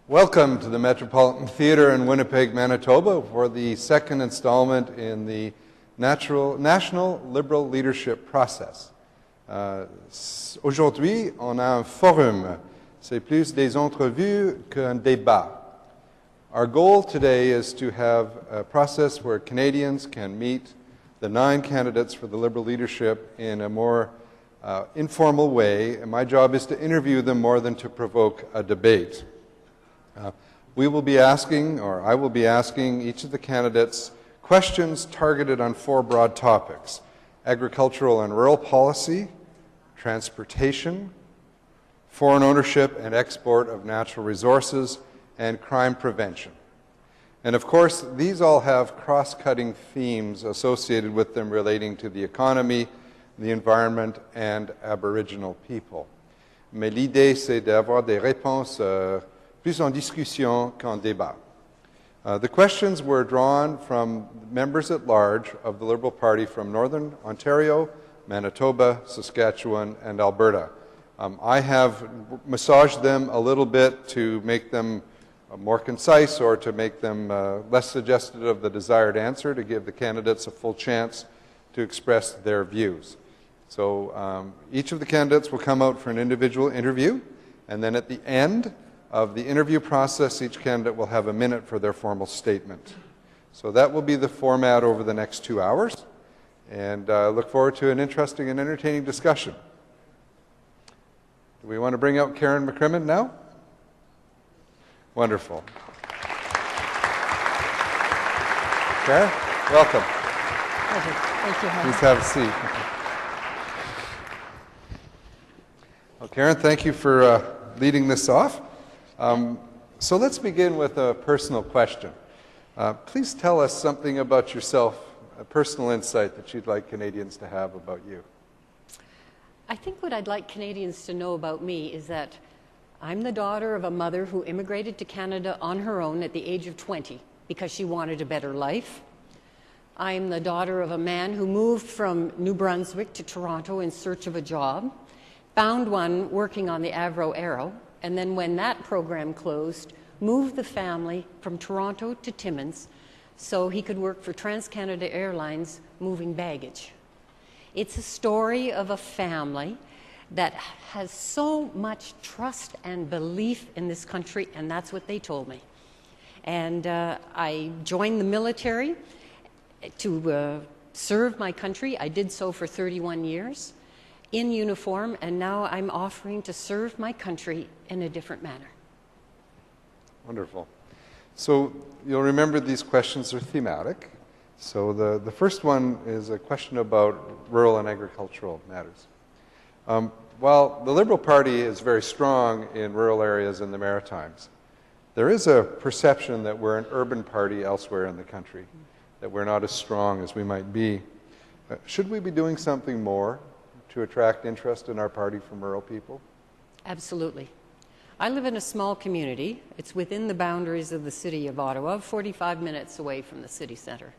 Welcome to the Metropolitan Theatre in Winnipeg, Manitoba for the second installment in the National Liberal Leadership Process. Aujourd'hui, on a un forum. C'est plus des entrevues qu'un débat. Our goal today is to have a process where Canadians can meet the 9 candidates for the Liberal leadership in a more informal way, and my job is to interview them more than to provoke a debate. We will be asking, or I will be asking, each of the candidates questions targeted on 4 broad topics: agricultural and rural policy, transportation, foreign ownership and export of natural resources, and crime prevention. And of course, these all have cross-cutting themes associated with them relating to the economy, the environment, and Aboriginal people. Mais l'idée, c'est d'avoir des réponses plus en discussion qu'en débat. The questions were drawn from members at large of the Liberal Party from Northern Ontario, Manitoba, Saskatchewan, and Alberta. I have massaged them a little bit to make them more concise or to make them less suggestive of the desired answer, to give the candidates a full chance to express their views. So each of the candidates will come out for an individual interview, and then at the end of the interview process, each candidate will have a minute for their formal statement. So that will be the format over the next 2 hours, and I look forward to an interesting and entertaining discussion. Do we want to bring out Karen McCrimmon now? Wonderful. Karen, welcome. Thank you, Please have a seat. Well, Karen, thank you for leading this off. So let's begin with a personal question. Please tell us something about yourself, a personal insight that you'd like Canadians to have about you. I think what I'd like Canadians to know about me is that I'm the daughter of a mother who immigrated to Canada on her own at the age of 20 because she wanted a better life. I'm the daughter of a man who moved from New Brunswick to Toronto in search of a job, found one working on the Avro Arrow, and then when that program closed, moved the family from Toronto to Timmins so he could work for TransCanada Airlines moving baggage. It's a story of a family that has so much trust and belief in this country, and that's what they told me. And I joined the military to serve my country. I did so for 31 years in uniform, and now I'm offering to serve my country in a different manner. Wonderful. So you'll remember these questions are thematic. So the first one is a question about rural and agricultural matters. While the Liberal Party is very strong in rural areas in the Maritimes, there is a perception that we're an urban party elsewhere in the country, that we're not as strong as we might be. Should we be doing something more to attract interest in our party from rural people? Absolutely. I live in a small community. It's within the boundaries of the city of Ottawa, 45 minutes away from the city centre.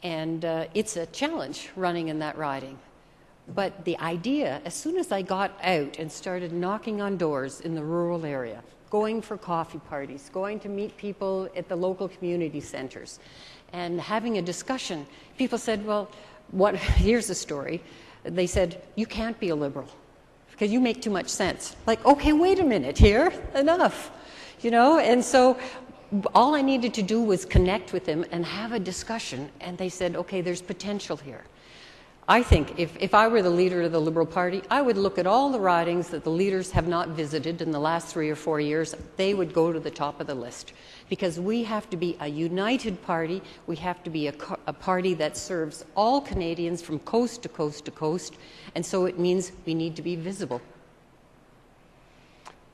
And it's a challenge running in that riding. But the idea, as soon as I got out and started knocking on doors in the rural area, going for coffee parties, going to meet people at the local community centres, and having a discussion, people said, well, here's the story. They said, you can't be a Liberal because you make too much sense. Like, okay, wait a minute here, enough, you know? And so all I needed to do was connect with them and have a discussion, and they said, okay, there's potential here. I think if I were the leader of the Liberal Party, I would look at all the ridings that the leaders have not visited in the last 3 or 4 years. They would go to the top of the list because we have to be a united party. We have to be a party that serves all Canadians from coast to coast to coast, and so it means we need to be visible.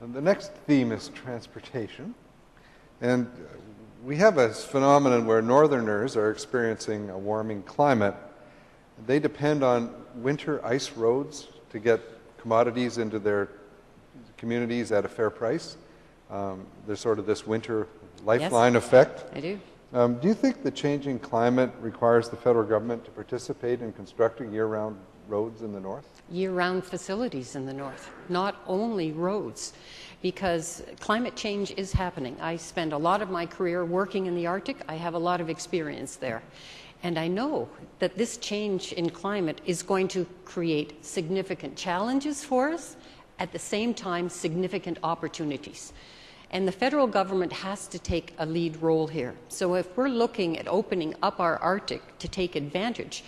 And the next theme is transportation. And we have a phenomenon where Northerners are experiencing a warming climate. They depend on winter ice roads to get commodities into their communities at a fair price. There's sort of this winter lifeline effect. I do. Do you think the changing climate requires the federal government to participate in constructing year-round roads in the north? Year-round facilities in the north, not only roads. because climate change is happening. I spend a lot of my career working in the Arctic. I have a lot of experience there. And I know that this change in climate is going to create significant challenges for us, at the same time significant opportunities. And the federal government has to take a lead role here. So if we're looking at opening up our Arctic to take advantage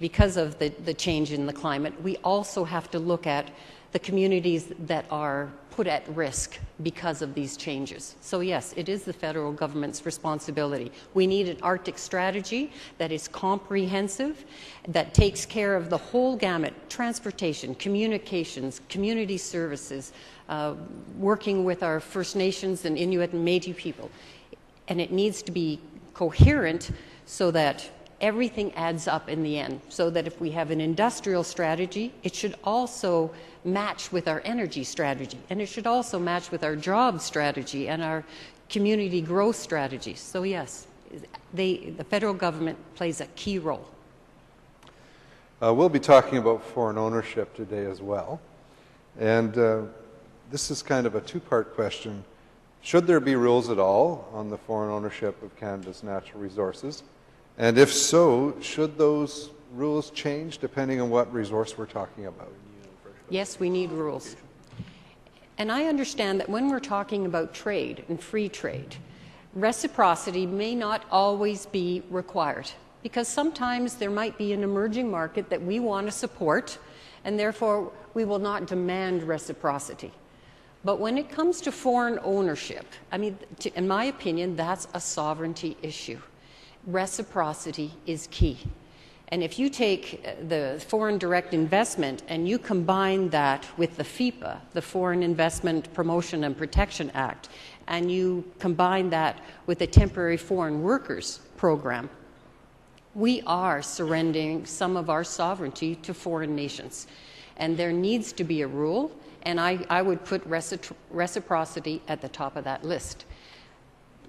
because of the change in the climate, we also have to look at the communities that are put at risk because of these changes. So yes, it is the federal government's responsibility. We need an Arctic strategy that is comprehensive, that takes care of the whole gamut: transportation, communications, community services, working with our First Nations and Inuit and Métis people. And it needs to be coherent so that everything adds up in the end, so that if we have an industrial strategy, it should also match with our energy strategy, and it should also match with our job strategy and our community growth strategies. So yes, the federal government plays a key role. We'll be talking about foreign ownership today as well. And this is kind of a two-part question. Should there be rules at all on the foreign ownership of Canada's natural resources? And if so, should those rules change depending on what resource we're talking about? Yes, we need rules. And I understand that when we're talking about trade and free trade, reciprocity may not always be required, because sometimes there might be an emerging market that we want to support, and therefore we will not demand reciprocity. But when it comes to foreign ownership, I mean, in my opinion, that's a sovereignty issue. Reciprocity is key. And if you take the foreign direct investment and you combine that with the FIPA, the Foreign Investment Promotion and Protection Act, and you combine that with the Temporary Foreign Workers Program, we are surrendering some of our sovereignty to foreign nations. And there needs to be a rule, and I would put reciprocity at the top of that list.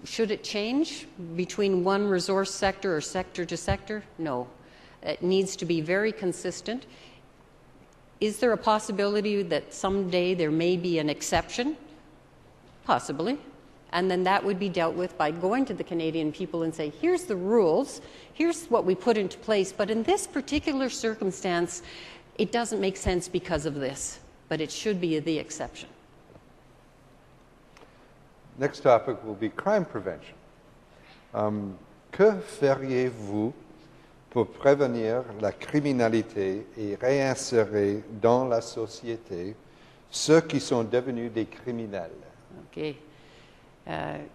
Should it change between one resource sector or sector to sector? No. It needs to be very consistent. Is there a possibility that someday there may be an exception? Possibly. And then that would be dealt with by going to the Canadian people and say, here's the rules, here's what we put into place, but in this particular circumstance, it doesn't make sense because of this, but it should be the exception. Next topic will be crime prevention. Que feriez-vous pour prévenir la criminalité et réinsérer dans la société ceux qui sont devenus des criminels? Okay.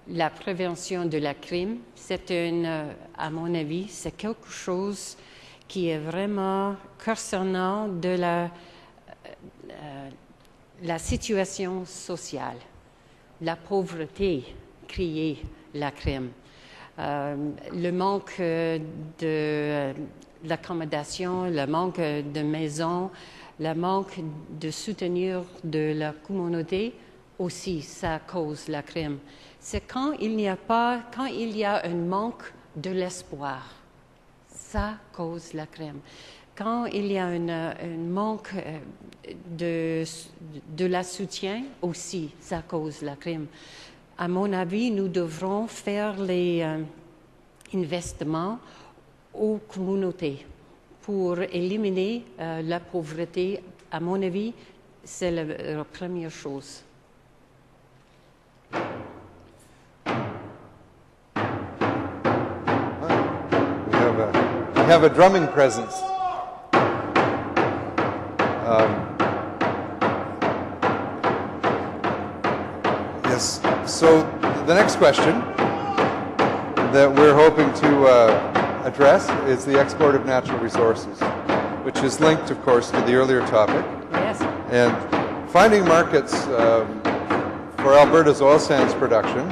La prévention de la crime, c'est à mon avis, c'est quelque chose qui est vraiment concernant de la situation sociale. La pauvreté crée la crime. Le manque d'accommodation, le manque de maisons, le manque de soutenir de la communauté, aussi ça cause la crime. C'est quand il y a un manque de l'espoir, ça cause la crime. Quand il y a un manque de la soutien, aussi, ça cause la crime. À mon avis, nous devrons faire les investissements aux communautés pour éliminer la pauvreté. À mon avis, c'est la première chose. We have a drumming presence. Yes, so the next question that we're hoping to address is the export of natural resources, which is linked, of course, to the earlier topic. Yes. And finding markets for Alberta's oil sands production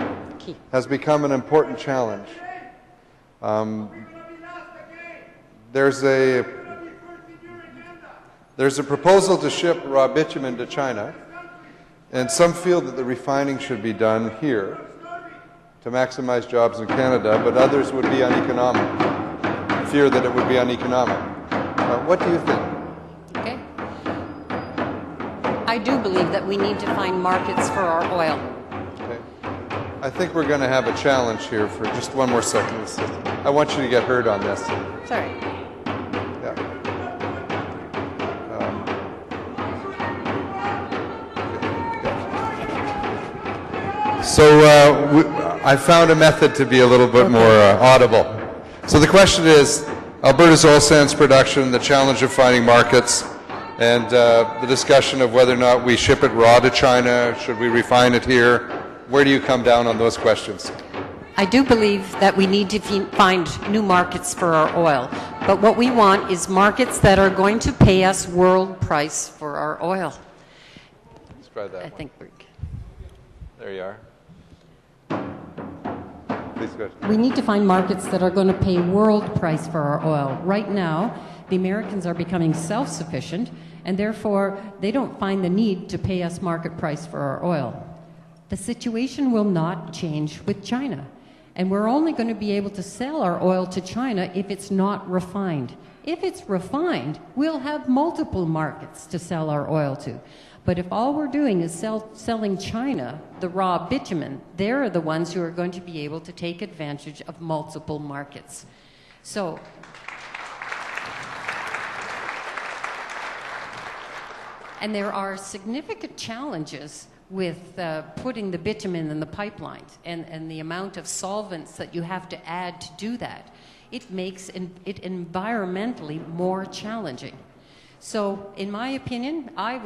has become an important challenge. There's a proposal to ship raw bitumen to China, and some feel that the refining should be done here to maximize jobs in Canada, but others would be uneconomic, fear that it would be uneconomic. What do you think? Okay. I do believe that we need to find markets for our oil. Okay. I think we're going to have a challenge here for just one more second. I want you to get heard on this. Sorry. Yeah. I found a method to be a little bit more audible. So the question is, Alberta's oil sands production, the challenge of finding markets, and the discussion of whether or not we ship it raw to China, should we refine it here? Where do you come down on those questions? I do believe that we need to find new markets for our oil. But what we want is markets that are going to pay us world price for our oil. Let's try that. I think we're... There you are. Please go ahead. We need to find markets that are going to pay world price for our oil. Right now, the Americans are becoming self-sufficient, and therefore they don't find the need to pay us market price for our oil. The situation will not change with China, and we're only going to be able to sell our oil to China if it's not refined. If it's refined, we'll have multiple markets to sell our oil to. But if all we're doing is selling China the raw bitumen, they're the ones who are going to be able to take advantage of multiple markets. So, and there are significant challenges with putting the bitumen in the pipelines and the amount of solvents that you have to add to do that. It makes it environmentally more challenging. So, in my opinion, I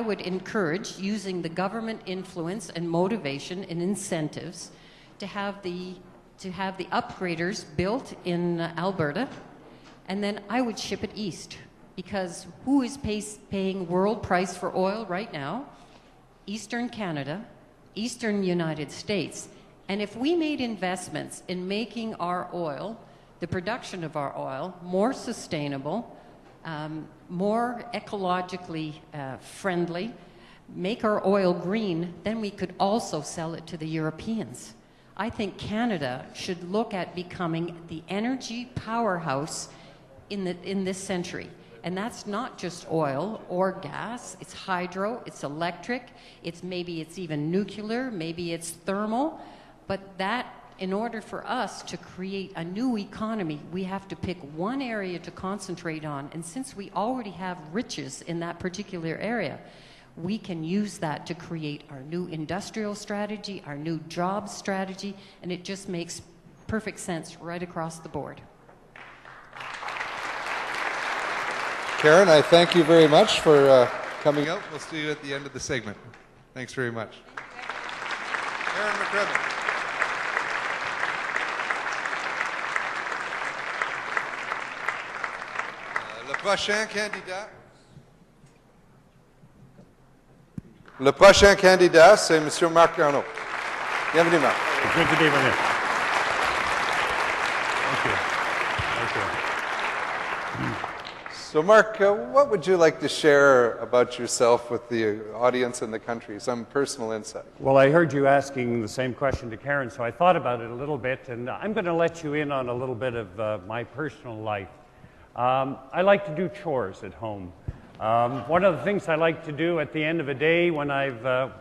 would encourage using the government influence and motivation and incentives to have the upgraders built in Alberta, and then I would ship it east, because who is paying world price for oil right now? Eastern Canada, Eastern United States. And if we made investments in making our oil, the production of our oil, more sustainable, more ecologically friendly, make our oil green, then we could also sell it to the Europeans. I think Canada should look at becoming the energy powerhouse in this century. And that's not just oil or gas, it's hydro, it's electric, maybe it's even nuclear, maybe it's thermal, but that, in order for us to create a new economy, we have to pick one area to concentrate on. And since we already have riches in that particular area, we can use that to create our new industrial strategy, our new jobs strategy, and it just makes perfect sense right across the board. Karen, I thank you very much for coming out. We'll see you at the end of the segment. Thanks very much. Karen McCrimmon. Le prochain candidat, c'est M. Marc Garneau. Bienvenue, Marc. Good to be with you. Thank you. Thank you. So, Marc, what would you like to share about yourself with the audience and the country? Some personal insight. Well, I heard you asking the same question to Karen, so I thought about it a little bit, and I'm going to let you in on a little bit of my personal life. I like to do chores at home. One of the things I like to do at the end of a day when I've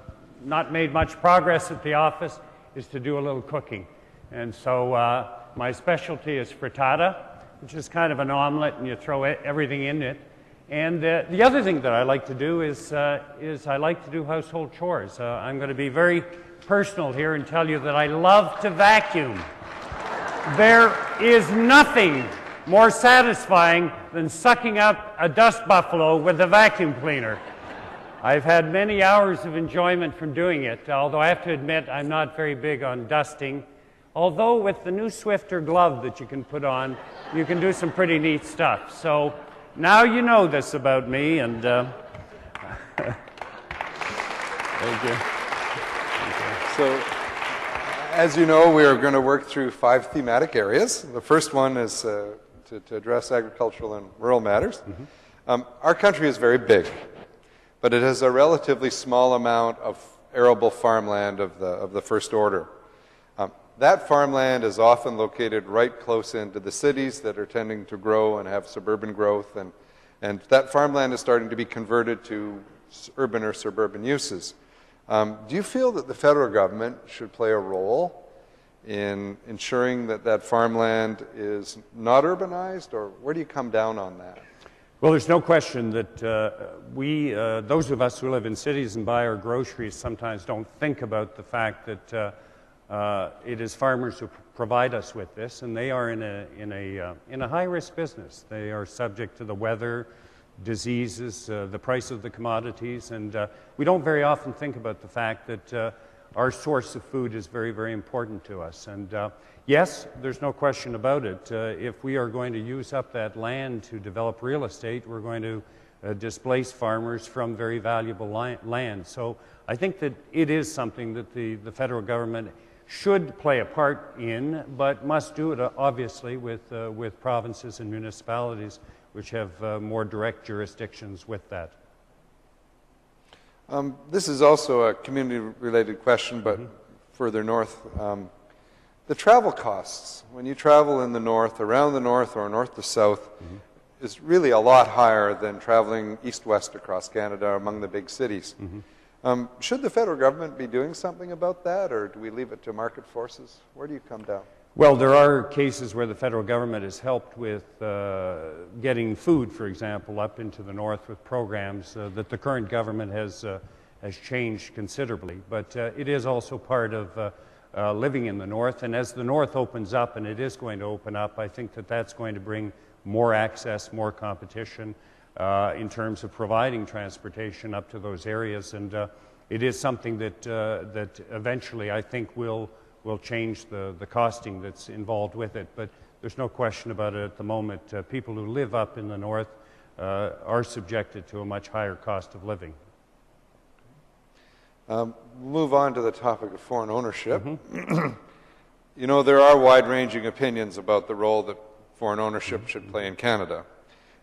not made much progress at the office is to do a little cooking. And so my specialty is frittata, which is kind of an omelet, and you throw everything in it. And the other thing that I like to do is I like to do household chores. I'm going to be very personal here and tell you that I love to vacuum. There is nothing more satisfying than sucking up a dust buffalo with a vacuum cleaner. I've had many hours of enjoyment from doing it, although I have to admit I'm not very big on dusting. Although with the new Swifter glove that you can put on, you can do some pretty neat stuff. So now you know this about me, and thank you. So, as you know, we are going to work through 5 thematic areas. The first one is to address agricultural and rural matters. Mm-hmm. Our country is very big, but it has a relatively small amount of arable farmland of the first order. That farmland is often located right close into the cities that are tending to grow and have suburban growth, and that farmland is starting to be converted to urban or suburban uses. Do you feel that the federal government should play a role in ensuring that that farmland is not urbanized, or where do you come down on that? Well, there's no question that those of us who live in cities and buy our groceries sometimes don't think about the fact that it is farmers who provide us with this, and they are in a high-risk business. They are subject to the weather, diseases, the price of the commodities, and we don't very often think about the fact that our source of food is very, very important to us. And yes, there's no question about it. If we are going to use up that land to develop real estate, we're going to displace farmers from very valuable land. So I think that it is something that the federal government should play a part in, but must do it obviously with provinces and municipalities which have more direct jurisdictions with that. This is also a community-related question, but further north. The travel costs, when you travel in the north, around the north, or north to south, is really a lot higher than traveling east-west across Canada among the big cities. Should the federal government be doing something about that, or do we leave it to market forces? Where do you come down? Well, there are cases where the federal government has helped with getting food, for example, up into the north with programs that the current government has changed considerably. But it is also part of living in the north, and as the north opens up, and it is going to open up, I think that that's going to bring more access, more competition in terms of providing transportation up to those areas, and it is something that eventually I think will change the costing that's involved with it. But there's no question about it at the moment. People who live up in the north are subjected to a much higher cost of living. Move on to the topic of foreign ownership. You know, there are wide-ranging opinions about the role that foreign ownership should play in Canada,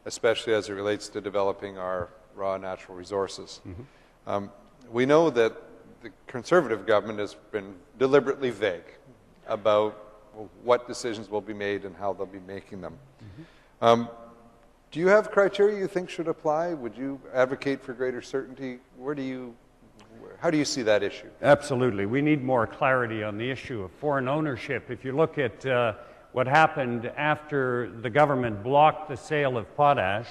especially as it relates to developing our raw natural resources. We know that the Conservative government has been deliberately vague about what decisions will be made and how they'll be making them. Do you have criteria you think should apply? Would you advocate for greater certainty? How do you see that issue? Absolutely. We need more clarity on the issue of foreign ownership. If you look at what happened after the government blocked the sale of potash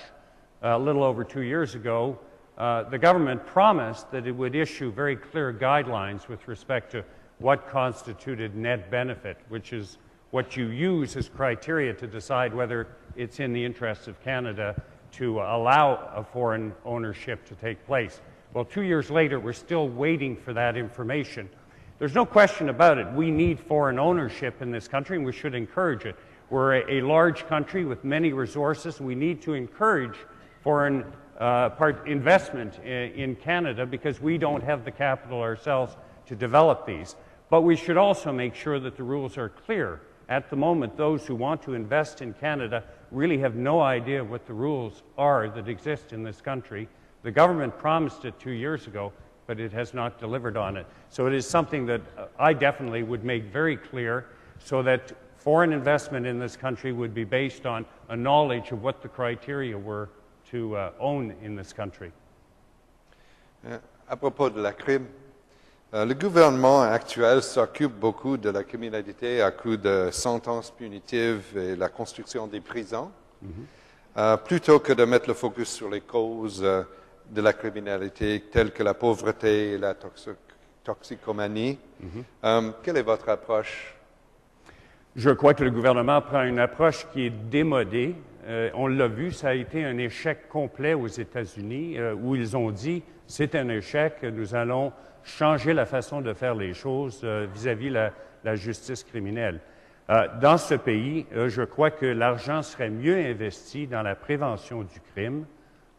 a little over 2 years ago, the government promised that it would issue very clear guidelines with respect to what constituted net benefit, which is what you use as criteria to decide whether it's in the interests of Canada to allow a foreign ownership to take place. Well, 2 years later, we're still waiting for that information. There's no question about it. We need foreign ownership in this country, and we should encourage it. We're a large country with many resources. We need to encourage foreign investment in Canada because we don't have the capital ourselves to develop these. But we should also make sure that the rules are clear. At the moment, those who want to invest in Canada really have no idea what the rules are that exist in this country. The government promised it 2 years ago, but it has not delivered on it. So it is something that I definitely would make very clear so that foreign investment in this country would be based on a knowledge of what the criteria were to own in this country. À propos de la crime, le gouvernement actuel s'occupe beaucoup de la criminalité à coup de sentences punitives et la construction des prisons, plutôt que de mettre le focus sur les causes de la criminalité telles que la pauvreté et la toxicomanie. Quelle est votre approche? Je crois que le gouvernement prend une approche qui est démodée. On l'a vu, ça a été un échec complet aux États-Unis, où ils ont dit « c'est un échec, nous allons changer la façon de faire les choses vis-à-vis la justice criminelle ». Dans ce pays, je crois que l'argent serait mieux investi dans la prévention du crime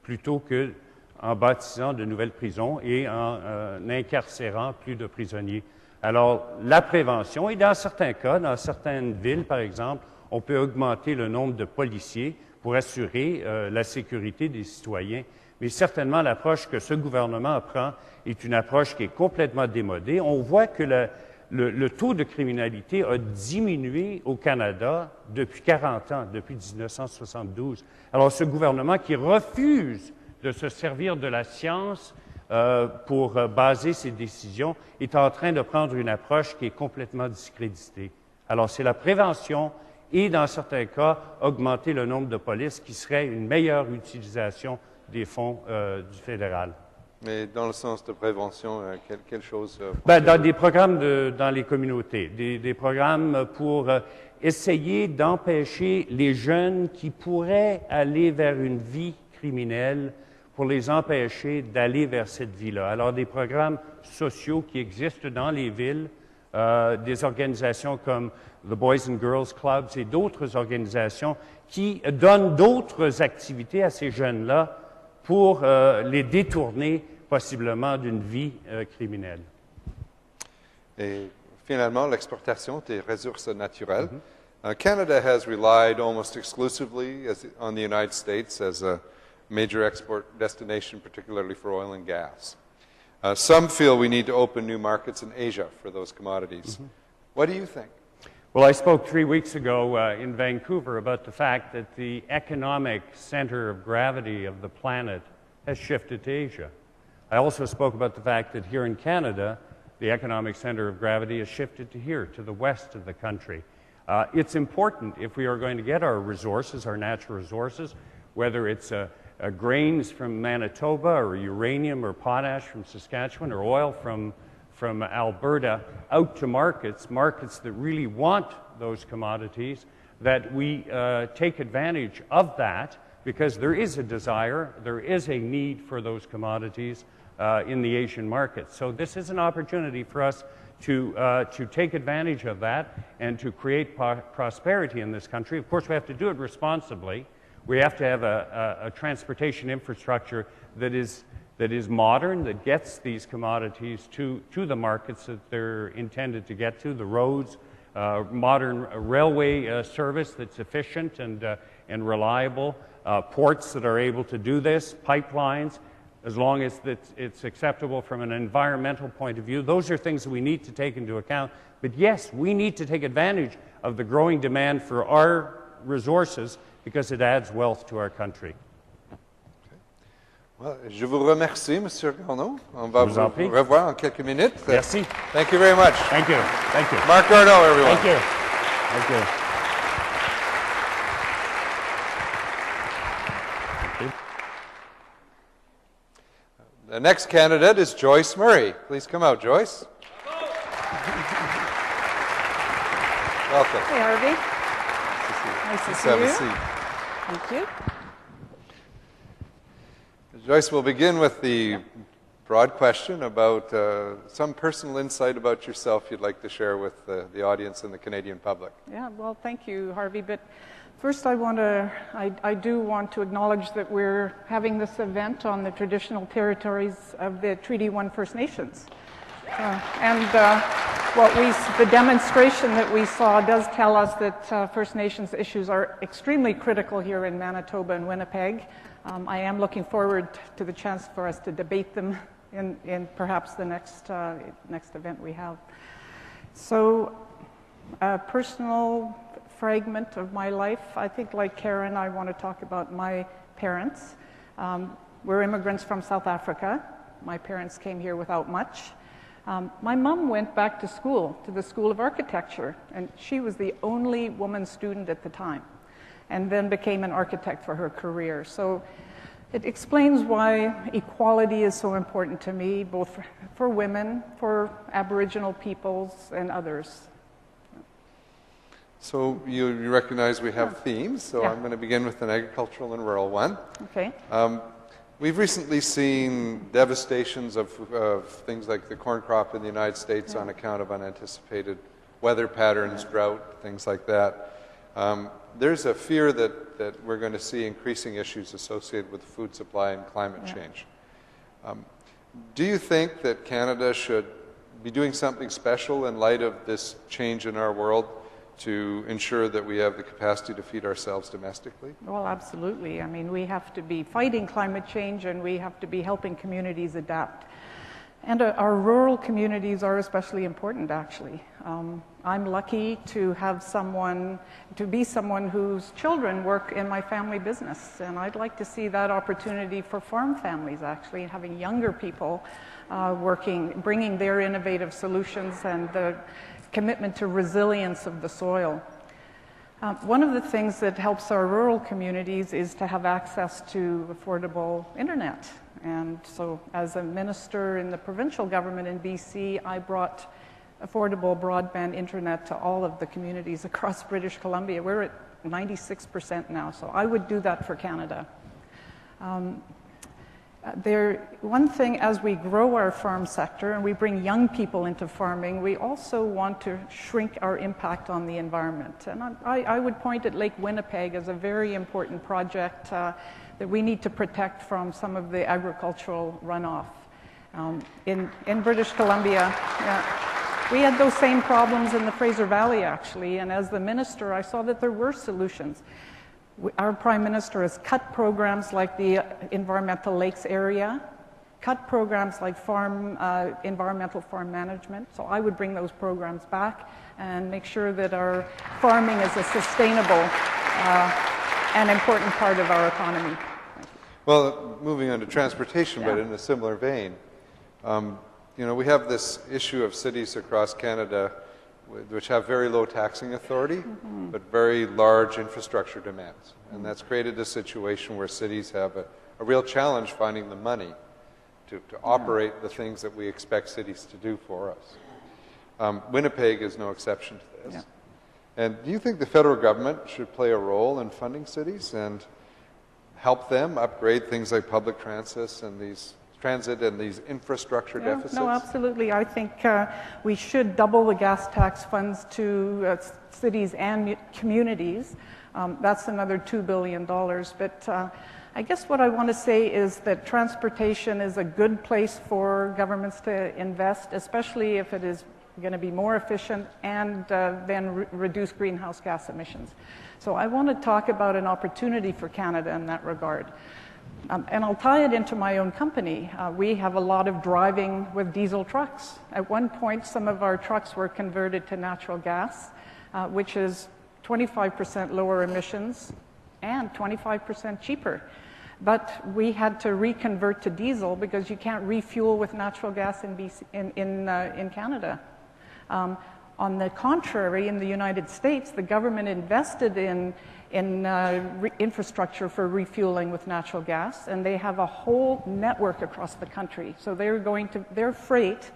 plutôt qu'en bâtissant de nouvelles prisons et en incarcérant plus de prisonniers. Alors, la prévention, et dans certains cas, dans certaines villes, par exemple, on peut augmenter le nombre de policiers pour assurer la sécurité des citoyens. Mais certainement, l'approche que ce gouvernement prend est une approche qui est complètement démodée. On voit que le taux de criminalité a diminué au Canada depuis 40 ans, depuis 1972. Alors, ce gouvernement qui refuse de se servir de la science pour baser ses décisions, est en train de prendre une approche qui est complètement discréditée. Alors, c'est la prévention et, dans certains cas, augmenter le nombre de polices qui serait une meilleure utilisation des fonds du fédéral. Mais dans le sens de prévention, quelle chose? Dans des programmes dans les communautés, des programmes pour essayer d'empêcher les jeunes qui pourraient aller vers une vie criminelle, pour les empêcher d'aller vers cette vie-là. Alors, des programmes sociaux qui existent dans les villes, des organisations comme the Boys and Girls Clubs et d'autres organisations qui donnent d'autres activités à ces jeunes-là pour les détourner possiblement d'une vie criminelle. Et finalement, l'exportation des ressources naturelles. Canada has relied almost exclusively on the United States as a major export destination, particularly for oil and gas. Some feel we need to open new markets in Asia for those commodities. What do you think? Well, I spoke 3 weeks ago in Vancouver about the fact that the economic center of gravity of the planet has shifted to Asia. I also spoke about the fact that here in Canada, the economic center of gravity has shifted to here, to the west of the country. It's important if we are going to get our resources, our natural resources, whether it's grains from Manitoba or uranium or potash from Saskatchewan or oil from Alberta out to markets that really want those commodities, that we take advantage of that because there is a desire, there is a need for those commodities in the Asian market. So this is an opportunity for us to take advantage of that and to create prosperity in this country. Of course, we have to do it responsibly. We have to have a transportation infrastructure that is modern, that gets these commodities to the markets that they're intended to get to, the roads, modern railway service that's efficient and reliable, ports that are able to do this, pipelines, as long as it's acceptable from an environmental point of view. Those are things that we need to take into account. But yes, we need to take advantage of the growing demand for our resources because it adds wealth to our country. Well, je vous remercie, Monsieur Garneau. On va vous revoir en quelques minutes. Merci. Thank you very much. Thank you. Thank you. Marc Garneau, everyone. Thank you. Thank you. The next candidate is Joyce Murray. Please come out, Joyce. Welcome. Hey, Harvey. Nice to see you. Have a seat. Thank you. Joyce, we'll begin with the broad question about some personal insight about yourself you'd like to share with the audience and the Canadian public. Yeah, well, thank you, Harvey. But first I do want to acknowledge that we're having this event on the traditional territories of the Treaty 1 First Nations. The demonstration that we saw does tell us that First Nations issues are extremely critical here in Manitoba and Winnipeg. I am looking forward to the chance for us to debate them in perhaps the next event we have. So, a personal fragment of my life. I think, like Karen, I want to talk about my parents. We're immigrants from South Africa. My parents came here without much. My mom went back to school, to the School of Architecture, and she was the only woman student at the time, and then became an architect for her career. So it explains why equality is so important to me, both for women, for Aboriginal peoples, and others. So you recognize we have themes, so Yeah. I'm going to begin with an agricultural and rural one. Okay. We've recently seen devastations of things like the corn crop in the United States on account of unanticipated weather patterns, drought, things like that. There's a fear that we're going to see increasing issues associated with food supply and climate change. Do you think that Canada should be doing something special in light of this change in our world to ensure that we have the capacity to feed ourselves domestically? Well, absolutely. I mean, we have to be fighting climate change, and we have to be helping communities adapt. And our rural communities are especially important, actually. I'm lucky to have to be someone whose children work in my family business, and I'd like to see that opportunity for farm families, actually, having younger people working, bringing their innovative solutions and the commitment to resilience of the soil. One of the things that helps our rural communities is to have access to affordable internet. And so as a minister in the provincial government in BC, I brought affordable broadband internet to all of the communities across British Columbia. We're at 96% now, so I would do that for Canada. One thing, as we grow our farm sector and we bring young people into farming, we also want to shrink our impact on the environment. And I would point at Lake Winnipeg as a very important project that we need to protect from some of the agricultural runoff. In British Columbia, we had those same problems in the Fraser Valley, actually, and as the minister, I saw that there were solutions. Our Prime Minister has cut programs like the Environmental Lakes Area, cut programs like environmental farm management. So I would bring those programs back and make sure that our farming is a sustainable and important part of our economy. Well, moving on to transportation, but in a similar vein, you know, we have this issue of cities across Canada which have very low taxing authority, but very large infrastructure demands. And that's created a situation where cities have a real challenge finding the money to operate the things that we expect cities to do for us. Winnipeg is no exception to this. And do you think the federal government should play a role in funding cities and help them upgrade things like public transit and these infrastructure deficits? No, absolutely. I think we should double the gas tax funds to cities and communities. That's another $2 billion. But I guess what I want to say is that transportation is a good place for governments to invest, especially if it is going to be more efficient and then reduce greenhouse gas emissions. So I want to talk about an opportunity for Canada in that regard. And I'll tie it into my own company. We have a lot of driving with diesel trucks. At one point, some of our trucks were converted to natural gas, which is 25% lower emissions and 25% cheaper. But we had to reconvert to diesel because you can't refuel with natural gas in Canada. On the contrary, in the United States, the government invested in infrastructure for refueling with natural gas, and they have a whole network across the country. So their freight,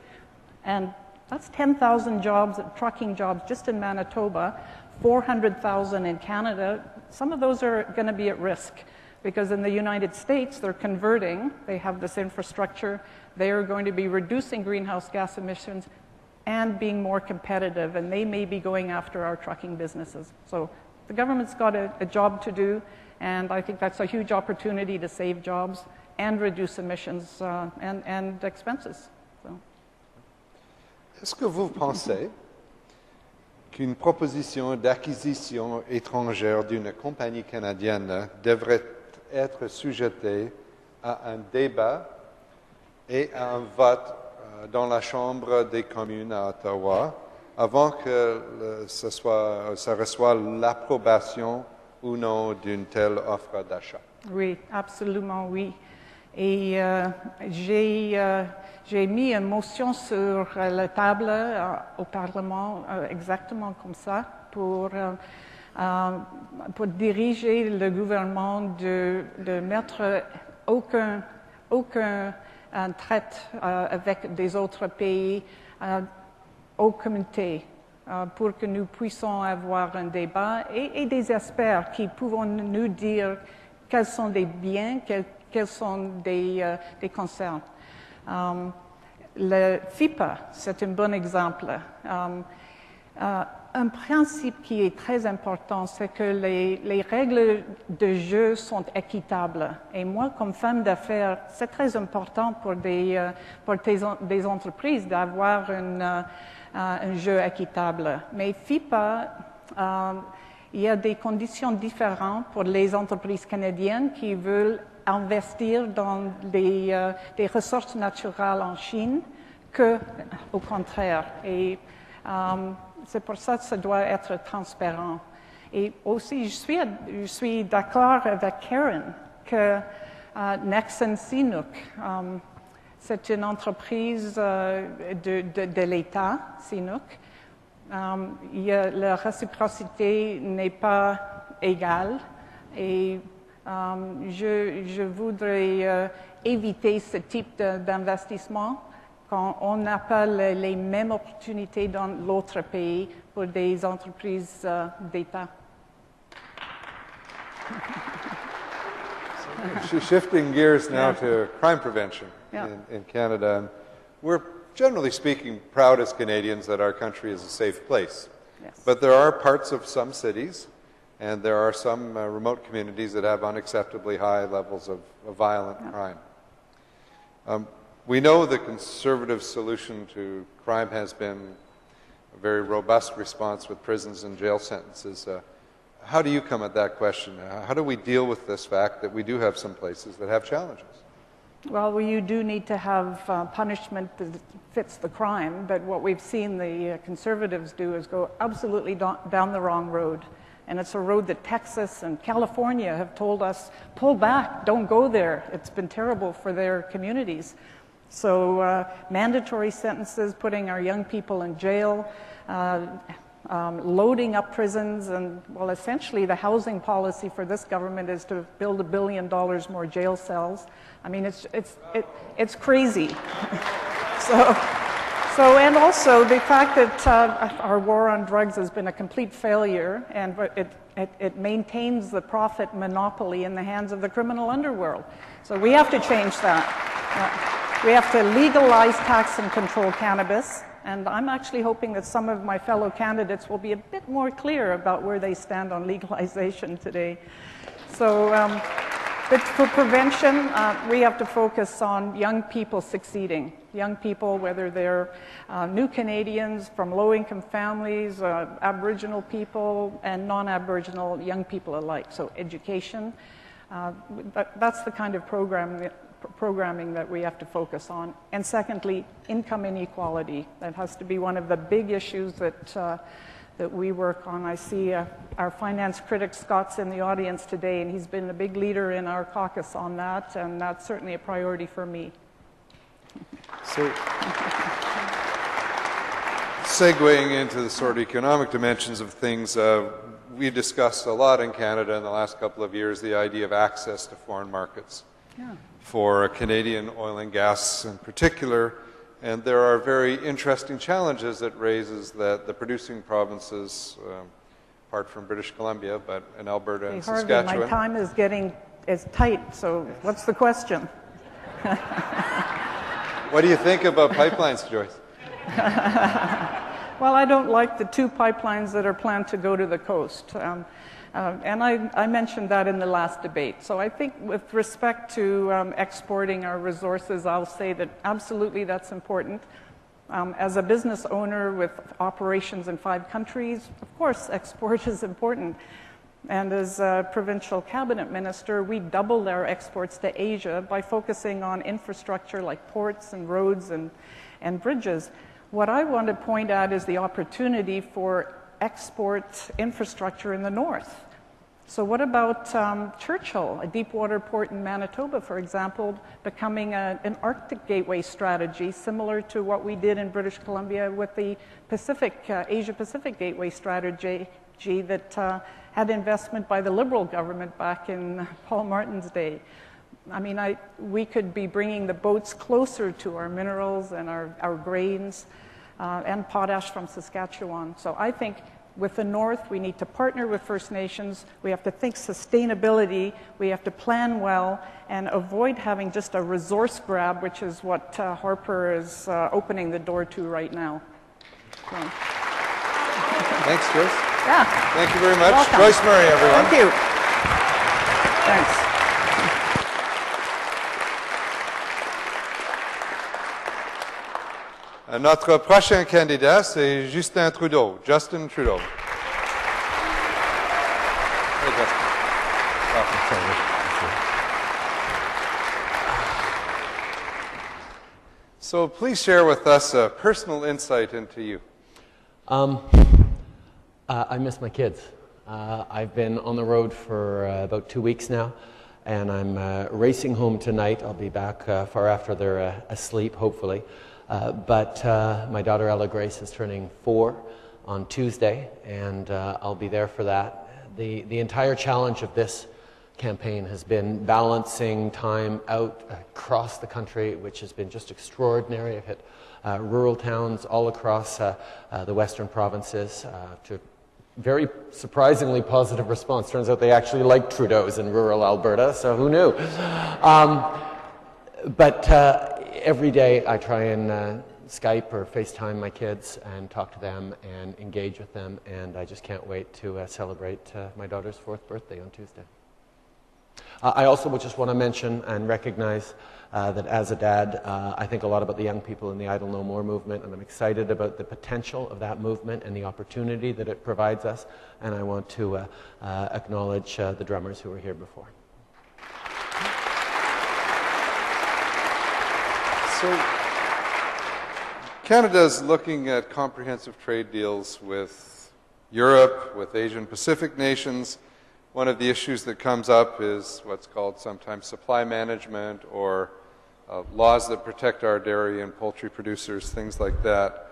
and that's 10,000 jobs, trucking jobs just in Manitoba, 400,000 in Canada. Some of those are going to be at risk because in the United States, they're converting, they have this infrastructure, they are going to be reducing greenhouse gas emissions and being more competitive, and they may be going after our trucking businesses. So the government's got a job to do, and I think that's a huge opportunity to save jobs and reduce emissions and expenses. So. Est-ce que vous pensez qu'une proposition d'acquisition étrangère d'une compagnie canadienne devrait être sujetée à un débat et à un vote dans la Chambre des communes à Ottawa avant que ça reçoive l'approbation ou non d'une telle offre d'achat? Oui, absolument, oui. Et j'ai mis une motion sur la table au Parlement exactement comme ça pour diriger le gouvernement de mettre aucun traite avec des autres pays au comité pour que nous puissions avoir un débat et des experts qui pourront nous dire quels sont des biens, quels sont des concerns. Le FIPA, c'est un bon exemple. Un principe qui est très important, c'est que les règles de jeu sont équitables. Et moi, comme femme d'affaires, c'est très important pour des entreprises d'avoir un jeu équitable. Mais FIPA, il y a des conditions différentes pour les entreprises canadiennes qui veulent investir dans des ressources naturelles en Chine qu'au contraire. Et c'est pour ça que ça doit être transparent. Et aussi, je suis d'accord avec Karen que Nexen Sinuk, c'est une entreprise de l'État, Sinuk. La réciprocité n'est pas égale et je voudrais éviter ce type d'investissement quand on n'a pas les mêmes opportunités dans l'autre pays pour des entreprises d'État. Shifting gears now to crime prevention in Canada. And we're generally speaking proud as Canadians that our country is a safe place. Yes. But there are parts of some cities and there are some remote communities that have unacceptably high levels of violent crime. We know the Conservative solution to crime has been a very robust response with prisons and jail sentences. How do you come at that question? How do we deal with this fact that we do have some places that have challenges? Well, you do need to have punishment that fits the crime, but what we've seen the Conservatives do is go absolutely down the wrong road. And it's a road that Texas and California have told us, pull back, don't go there. It's been terrible for their communities. So mandatory sentences, putting our young people in jail, loading up prisons, and, well, essentially the housing policy for this government is to build $1 billion more jail cells. I mean, it's crazy. So, and also the fact that our war on drugs has been a complete failure, and it maintains the profit monopoly in the hands of the criminal underworld. So we have to change that. We have to legalize, tax, and control cannabis. And I'm actually hoping that some of my fellow candidates will be a bit more clear about where they stand on legalization today. So, but for prevention, we have to focus on young people succeeding. Young people, whether they're new Canadians from low-income families, Aboriginal people, and non-Aboriginal young people alike. So education, that's the kind of programming that we have to focus on. And secondly, income inequality. That has to be one of the big issues that we work on. I see our finance critic Scott's in the audience today, and he's been a big leader in our caucus on that, and that's certainly a priority for me. So, segueing into the sort of economic dimensions of things, we discussed a lot in Canada in the last couple of years the idea of access to foreign markets. Yeah. For Canadian oil and gas in particular, and there are very interesting challenges it raises that the producing provinces, apart from British Columbia, but in Alberta and Saskatchewan. Harvey, my time is tight, so what's the question? What do you think about pipelines, Joyce? Well, I don't like the 2 pipelines that are planned to go to the coast. And I mentioned that in the last debate. So I think with respect to exporting our resources, I'll say that absolutely that's important. As a business owner with operations in 5 countries, of course, export is important. And as a provincial cabinet minister, we doubled our exports to Asia by focusing on infrastructure like ports and roads and bridges. What I want to point out is the opportunity for export infrastructure in the north. So what about Churchill, a deep water port in Manitoba, for example, becoming an Arctic gateway strategy, similar to what we did in British Columbia with the Asia-Pacific gateway strategy that had investment by the Liberal government back in Paul Martin's day. I mean, we could be bringing the boats closer to our minerals and our grains and potash from Saskatchewan. So I think with the North, we need to partner with First Nations. We have to think sustainability. We have to plan well and avoid having just a resource grab, which is what Harper is opening the door to right now. So. Thanks, Joyce. Yeah. Thank you very much. Welcome. Joyce Murray, everyone. Thank you. Thanks. Notre prochain candidat, c'est Justin Trudeau. Justin Trudeau. Hey, Justin. So please share with us a personal insight into you. I miss my kids. I've been on the road for about 2 weeks now, and I'm racing home tonight. I'll be back far after they're asleep, hopefully. But my daughter Ella Grace is turning 4 on Tuesday, and I'll be there for that. The entire challenge of this campaign has been balancing time out across the country, which has been just extraordinary. I've hit rural towns all across the western provinces to very surprisingly positive response. Turns out they actually like Trudeau's in rural Alberta, so who knew? But every day I try and Skype or FaceTime my kids and talk to them and engage with them, and I just can't wait to celebrate my daughter's 4th birthday on Tuesday. I also would just want to mention and recognize that as a dad, I think a lot about the young people in the Idle No More movement, and I'm excited about the potential of that movement and the opportunity that it provides us, and I want to acknowledge the drummers who were here before. So, Canada's looking at comprehensive trade deals with Europe, with Asian Pacific nations. One of the issues that comes up is what's called sometimes supply management or laws that protect our dairy and poultry producers, things like that.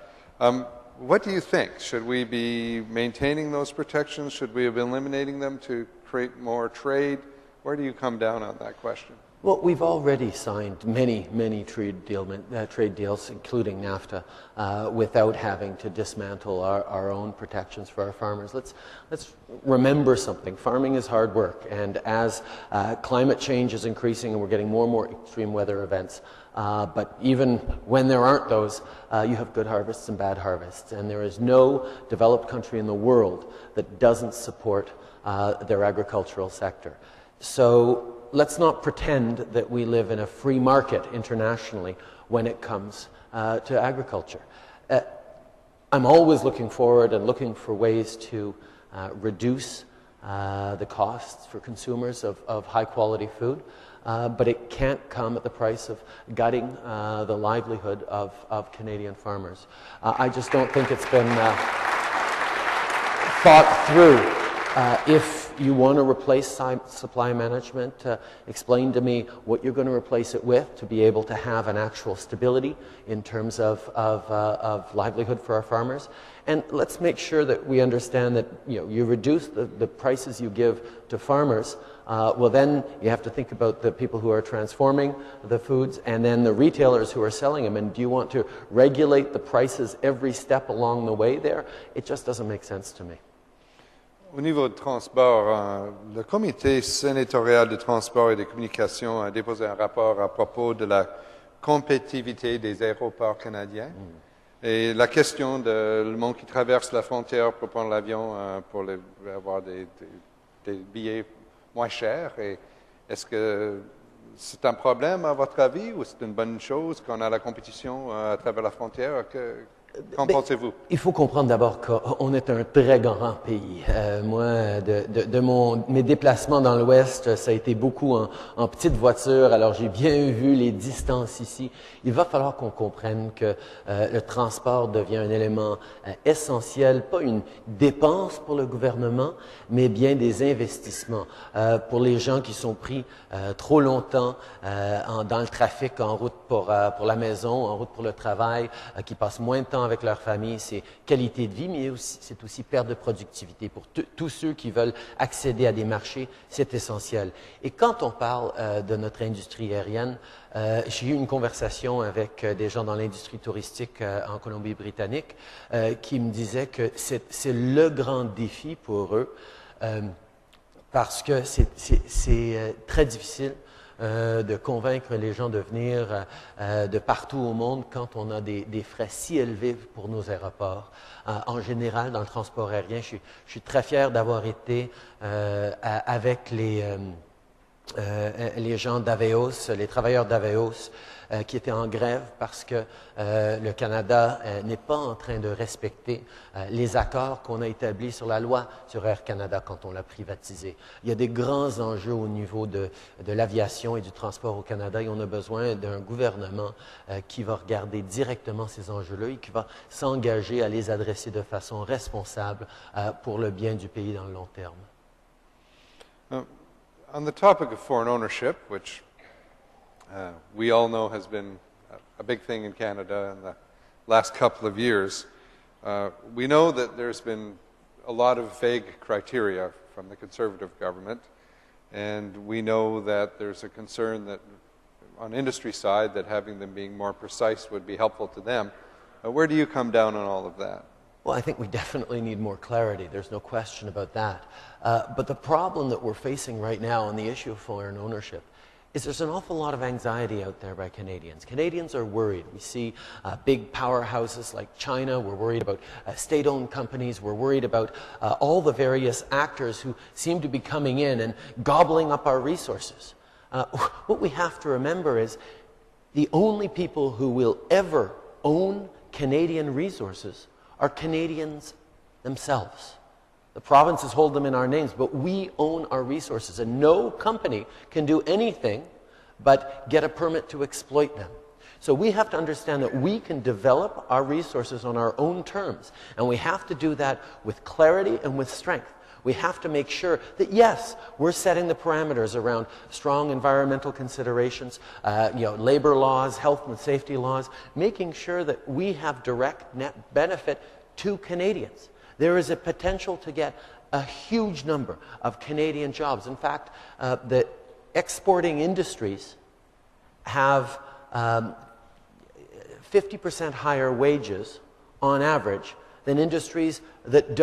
What do you think? Should we be maintaining those protections? Should we be eliminating them to create more trade? Where do you come down on that question? Well, we've already signed many trade deals, including NAFTA, without having to dismantle our own protections for our farmers. Let's remember something. Farming is hard work, and as climate change is increasing and we're getting more and more extreme weather events, but even when there aren't those, you have good harvests and bad harvests, and there is no developed country in the world that doesn't support their agricultural sector. So let's not pretend that we live in a free market internationally when it comes to agriculture. I'm always looking forward and looking for ways to reduce the costs for consumers of high-quality food, but it can't come at the price of gutting the livelihood of Canadian farmers. I just don't think it's been thought through. If you want to replace supply management, explain to me what you're going to replace it with to be able to have an actual stability in terms of livelihood for our farmers. And let's make sure that we understand that you reduce the prices you give to farmers. Well, then you have to think about the people who are transforming the foods and then the retailers who are selling them. And do you want to regulate the prices every step along the way there? It just doesn't make sense to me. Au niveau de transport, le comité sénatorial de transport et de communication a déposé un rapport à propos de la compétitivité des aéroports canadiens et la question de le monde qui traverse la frontière pour prendre l'avion pour avoir des billets moins chers. Et est-ce que c'est un problème à votre avis ou c'est une bonne chose qu'on a la compétition à travers la frontière? Qu'en pensez-vous? Il faut comprendre d'abord qu'on est un très grand pays. Moi, mes déplacements dans l'Ouest, ça a été beaucoup en petite voiture, alors j'ai bien vu les distances ici. Il va falloir qu'on comprenne que le transport devient un élément essentiel, pas une dépense pour le gouvernement, mais bien des investissements. Pour les gens qui sont pris trop longtemps dans le trafic, en route pour la maison, en route pour le travail, qui passent moins de temps avec leur famille, c'est qualité de vie, mais c'est aussi perte de productivité. Pour tous ceux qui veulent accéder à des marchés, c'est essentiel. Et quand on parle de notre industrie aérienne, j'ai eu une conversation avec des gens dans l'industrie touristique en Colombie-Britannique qui me disaient que c'est le grand défi pour eux parce que c'est très difficile de convaincre les gens de venir de partout au monde quand on a des frais si élevés pour nos aéroports. En général, dans le transport aérien, je suis très fier d'avoir été avec les gens d'Aveos, les travailleurs d'Aveos, qui étaient en grève parce que le Canada n'est pas en train de respecter les accords qu'on a établis sur la loi sur Air Canada quand on l'a privatisé. Il y a des grands enjeux au niveau de l'aviation et du transport au Canada et on a besoin d'un gouvernement qui va regarder directement ces enjeux-là et qui va s'engager à les adresser de façon responsable pour le bien du pays dans le long terme. On the topic of foreign ownership, which we all know has been a big thing in Canada in the last couple of years, we know that there's been a lot of vague criteria from the Conservative government, and we know that there's a concern that on industry side that having them being more precise would be helpful to them. Where do you come down on all of that? Well, I think we definitely need more clarity. There's no question about that. But the problem that we're facing right now on the issue of foreign ownership is there's an awful lot of anxiety out there by Canadians. Canadians are worried. We see big powerhouses like China. We're worried about state-owned companies. We're worried about all the various actors who seem to be coming in and gobbling up our resources. What we have to remember is the only people who will ever own Canadian resources are Canadians themselves. The provinces hold them in our names, but we own our resources, and no company can do anything but get a permit to exploit them. So we have to understand that we can develop our resources on our own terms, and we have to do that with clarity and with strength. We have to make sure that, yes, we're setting the parameters around strong environmental considerations, labor laws, health and safety laws, making sure that we have direct net benefit to Canadians. There is a potential to get a huge number of Canadian jobs. In fact, the exporting industries have 50% higher wages on average than industries that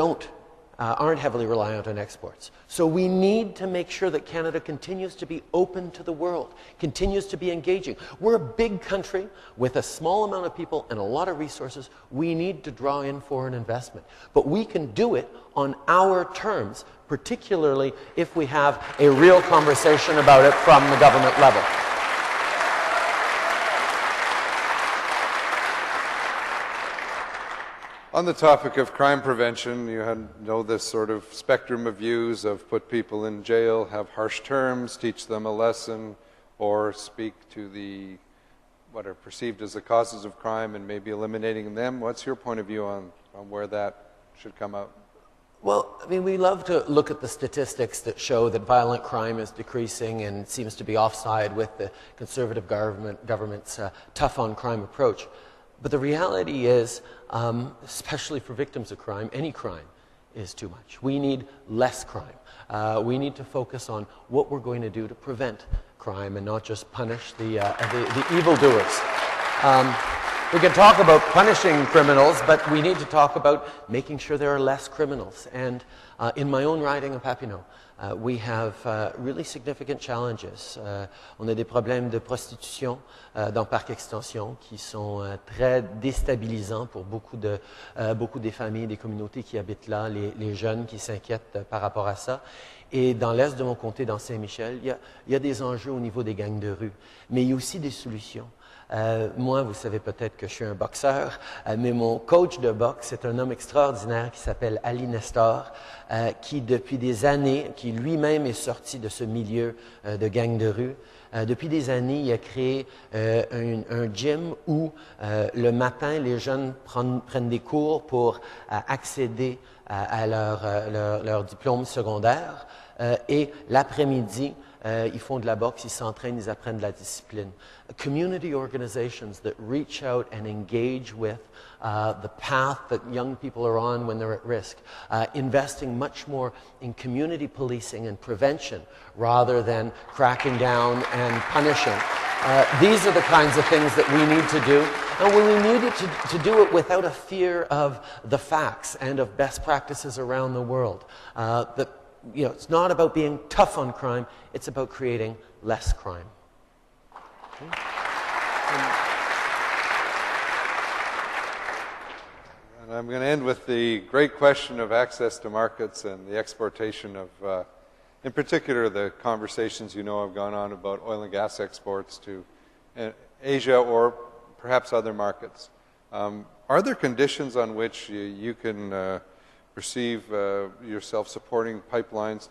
aren't heavily reliant on exports. So we need to make sure that Canada continues to be open to the world, continues to be engaging. We're a big country with a small amount of people and a lot of resources. We need to draw in foreign investment. But we can do it on our terms, particularly if we have a real conversation about it from the government level. On the topic of crime prevention, you know this sort of spectrum of views of put people in jail, have harsh terms, teach them a lesson, or speak to what are perceived as the causes of crime and maybe eliminating them. What's your point of view on where that should come out? Well, I mean, we love to look at the statistics that show that violent crime is decreasing and seems to be offside with the Conservative government's tough-on-crime approach. But the reality is, especially for victims of crime, any crime is too much. We need less crime. We need to focus on what we're going to do to prevent crime and not just punish the evildoers. We can talk about punishing criminals, but we need to talk about making sure there are less criminals. And in my own riding of Papineau, we have really significant challenges. On a des problèmes de prostitution dans Parc Extension qui sont très déstabilisants pour beaucoup des familles, des communautés qui habitent là, les jeunes qui s'inquiètent par rapport à ça. Et dans l'est de mon comté, dans Saint-Michel, il y a des enjeux au niveau des gangs de rue, mais il y a aussi des solutions. Moi, vous savez peut-être que je suis un boxeur, mais mon coach de boxe est un homme extraordinaire qui s'appelle Ali Nestor, qui depuis des années, qui lui-même est sorti de ce milieu de gang de rue. Depuis des années, il a créé un gym où le matin, les jeunes prennent des cours pour accéder à leur diplôme secondaire et l'après-midi, ils font de la boxe, ils s'entraînent, ils apprennent de la discipline. Community organizations that reach out and engage with the path that young people are on when they're at risk, investing much more in community policing and prevention rather than cracking down and punishing. These are the kinds of things that we need to do, and we need to do it without a fear of the facts and of best practices around the world. It's not about being tough on crime, it's about creating less crime. Okay. And I'm going to end with the great question of access to markets and the exportation of In particular, the conversations have gone on about oil and gas exports to Asia or perhaps other markets. Are there conditions on which you can perceive yourself supporting pipelines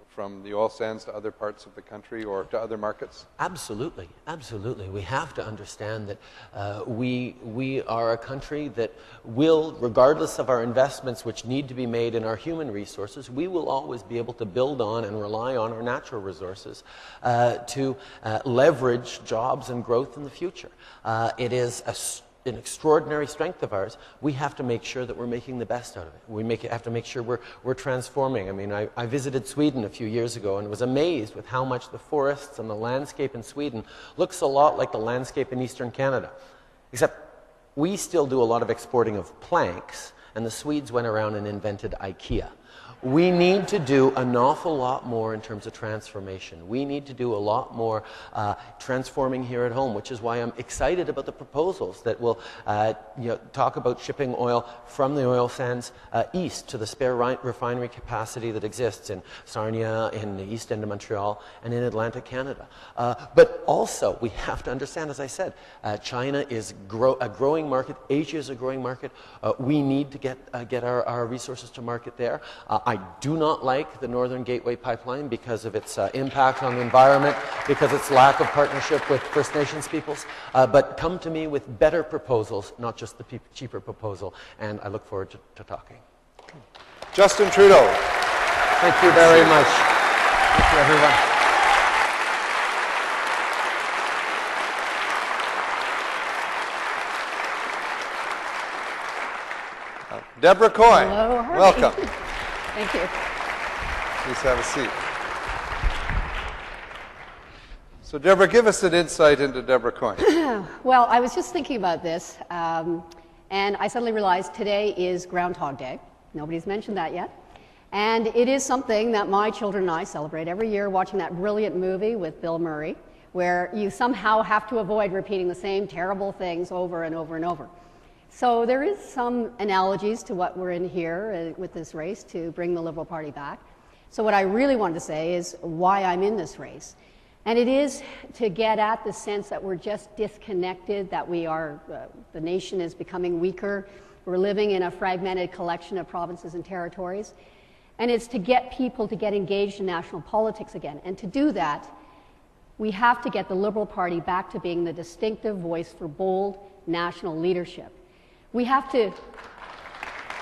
from the oil sands to other parts of the country or to other markets? Absolutely, absolutely. We have to understand that we are a country that will, regardless of our investments which need to be made in our human resources, we will always be able to build on and rely on our natural resources to leverage jobs and growth in the future. It is an extraordinary strength of ours. We have to make sure that we're making the best out of it. We have to make sure we're transforming. I mean, I visited Sweden a few years ago and was amazed with how much the forests and the landscape in Sweden looks a lot like the landscape in eastern Canada. Except we still do a lot of exporting of planks, and the Swedes went around and invented IKEA. We need to do an awful lot more in terms of transformation. We need to do a lot more transforming here at home, which is why I'm excited about the proposals that will talk about shipping oil from the oil sands east to the spare refinery capacity that exists in Sarnia, in the east end of Montreal, and in Atlantic Canada. But also, we have to understand, as I said, China is a growing market. Asia is a growing market. We need to get our resources to market there. I do not like the Northern Gateway Pipeline because of its impact on the environment, because its lack of partnership with First Nations peoples. But come to me with better proposals, not just the cheaper proposal, and I look forward to talking. Justin Trudeau. Thank you very much. Thank you, everyone. Deborah Coyne. Hello, Harvey. Welcome. Thank you. Please have a seat. So, Deborah, give us an insight into Deborah Coyne. Well, I was just thinking about this, and I suddenly realized today is Groundhog Day. Nobody's mentioned that yet. And it is something that my children and I celebrate every year, watching that brilliant movie with Bill Murray, where you somehow have to avoid repeating the same terrible things over and over and over. So there is some analogies to what we're in here with this race to bring the Liberal Party back. So what I really wanted to say is why I'm in this race. And it is to get at the sense that we're just disconnected, that we are, the nation is becoming weaker. We're living in a fragmented collection of provinces and territories. And it's to get people to get engaged in national politics again. And to do that, we have to get the Liberal Party back to being the distinctive voice for bold national leadership. We have to,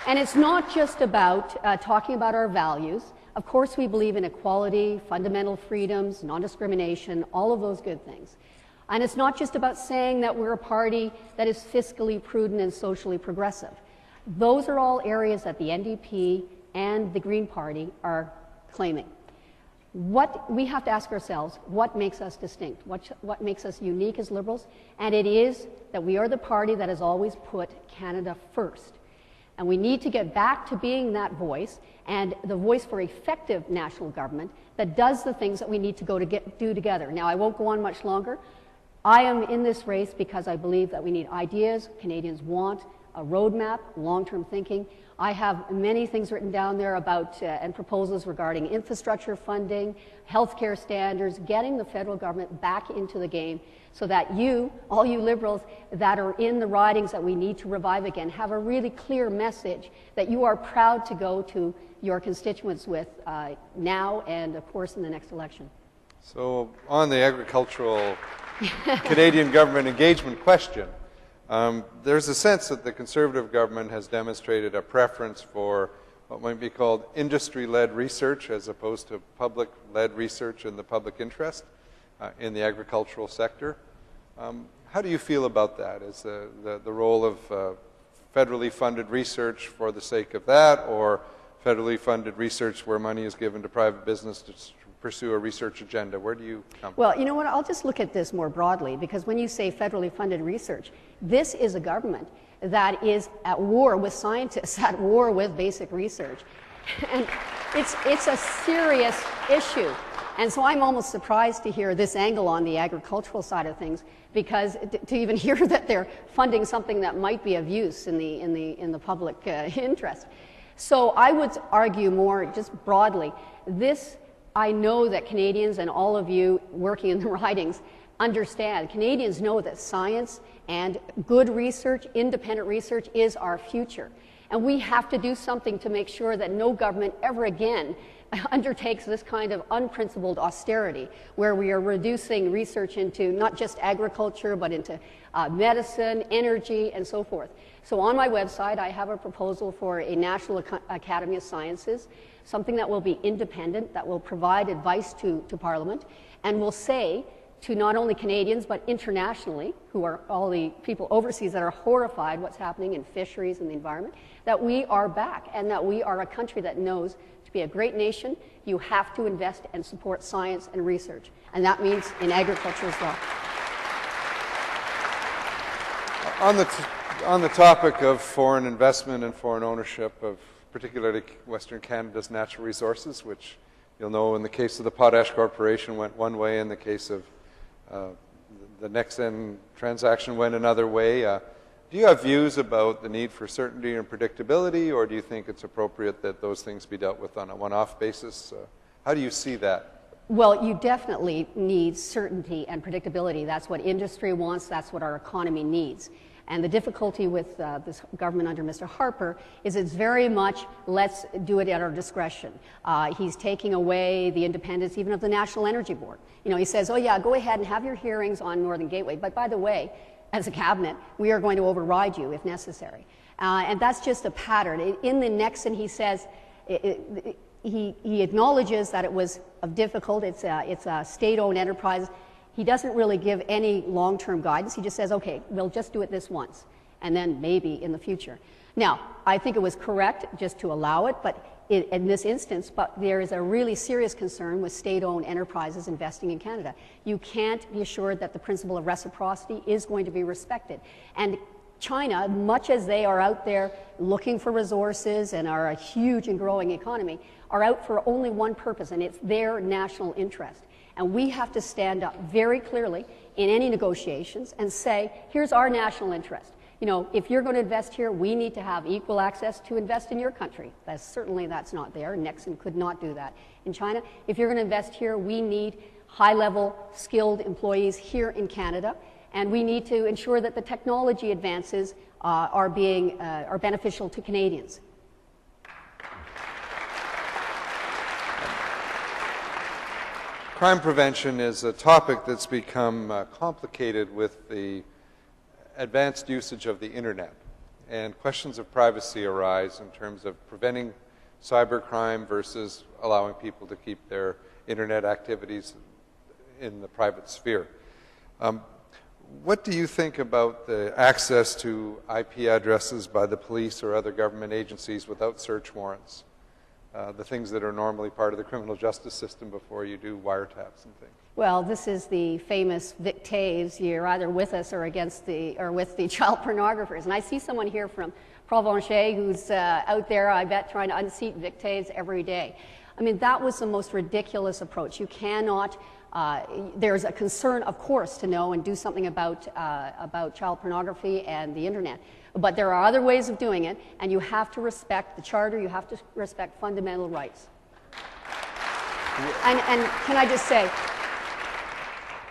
and it's not just about talking about our values. Of course, we believe in equality, fundamental freedoms, non-discrimination, all of those good things. And it's not just about saying that we're a party that is fiscally prudent and socially progressive. Those are all areas that the NDP and the Green Party are claiming. What we have to ask ourselves, what makes us distinct? What makes us unique as Liberals? And it is that we are the party that has always put Canada first. And we need to get back to being that voice, and the voice for effective national government that does the things that we need to do together. Now, I won't go on much longer. I am in this race because I believe that we need ideas. Canadians want a roadmap, long-term thinking. I have many things written down there about and proposals regarding infrastructure funding, healthcare standards, getting the federal government back into the game so that you, all you Liberals that are in the ridings that we need to revive again, have a really clear message that you are proud to go to your constituents with now and, of course, in the next election. So, on the agricultural Canadian government engagement question, there's a sense that the Conservative government has demonstrated a preference for what might be called industry-led research as opposed to public-led research in the public interest in the agricultural sector. How do you feel about that? Is the role of federally funded research for the sake of that, or federally funded research where money is given to private business to pursue a research agenda? Where do you come from? Well, you know what, I'll just look at this more broadly, because when you say federally funded research, this is a government that is at war with scientists, at war with basic research. And it's a serious issue. And so I'm almost surprised to hear this angle on the agricultural side of things, because to even hear that they're funding something that might be of use in the public interest. So I would argue more just broadly, this I know that Canadians and all of you working in the ridings understand. Canadians know that science and good research, independent research, is our future. And we have to do something to make sure that no government ever again undertakes this kind of unprincipled austerity, where we are reducing research into not just agriculture, but into medicine, energy, and so forth. So on my website, I have a proposal for a National Academy of Sciences, something that will be independent, that will provide advice to Parliament, and will say to not only Canadians, but internationally, who are all the people overseas that are horrified what's happening in fisheries and the environment, that we are back and that we are a country that knows to be a great nation, you have to invest and support science and research. And that means in agriculture as well. On the topic of foreign investment and foreign ownership of particularly Western Canada's natural resources, which you'll know in the case of the Potash Corporation went one way, in the case of the Nexen transaction went another way. Do you have views about the need for certainty and predictability, or do you think it's appropriate that those things be dealt with on a one-off basis? How do you see that? Well, you definitely need certainty and predictability. That's what industry wants. That's what our economy needs. And the difficulty with this government under Mr. Harper is it's very much, let's do it at our discretion. He's taking away the independence even of the National Energy Board. You know, he says, oh yeah, go ahead and have your hearings on Northern Gateway. But by the way, as a cabinet, we are going to override you if necessary. And that's just a pattern. In the Nexen, he says, he acknowledges that it was difficult. It's a state-owned enterprise. He doesn't really give any long-term guidance. He just says, okay, we'll just do it this once, and then maybe in the future. Now, I think it was correct just to allow it, but in this instance, but there is a really serious concern with state-owned enterprises investing in Canada. You can't be assured that the principle of reciprocity is going to be respected. And China, much as they are out there looking for resources and are a huge and growing economy, are out for only one purpose, and it's their national interest. And we have to stand up very clearly in any negotiations and say, here's our national interest. You know, if you're going to invest here, we need to have equal access to invest in your country. Certainly that's not there. Nexen could not do that in China. If you're going to invest here, we need high-level, skilled employees here in Canada. And we need to ensure that the technology advances are beneficial to Canadians. Crime prevention is a topic that's become complicated with the advanced usage of the internet. And questions of privacy arise in terms of preventing cybercrime versus allowing people to keep their internet activities in the private sphere. What do you think about the access to IP addresses by the police or other government agencies without search warrants? The things that are normally part of the criminal justice system before you do wiretaps and things. Well, this is the famous Vic Taves. You're either with us or against with the child pornographers. And I see someone here from Provencher who's out there, I bet, trying to unseat Vic Taves every day. I mean, that was the most ridiculous approach. You cannot. There's a concern, of course, to know and do something about child pornography and the internet. But there are other ways of doing it, and you have to respect the Charter, you have to respect fundamental rights. And can I just say,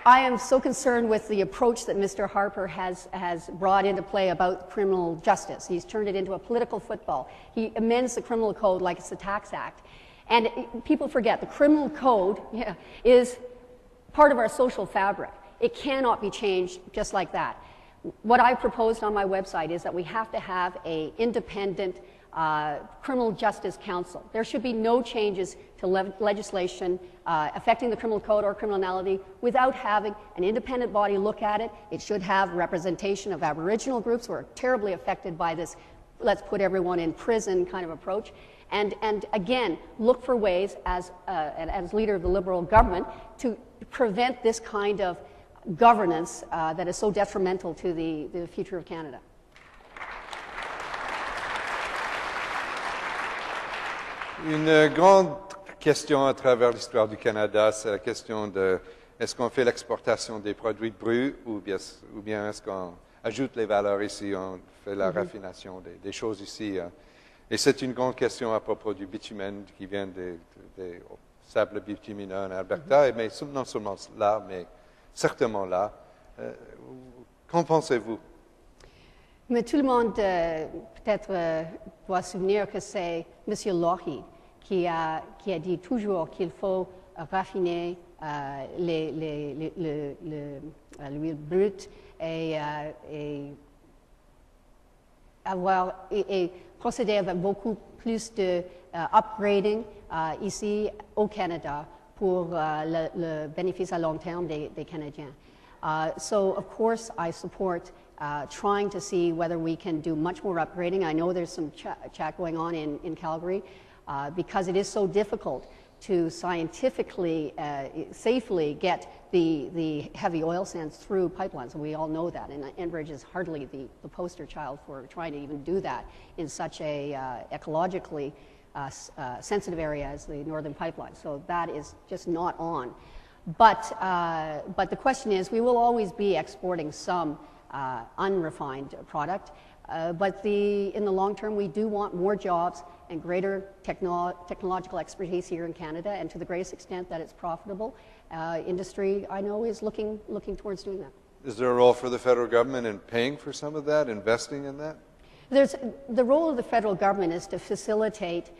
I am so concerned with the approach that Mr. Harper has brought into play about criminal justice. He's turned it into a political football. He amends the criminal code like it's the Tax Act. And people forget, the criminal code is part of our social fabric. It cannot be changed just like that. What I proposed on my website is that we have to have an independent criminal justice council. There should be no changes to legislation affecting the criminal code or criminality without having an independent body look at it. It should have representation of Aboriginal groups who are terribly affected by this let's put everyone in prison kind of approach. And again, look for ways as leader of the Liberal government to prevent this kind of governance that is so detrimental to the future of Canada. Une grande question à travers l'histoire du Canada, c'est la question de est-ce qu'on fait l'exportation des produits bruts ou bien est-ce qu'on ajoute les valeurs ici, on fait la raffination des choses ici. Et c'est une grande question à propos du bitumen qui vient sable bitumineux en Alberta, mais non seulement là, mais certainement là. Qu'en pensez-vous? Mais tout le monde peut-être doit se souvenir que c'est M. Lougheed qui a dit toujours qu'il faut raffiner l'huile brute et procéder avec beaucoup plus de upgrading ici au Canada pour le bénéfice à long terme des Canadiens. So, of course, I support trying to see whether we can do much more upgrading. I know there's some chat going on in Calgary because it is so difficult to scientifically, safely get the heavy oil sands through pipelines. And we all know that. And Enbridge is hardly the poster child for trying to even do that in such a ecologically sensitive area as the Northern Pipeline. So that is just not on. But the question is, we will always be exporting some unrefined product. But in the long term, we do want more jobs and greater technological expertise here in Canada, and to the greatest extent that it's profitable. Industry, I know, is looking towards doing that. Is there a role for the federal government in paying for some of that, investing in that? The role of the federal government is to facilitate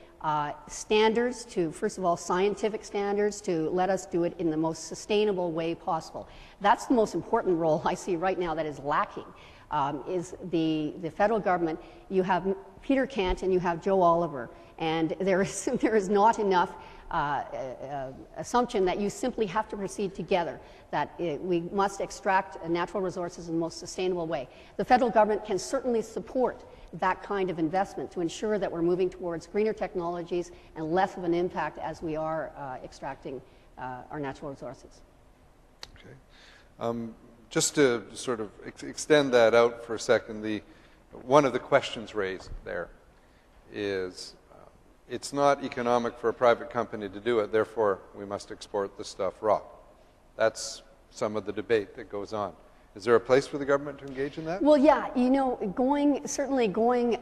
standards, first of all, scientific standards, to let us do it in the most sustainable way possible. That's the most important role I see right now that is lacking. Is the federal government. You have Peter Kent and you have Joe Oliver, and there is not enough assumption that you simply have to proceed together, that we must extract natural resources in the most sustainable way. The federal government can certainly support that kind of investment to ensure that we're moving towards greener technologies and less of an impact as we are extracting our natural resources. Okay. Just to sort of extend that out for a second, one of the questions raised there is it's not economic for a private company to do it, therefore we must export the stuff raw. That's some of the debate that goes on. Is there a place for the government to engage in that? Well, yeah, you know, going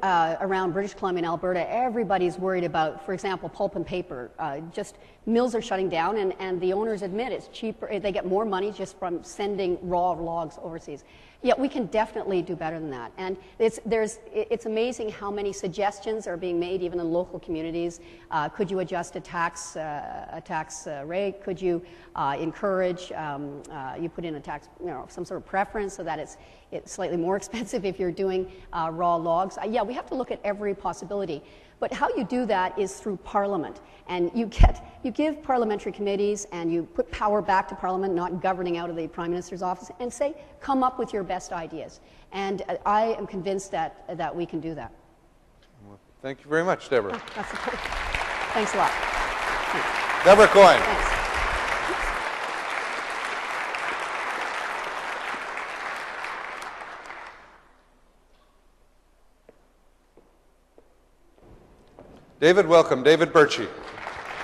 around British Columbia and Alberta, everybody's worried about, for example, pulp and paper. Just mills are shutting down, and the owners admit it's cheaper. They get more money just from sending raw logs overseas. Yeah, we can definitely do better than that. And it's amazing how many suggestions are being made, even in local communities. Could you adjust a tax rate? Could you encourage, you put in a tax, some sort of preference so that it's slightly more expensive if you're doing raw logs? Yeah, we have to look at every possibility. But how you do that is through Parliament. And you give parliamentary committees and you put power back to Parliament, not governing out of the Prime Minister's office, and say, come up with your best ideas. And I am convinced that we can do that. Well, thank you very much, Deborah. Thanks a lot. Thanks. Deborah Coyne. Thanks. David, welcome. David Bertschi.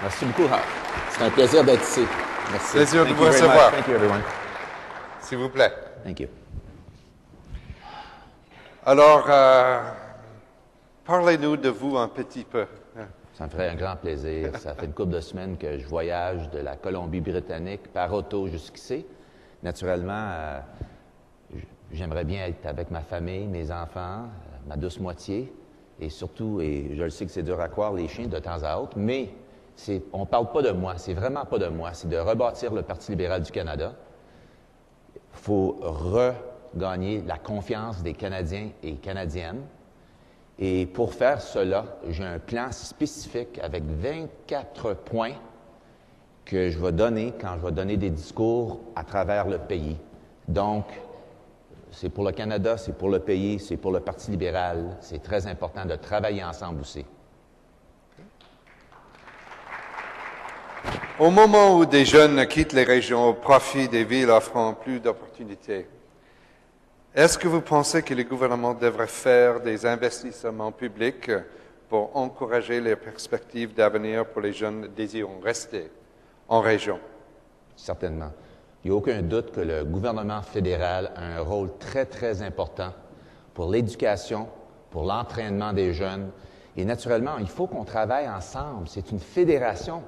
Merci beaucoup, Hall. C'est un plaisir d'être ici. Merci. Plaisir de vous recevoir. Thank you, everyone. S'il vous plaît. Thank you. Alors, parlez-nous de vous un petit peu. Ça me ferait un grand plaisir. Ça fait une couple de semaines que je voyage de la Colombie-Britannique par auto jusqu'ici. Naturellement, j'aimerais bien être avec ma famille, mes enfants, ma douce moitié. Et surtout, et je le sais que c'est dur à croire, les chiens de temps à autre, mais on ne parle pas de moi, c'est vraiment pas de moi, c'est de rebâtir le Parti libéral du Canada. Il faut regagner la confiance des Canadiens et Canadiennes. Et pour faire cela, j'ai un plan spécifique avec 24 points que je vais donner quand je vais donner des discours à travers le pays. Donc, c'est pour le Canada, c'est pour le pays, c'est pour le Parti libéral. C'est très important de travailler ensemble aussi. Au moment où des jeunes quittent les régions au profit des villes offrant plus d'opportunités, est-ce que vous pensez que le gouvernement devrait faire des investissements publics pour encourager les perspectives d'avenir pour les jeunes désirant rester en région? Certainement. Il n'y a aucun doute que le gouvernement fédéral a un rôle très, très important pour l'éducation, pour l'entraînement des jeunes. Et naturellement, il faut qu'on travaille ensemble. C'est une fédération.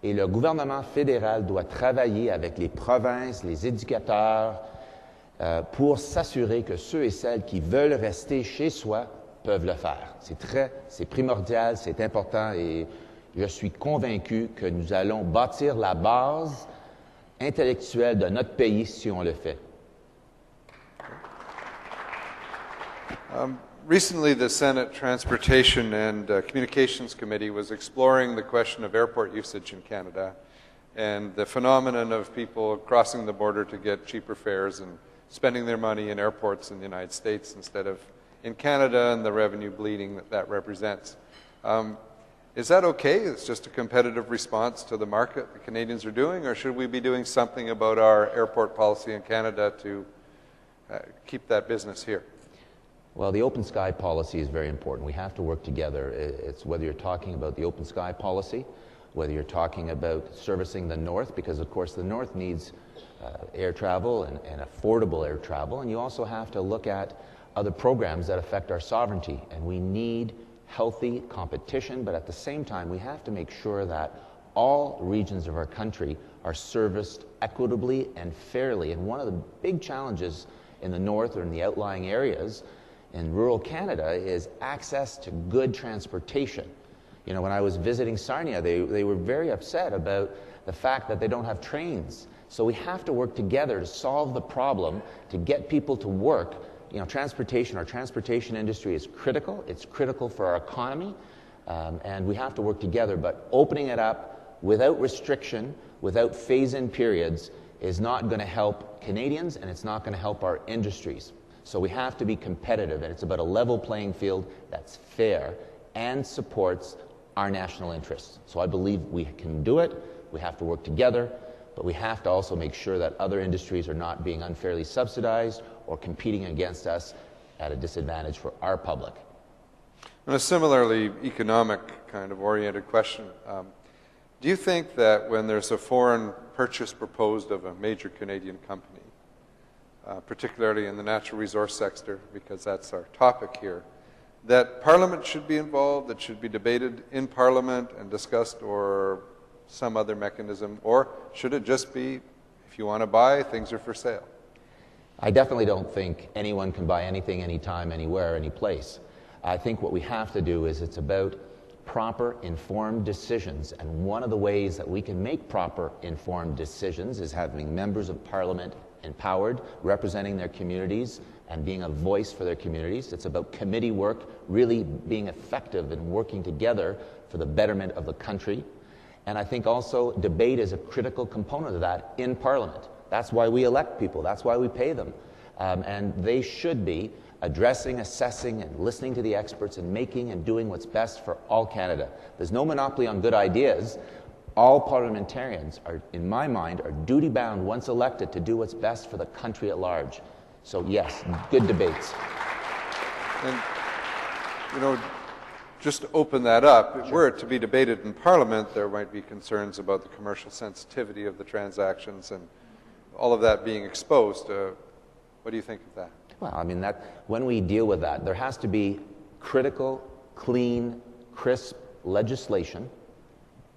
Et le gouvernement fédéral doit travailler avec les provinces, les éducateurs, pour s'assurer que ceux et celles qui veulent rester chez soi peuvent le faire. C'est primordial, c'est important et je suis convaincu que nous allons bâtir la base intellectuelle de notre pays si on le fait. Recently, the Senate Transportation and Communications Committee was exploring the question of airport usage in Canada and the phenomenon of people crossing the border to get cheaper fares and spending their money in airports in the United States instead of in Canada and the revenue bleeding that that represents. Is that okay? It's just a competitive response to the market the Canadians are doing, or should we be doing something about our airport policy in Canada to keep that business here? Well, the open sky policy is very important. We have to work together. It's whether you're talking about the open sky policy, whether you're talking about servicing the North, because of course the North needs air travel and affordable air travel, and you also have to look at other programs that affect our sovereignty, and we need healthy competition, but at the same time we have to make sure that all regions of our country are serviced equitably and fairly. And one of the big challenges in the North or in the outlying areas in rural Canada is access to good transportation. You know, when I was visiting Sarnia, they were very upset about the fact that they don't have trains. So we have to work together to solve the problem, to get people to work. You know, our transportation industry is critical. It's critical for our economy, and we have to work together. But opening it up without restriction, without phase-in periods, is not going to help Canadians, and it's not going to help our industries. So we have to be competitive, and it's about a level playing field that's fair and supports our national interests. So I believe we can do it. We have to work together, but we have to also make sure that other industries are not being unfairly subsidized or competing against us at a disadvantage for our public. And a similarly economic kind of oriented question. Do you think that when there's a foreign purchase proposed of a major Canadian company, particularly in the natural resource sector, because that's our topic here, that Parliament should be involved, that should be debated in Parliament and discussed, or some other mechanism, or should it just be, if you want to buy, things are for sale? I definitely don't think anyone can buy anything, anytime, anywhere, any place. I think what we have to do is it's about proper, informed decisions, and one of the ways that we can make proper, informed decisions is having members of Parliament empowered, representing their communities and being a voice for their communities. It's about committee work, really being effective and working together for the betterment of the country. And I think also debate is a critical component of that in Parliament. That's why we elect people. That's why we pay them. And they should be addressing, assessing, and listening to the experts and making and doing what's best for all Canada. There's no monopoly on good ideas. All parliamentarians are, in my mind, are duty-bound once elected to do what's best for the country at large. So yes, good debates. And, you know, just to open that up, were it to be debated in Parliament, there might be concerns about the commercial sensitivity of the transactions and all of that being exposed. What do you think of that? Well, I mean, when we deal with that, there has to be critical, clean, crisp legislation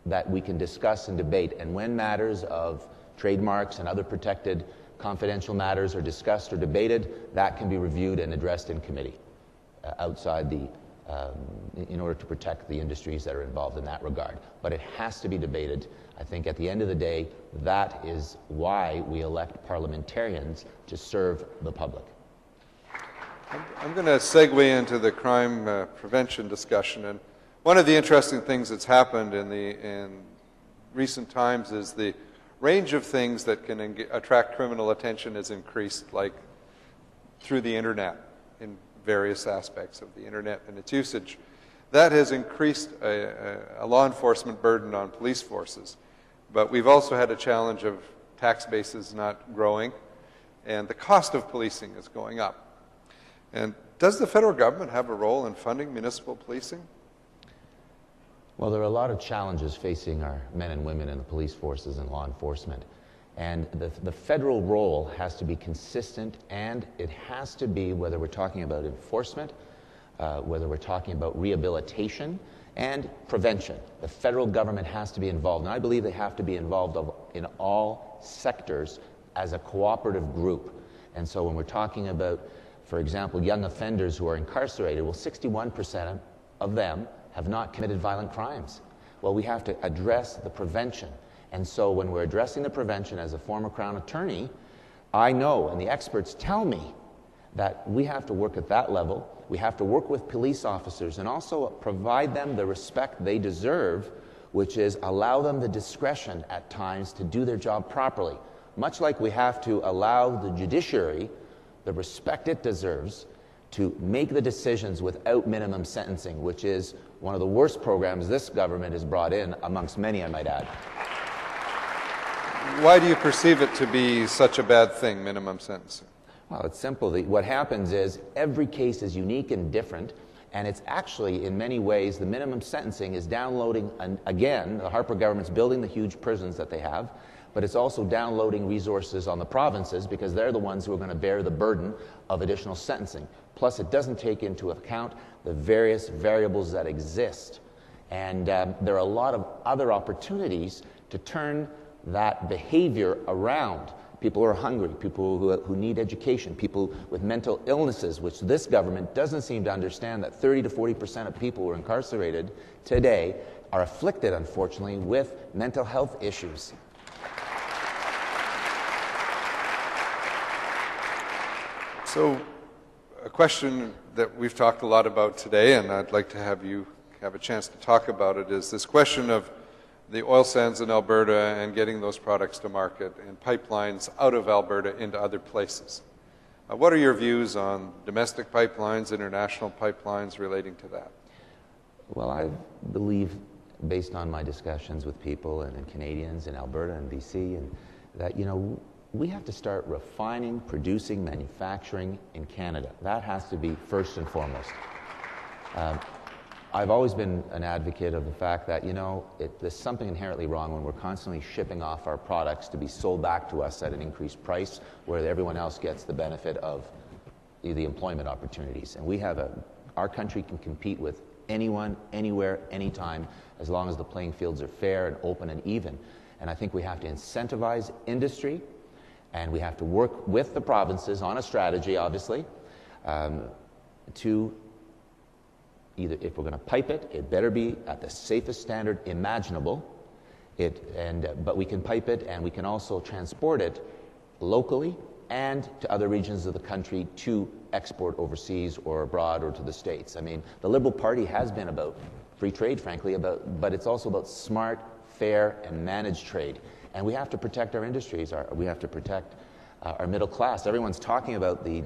that we can discuss and debate. And when matters of trademarks and other protected confidential matters are discussed or debated, that can be reviewed and addressed in committee in order to protect the industries that are involved in that regard. But it has to be debated. I think at the end of the day, that is why we elect parliamentarians to serve the public. I'm going to segue into the crime prevention discussion. And one of the interesting things that's happened in recent times is the range of things that can attract criminal attention has increased, like through the internet, in various aspects of the internet and its usage. That has increased a law enforcement burden on police forces. But we've also had a challenge of tax bases not growing, and the cost of policing is going up. And does the federal government have a role in funding municipal policing? Well, there are a lot of challenges facing our men and women in the police forces and law enforcement. And the federal role has to be consistent, and it has to be, whether we're talking about enforcement, whether we're talking about rehabilitation and prevention. The federal government has to be involved, and I believe they have to be involved in all sectors as a cooperative group. And so when we're talking about, for example, young offenders who are incarcerated, well, 61% of them have not committed violent crimes. Well, we have to address the prevention. And so when we're addressing the prevention as a former Crown Attorney, I know, and the experts tell me, that we have to work at that level. We have to work with police officers and also provide them the respect they deserve, which is allow them the discretion at times to do their job properly. Much like we have to allow the judiciary the respect it deserves to make the decisions without minimum sentencing, which is one of the worst programs this government has brought in, amongst many, I might add. Why do you perceive it to be such a bad thing, minimum sentencing? Well, it's simple. What happens is every case is unique and different, and it's actually, in many ways, the minimum sentencing is downloading, again, the Harper government's building the huge prisons that they have, but it's also downloading resources on the provinces because they're the ones who are going to bear the burden of additional sentencing. Plus, it doesn't take into account the various variables that exist. And there are a lot of other opportunities to turn that behavior around. People who are hungry, people who need education, people with mental illnesses, which this government doesn't seem to understand that 30 to 40% of people who are incarcerated today are afflicted, unfortunately, with mental health issues. So, a question that we've talked a lot about today, and I'd like to have you have a chance to talk about it, is this question of the oil sands in Alberta and getting those products to market and pipelines out of Alberta into other places. What are your views on domestic pipelines, international pipelines relating to that? Well, I believe, based on my discussions with people and Canadians in Alberta and BC, and that, you know, we have to start refining, producing, manufacturing in Canada. That has to be first and foremost. I've always been an advocate of the fact that, you know, there's something inherently wrong when we're constantly shipping off our products to be sold back to us at an increased price where everyone else gets the benefit of the employment opportunities. And we have our country can compete with anyone, anywhere, anytime, as long as the playing fields are fair and open and even. And I think we have to incentivize industry, and we have to work with the provinces on a strategy, obviously, to either, if we're going to pipe it, it better be at the safest standard imaginable. But we can pipe it, and we can also transport it locally and to other regions of the country to export overseas or abroad or to the States. I mean, the Liberal Party has been about free trade, frankly, but it's also about smart, fair, and managed trade. And we have to protect our industries. We have to protect our middle class. Everyone's talking about the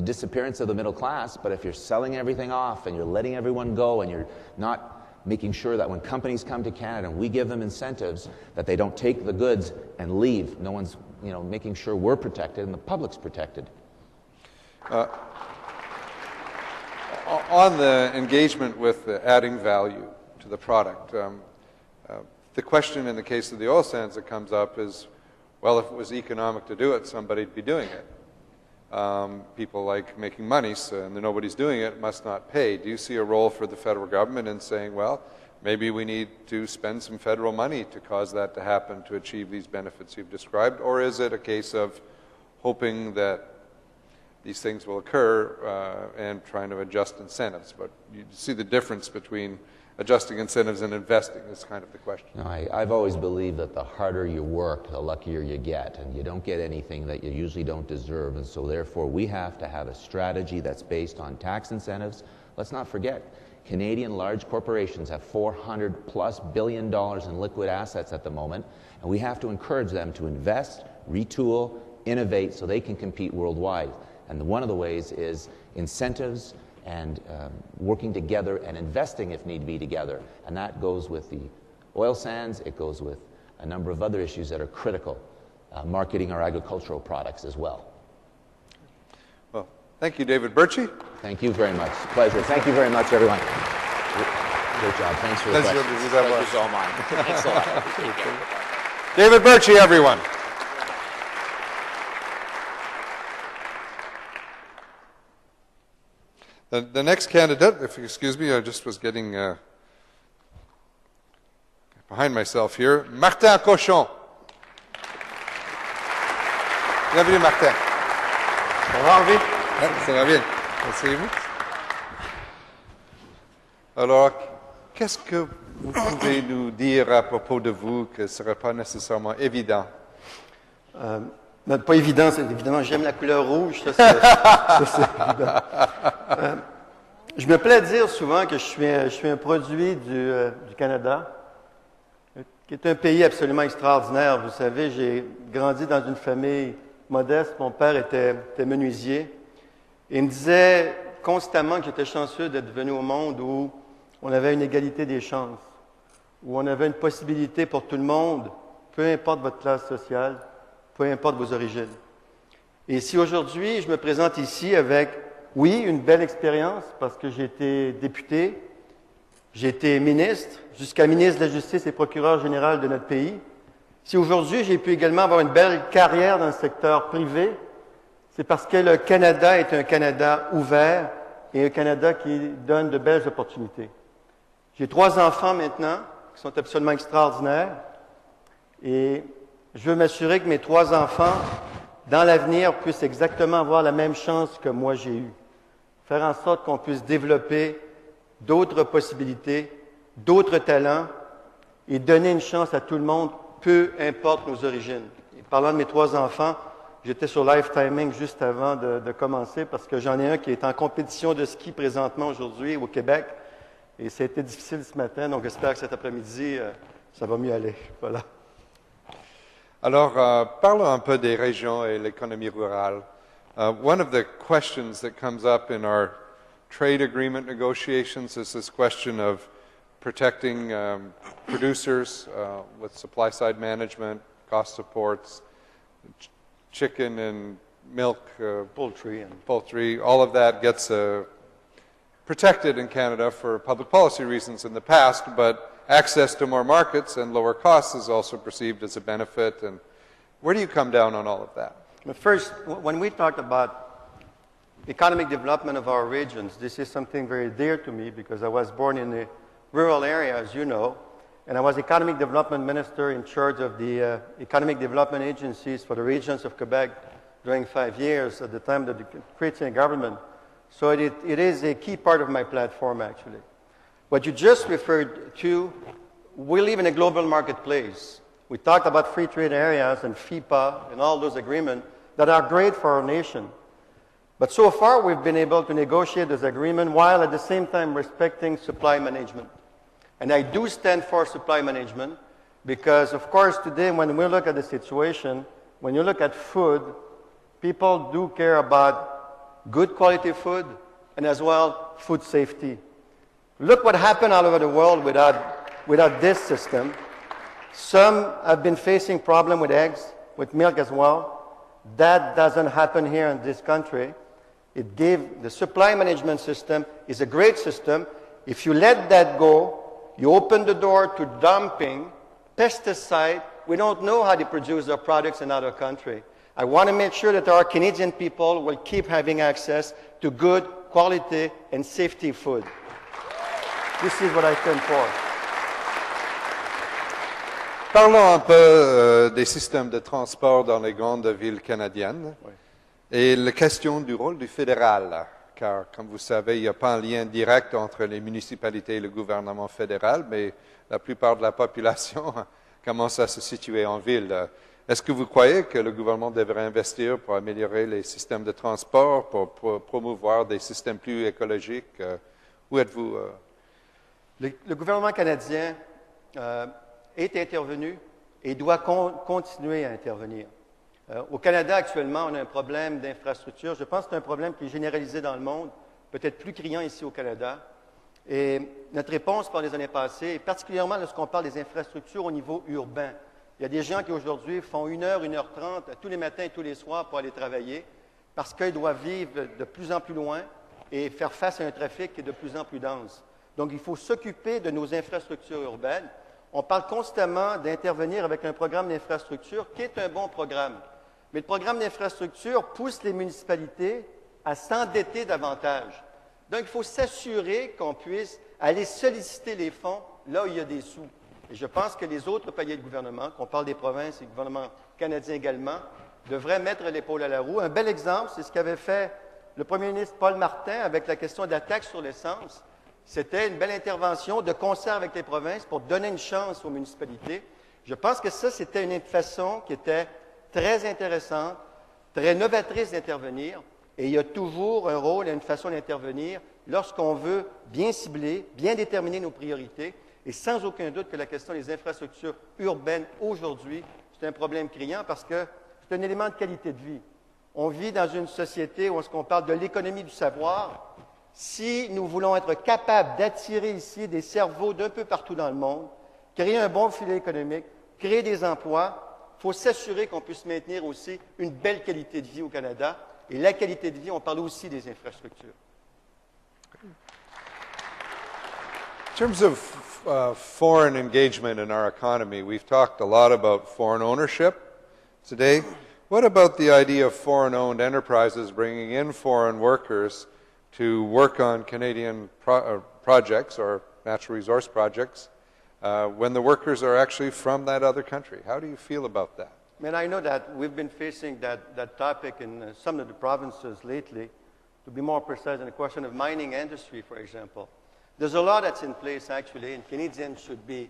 disappearance of the middle class, but if you're selling everything off and you're letting everyone go and you're not making sure that when companies come to Canada and we give them incentives, that they don't take the goods and leave. No one's making sure we're protected and the public's protected. On the engagement with adding value to the product, the question in the case of the oil sands that comes up is, well, if it was economic to do it, somebody'd be doing it. People like making money, and nobody's doing it, must not pay. Do you see a role for the federal government in saying, well, maybe we need to spend some federal money to cause that to happen to achieve these benefits you've described? Or is it a case of hoping that these things will occur and trying to adjust incentives? But you see the difference between adjusting incentives and investing is kind of the question. No, I've always believed that the harder you work, the luckier you get, and you don't get anything that you usually don't deserve, and so therefore we have to have a strategy that's based on tax incentives. Let's not forget, Canadian large corporations have $400+ billion in liquid assets at the moment, and we have to encourage them to invest, retool, innovate so they can compete worldwide. And one of the ways is incentives and working together and investing if need be together. And that goes with the oil sands, it goes with a number of other issues that are critical, marketing our agricultural products as well. Well, thank you, David Bertschi. Thank you very much. Pleasure. Thank you very much, everyone. Great job. Thanks for the questions. Pleasure's all mine. Thanks a lot. David Bertschi, everyone. The The next candidate, if you excuse me, I just was getting behind myself here. Martin Cochon. Bienvenue, Martin. Ça va, Henri? Ouais, ça va bien. Asseyez-vous. Alors, qu'est-ce que vous pouvez nous dire à propos de vous que ce ne serait pas nécessairement évident? Pas évident, c'est évidemment, j'aime la couleur rouge, ça c'est évident. Je me plais à dire souvent que je suis un produit du Canada, qui est un pays absolument extraordinaire. Vous savez, j'ai grandi dans une famille modeste. Mon père était menuisier. Et il me disait constamment que j'étais chanceux d'être venu au monde où on avait une égalité des chances, où on avait une possibilité pour tout le monde, peu importe votre classe sociale, peu importe vos origines. Et si aujourd'hui, je me présente ici avec, oui, une belle expérience, parce que j'ai été député, j'ai été ministre, jusqu'à ministre de la Justice et procureur général de notre pays. Si aujourd'hui, j'ai pu également avoir une belle carrière dans le secteur privé, c'est parce que le Canada est un Canada ouvert et un Canada qui donne de belles opportunités. J'ai 3 enfants maintenant, qui sont absolument extraordinaires, et je veux m'assurer que mes 3 enfants, dans l'avenir, puissent exactement avoir la même chance que moi j'ai eue. Faire en sorte qu'on puisse développer d'autres possibilités, d'autres talents, et donner une chance à tout le monde, peu importe nos origines. Et parlant de mes 3 enfants, j'étais sur Live Timing juste avant de commencer, parce que j'en ai un qui est en compétition de ski présentement aujourd'hui au Québec, et ça a été difficile ce matin, donc j'espère que cet après-midi, ça va mieux aller. Voilà. Alors, parlons un peu des régions et l'économie rurale. One of the questions that comes up in our trade agreement negotiations is this question of protecting producers with supply-side management, cost supports, chicken and milk, poultry, all of that gets protected in Canada for public policy reasons in the past, but access to more markets and lower costs is also perceived as a benefit. And where do you come down on all of that? But first, when we talk about economic development of our regions, this is something very dear to me because I was born in a rural area, as you know, and I was economic development minister in charge of the economic development agencies for the regions of Quebec during 5 years at the time of the Chrétien government. So it is a key part of my platform, actually. What you just referred to, we live in a global marketplace. We talked about free trade areas and FIPA and all those agreements that are great for our nation. But so far, we've been able to negotiate this agreement while at the same time respecting supply management. And I do stand for supply management because, of course, today when we look at the situation, when you look at food, people do care about good quality food and as well food safety. Look what happened all over the world without this system. Some have been facing problems with eggs, with milk as well. That doesn't happen here in this country. The supply management system is a great system. If you let that go, you open the door to dumping, pesticide. We don't know how they produce their products in other countries. I want to make sure that our Canadian people will keep having access to good quality and safety food. This is what I stand for. Parlons un peu des systèmes de transport dans les grandes villes canadiennes et la question du rôle du fédéral, car comme vous savez, il n'y a pas un lien direct entre les municipalités et le gouvernement fédéral, mais la plupart de la population commence à se situer en ville. Est-ce que vous croyez que le gouvernement devrait investir pour améliorer les systèmes de transport, pour promouvoir des systèmes plus écologiques? Où êtes-vous? Le gouvernement canadien est intervenu et doit continuer à intervenir. Au Canada, actuellement, on a un problème d'infrastructure. Je pense que c'est un problème qui est généralisé dans le monde, peut-être plus criant ici au Canada. Et notre réponse pendant les années passées, et particulièrement lorsqu'on parle des infrastructures au niveau urbain, il y a des gens qui aujourd'hui font 1h, 1h30 tous les matins et tous les soirs pour aller travailler parce qu'ils doivent vivre de plus en plus loin et faire face à un trafic qui est de plus en plus dense. Donc, il faut s'occuper de nos infrastructures urbaines. On parle constamment d'intervenir avec un programme d'infrastructure qui est un bon programme. Mais le programme d'infrastructure pousse les municipalités à s'endetter davantage. Donc, il faut s'assurer qu'on puisse aller solliciter les fonds là où il y a des sous. Et je pense que les autres paliers de gouvernement, qu'on parle des provinces et du gouvernement canadien également, devraient mettre l'épaule à la roue. Un bel exemple, c'est ce qu'avait fait le premier ministre Paul Martin avec la question de la taxe sur l'essence. C'était une belle intervention de concert avec les provinces pour donner une chance aux municipalités. Je pense que ça, c'était une façon qui était très intéressante, très novatrice d'intervenir. Et il y a toujours un rôle et une façon d'intervenir lorsqu'on veut bien cibler, bien déterminer nos priorités. Et sans aucun doute que la question des infrastructures urbaines aujourd'hui, c'est un problème criant parce que c'est un élément de qualité de vie. On vit dans une société où on parle de l'économie du savoir. Si nous voulons être capables d'attirer ici des cerveaux d'un peu partout dans le monde, créer un bon filet économique, créer des emplois, il faut s'assurer qu'on puisse maintenir aussi une belle qualité de vie au Canada. Et la qualité de vie, on parle aussi des infrastructures. In terms of foreign engagement in our economy, we've talked a lot about foreign ownership today. What about the idea of foreign-owned enterprises bringing in foreign workers to work on Canadian projects or natural resource projects when the workers are actually from that other country? How do you feel about that? I know that we've been facing that topic in some of the provinces lately. To be more precise, in the question of mining industry, for example. There's a law that's in place, actually, and Canadians should be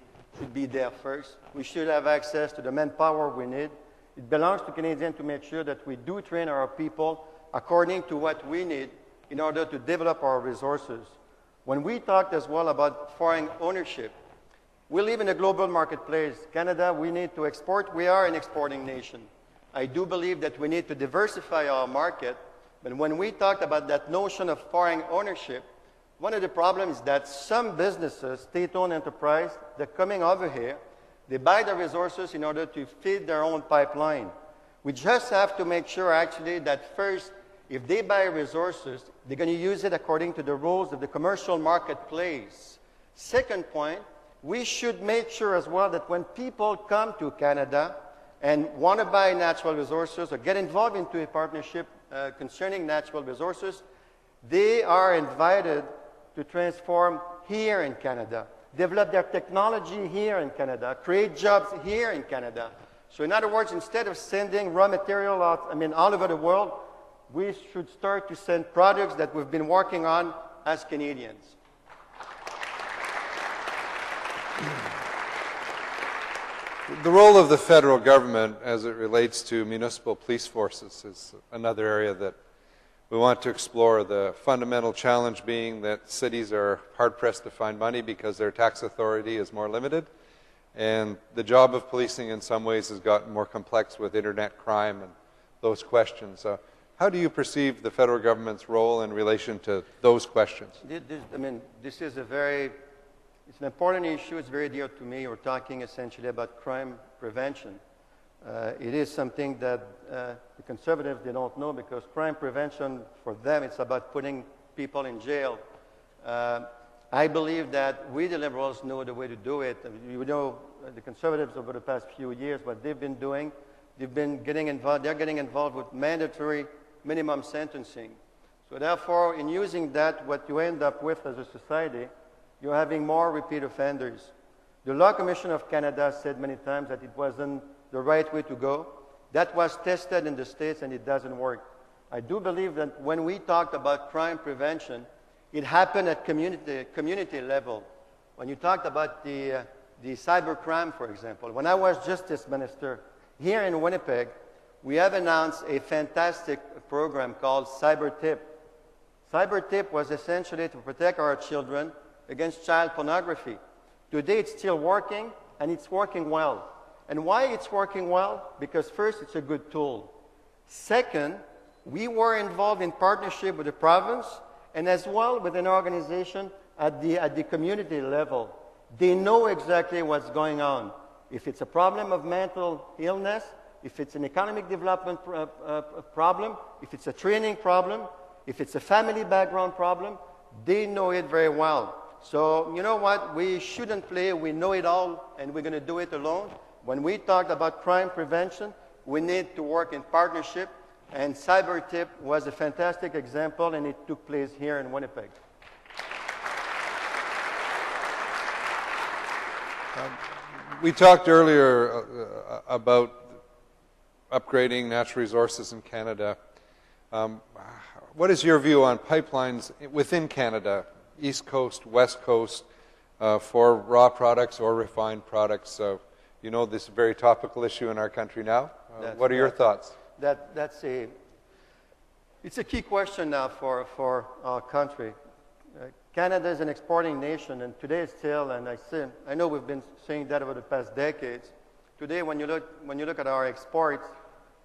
there first. We should have access to the manpower we need. It belongs to Canadians to make sure that we do train our people according to what we need in order to develop our resources. When we talked as well about foreign ownership, we live in a global marketplace. Canada, we need to export. We are an exporting nation. I do believe that we need to diversify our market. But when we talked about that notion of foreign ownership, one of the problems is that some businesses, state-owned enterprise, they're coming over here. They buy the resources in order to feed their own pipeline. We just have to make sure, actually, that first, if they buy resources, they're going to use it according to the rules of the commercial marketplace. Second point, we should make sure as well that when people come to Canada and want to buy natural resources or get involved into a partnership concerning natural resources, they are invited to transform here in Canada, develop their technology here in Canada, create jobs here in Canada. So in other words, instead of sending raw material out, all over the world, we should start to send products that we've been working on as Canadians. The role of the federal government as it relates to municipal police forces is another area that we want to explore, the fundamental challenge being that cities are hard-pressed to find money because their tax authority is more limited. And the job of policing in some ways has gotten more complex with internet crime and those questions. How do you perceive the federal government's role in relation to those questions? This is it's an important issue. It's very dear to me. We're talking essentially about crime prevention. It is something that the Conservatives, they don't know, because crime prevention, for them, it's about putting people in jail. I believe that we, the Liberals, know the way to do it. You know, the Conservatives, over the past few years, what they've been doing, they're getting involved with mandatory minimum sentencing. So therefore, in using that, what you end up with as a society, you're having more repeat offenders. The Law Commission of Canada said many times that it wasn't the right way to go. That was tested in the States, and it doesn't work. I do believe that when we talked about crime prevention, it happened at community level. When you talked about the cyber crime, for example, when I was Justice Minister, here in Winnipeg, we have announced a fantastic program called Cyber Tip. Cyber Tip was essentially to protect our children against child pornography. Today it's still working, and it's working well. And why it's working well? Because first, it's a good tool. Second, we were involved in partnership with the province and as well with an organization at the community level. They know exactly what's going on. If it's a problem of mental illness, if it's an economic development problem, if it's a training problem, if it's a family background problem, they know it very well. So, you know what? We shouldn't play, we know it all, and we're going to do it alone. When we talked about crime prevention, we need to work in partnership, and Cyber Tip was a fantastic example, and it took place here in Winnipeg. We talked earlier about upgrading natural resources in Canada. What is your view on pipelines within Canada, East Coast, West Coast, for raw products or refined products? You know this is a very topical issue in our country now. What are your thoughts? It's a key question now for our country. Canada is an exporting nation, and today still, and I know we've been saying that over the past decades. Today, when you look at our exports,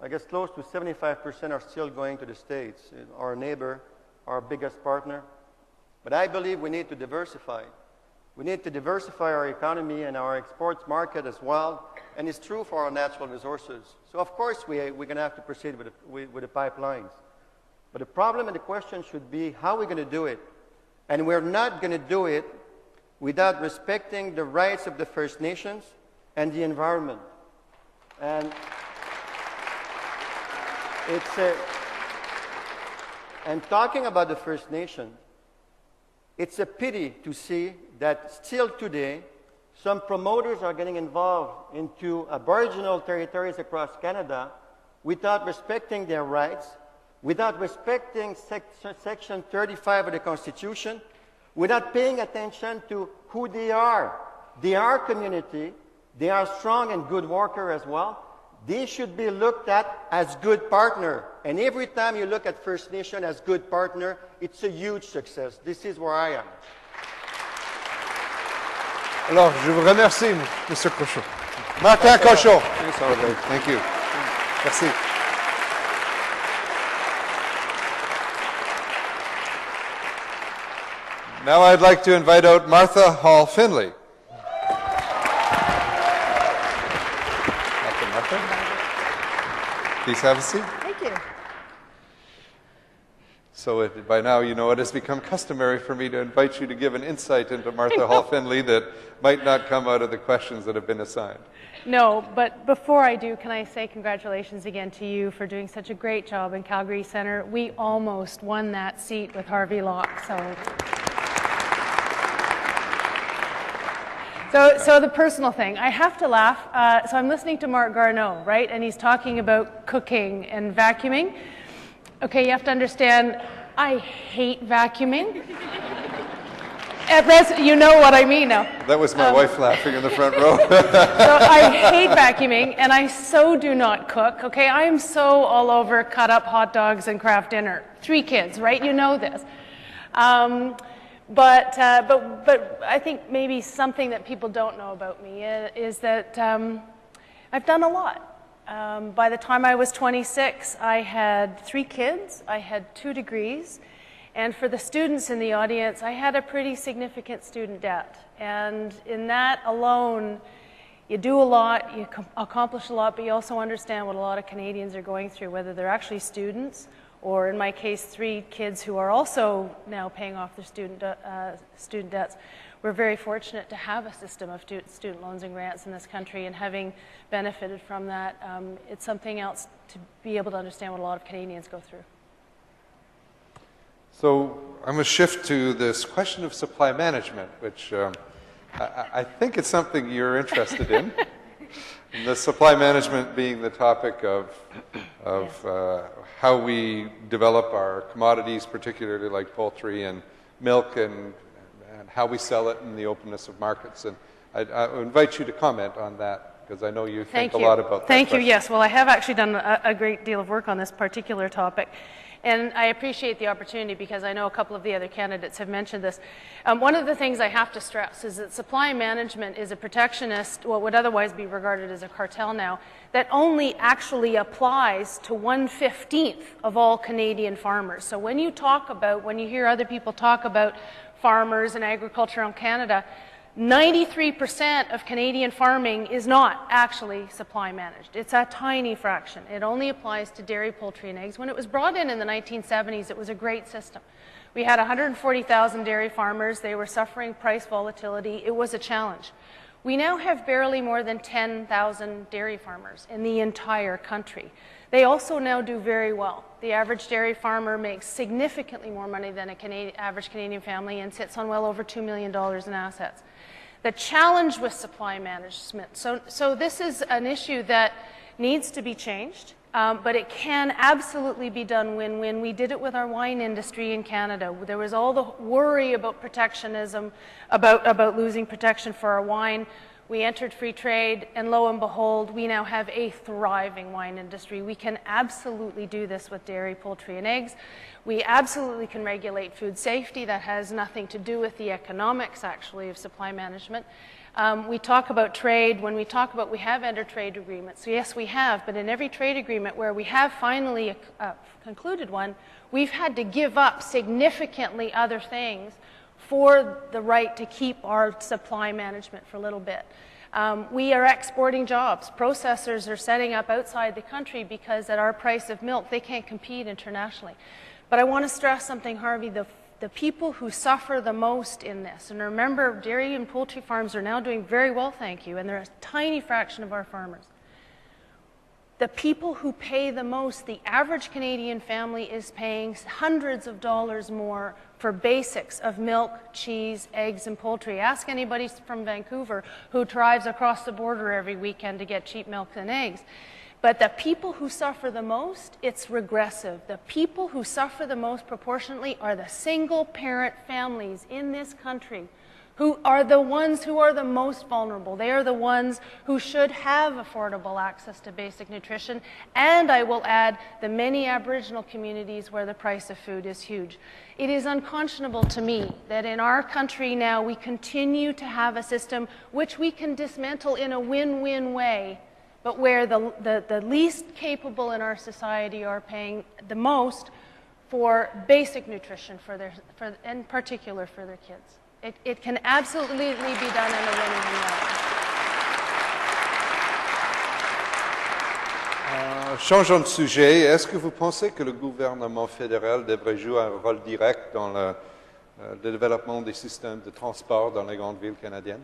I guess close to 75% are still going to the States, our neighbor, our biggest partner. But I believe we need to diversify. We need to diversify our economy and our exports market as well, and it's true for our natural resources. So of course we're going to have to proceed with the pipelines. But the problem and the question should be how we're going to do it. And we're not going to do it without respecting the rights of the First Nations and the environment. And and talking about the First Nations, it's a pity to see that still today, some promoters are getting involved into Aboriginal territories across Canada without respecting their rights, without respecting Section 35 of the Constitution, without paying attention to who they are. They are community. They are strong and good workers as well. They should be looked at as good partner. And every time you look at First Nation as good partner, it's a huge success. This is where I am. Alors, je vous remercie, Mr. Cochon. Martin Cochon. Thank you. Merci. Now I'd like to invite out Martha Hall Findlay. Welcome, Martha. Please have a seat. Thank you. So by now you know it has become customary for me to invite you to give an insight into Martha Hall Findlay that might not come out of the questions that have been assigned. No, but before I do, can I say congratulations again to you for doing such a great job in Calgary Centre. We almost won that seat with Harvey Locke. So the personal thing, I have to laugh. So I'm listening to Marc Garneau, right? And he's talking about cooking and vacuuming. Okay, you have to understand, I hate vacuuming. You know what I mean now. That was my wife laughing in the front row. So I hate vacuuming, and I so do not cook. Okay, I am so all over cut up hot dogs and craft dinner. 3 kids, right? You know this. But I think maybe something that people don't know about me is that I've done a lot. By the time I was 26, I had 3 kids, I had 2 degrees, and for the students in the audience, I had a pretty significant student debt. And in that alone, you do a lot, you accomplish a lot, but you also understand what a lot of Canadians are going through, whether they're actually students, or in my case, 3 kids who are also now paying off their student debts. We're very fortunate to have a system of student loans and grants in this country, and having benefited from that, it's something else to be able to understand what a lot of Canadians go through. So I'm going to shift to this question of supply management, which I think it's something you're interested in. The supply management being the topic of how we develop our commodities, particularly like poultry and milk, and how we sell it in the openness of markets. And I invite you to comment on that, because I know you think a lot about that. Thank you. Yes. Well, I have actually done a great deal of work on this particular topic. And I appreciate the opportunity, because I know a couple of the other candidates have mentioned this. One of the things I have to stress is that supply management is a protectionist, what would otherwise be regarded as a cartel now, that only actually applies to 1/15 of all Canadian farmers. So when you hear other people talk about farmers and agriculture in Canada, 93% of Canadian farming is not actually supply managed. It's a tiny fraction. It only applies to dairy, poultry, and eggs. When it was brought in the 1970s, it was a great system. We had 140,000 dairy farmers. They were suffering price volatility. It was a challenge. We now have barely more than 10,000 dairy farmers in the entire country. They also now do very well. The average dairy farmer makes significantly more money than an average Canadian family and sits on well over $2 million in assets. The challenge with supply management, so this is an issue that needs to be changed, but it can absolutely be done win-win. We did it with our wine industry in Canada. There was all the worry about protectionism, about losing protection for our wine. We entered free trade, and lo and behold, we now have a thriving wine industry. We can absolutely do this with dairy, poultry, and eggs. We absolutely can regulate food safety. That has nothing to do with the economics, actually, of supply management. We talk about trade. When we talk about we have entered trade agreements, so yes, we have, but in every trade agreement where we have finally concluded one, we've had to give up significantly other things for the right to keep our supply management for a little bit. We are exporting jobs. Processors are setting up outside the country because at our price of milk, they can't compete internationally. But I want to stress something, Harvey, the people who suffer the most in this, and remember, dairy and poultry farms are now doing very well, thank you, and they're a tiny fraction of our farmers. The people who pay the most, the average Canadian family is paying hundreds of dollars more for basics of milk, cheese, eggs, and poultry. Ask anybody from Vancouver who drives across the border every weekend to get cheap milk and eggs. But the people who suffer the most, it's regressive. The people who suffer the most proportionately are the single-parent families in this country who are the ones who are the most vulnerable. They are the ones who should have affordable access to basic nutrition. And I will add the many Aboriginal communities where the price of food is huge. It is unconscionable to me that in our country now we continue to have a system which we can dismantle in a win-win way, but where the least capable in our society are paying the most for basic nutrition in particular for their kids. It can absolutely be done in a win-win way. Changeons de sujet. Est-ce que vous pensez que le gouvernement fédéral devrait jouer un rôle direct dans le développement des systèmes de transport dans les grandes villes canadiennes?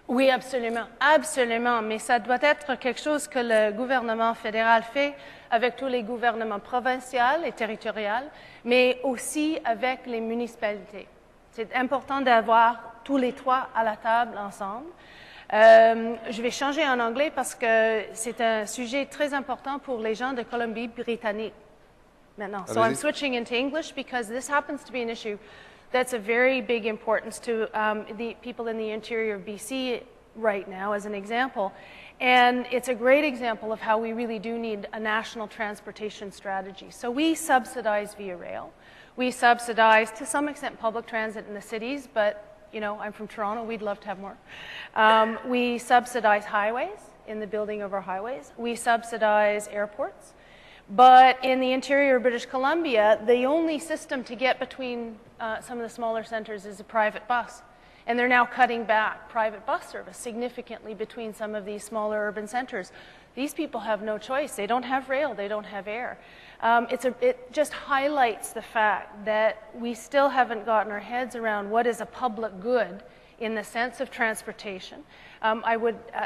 Oui, absolument. Absolument. Mais ça doit être quelque chose que le gouvernement fédéral fait avec tous les gouvernements provinciaux et territoriaux, mais aussi avec les municipalités. C'est important d'avoir tous les trois à la table ensemble. Je vais changer en anglais parce que c'est un sujet très important pour les gens de Colombie-Britannique maintenant. So I'm switching into English because this happens to be an issue that's of very big importance to the people in the interior of BC right now, as an example. And it's a great example of how we really do need a national transportation strategy. So we subsidize via rail. We subsidize, to some extent, public transit in the cities, but, you know, I'm from Toronto, we'd love to have more. We subsidize highways, in the building of our highways. We subsidize airports. But in the interior of British Columbia, the only system to get between some of the smaller centers is a private bus. And they're now cutting back private bus service significantly between some of these smaller urban centers. These people have no choice. They don't have rail. They don't have air. It just highlights the fact that we still haven't gotten our heads around what is a public good in the sense of transportation.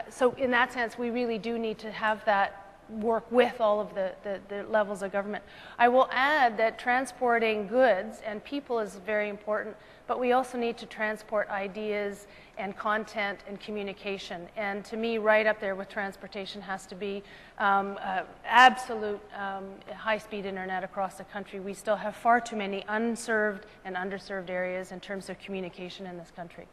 So in that sense, we really do need to have that work with all of the levels of government. I will add that transporting goods and people is very important, but we also need to transport ideas and content and communication. And to me, right up there with transportation has to be absolute high-speed internet across the country. We still have far too many unserved and underserved areas in terms of communication in this country.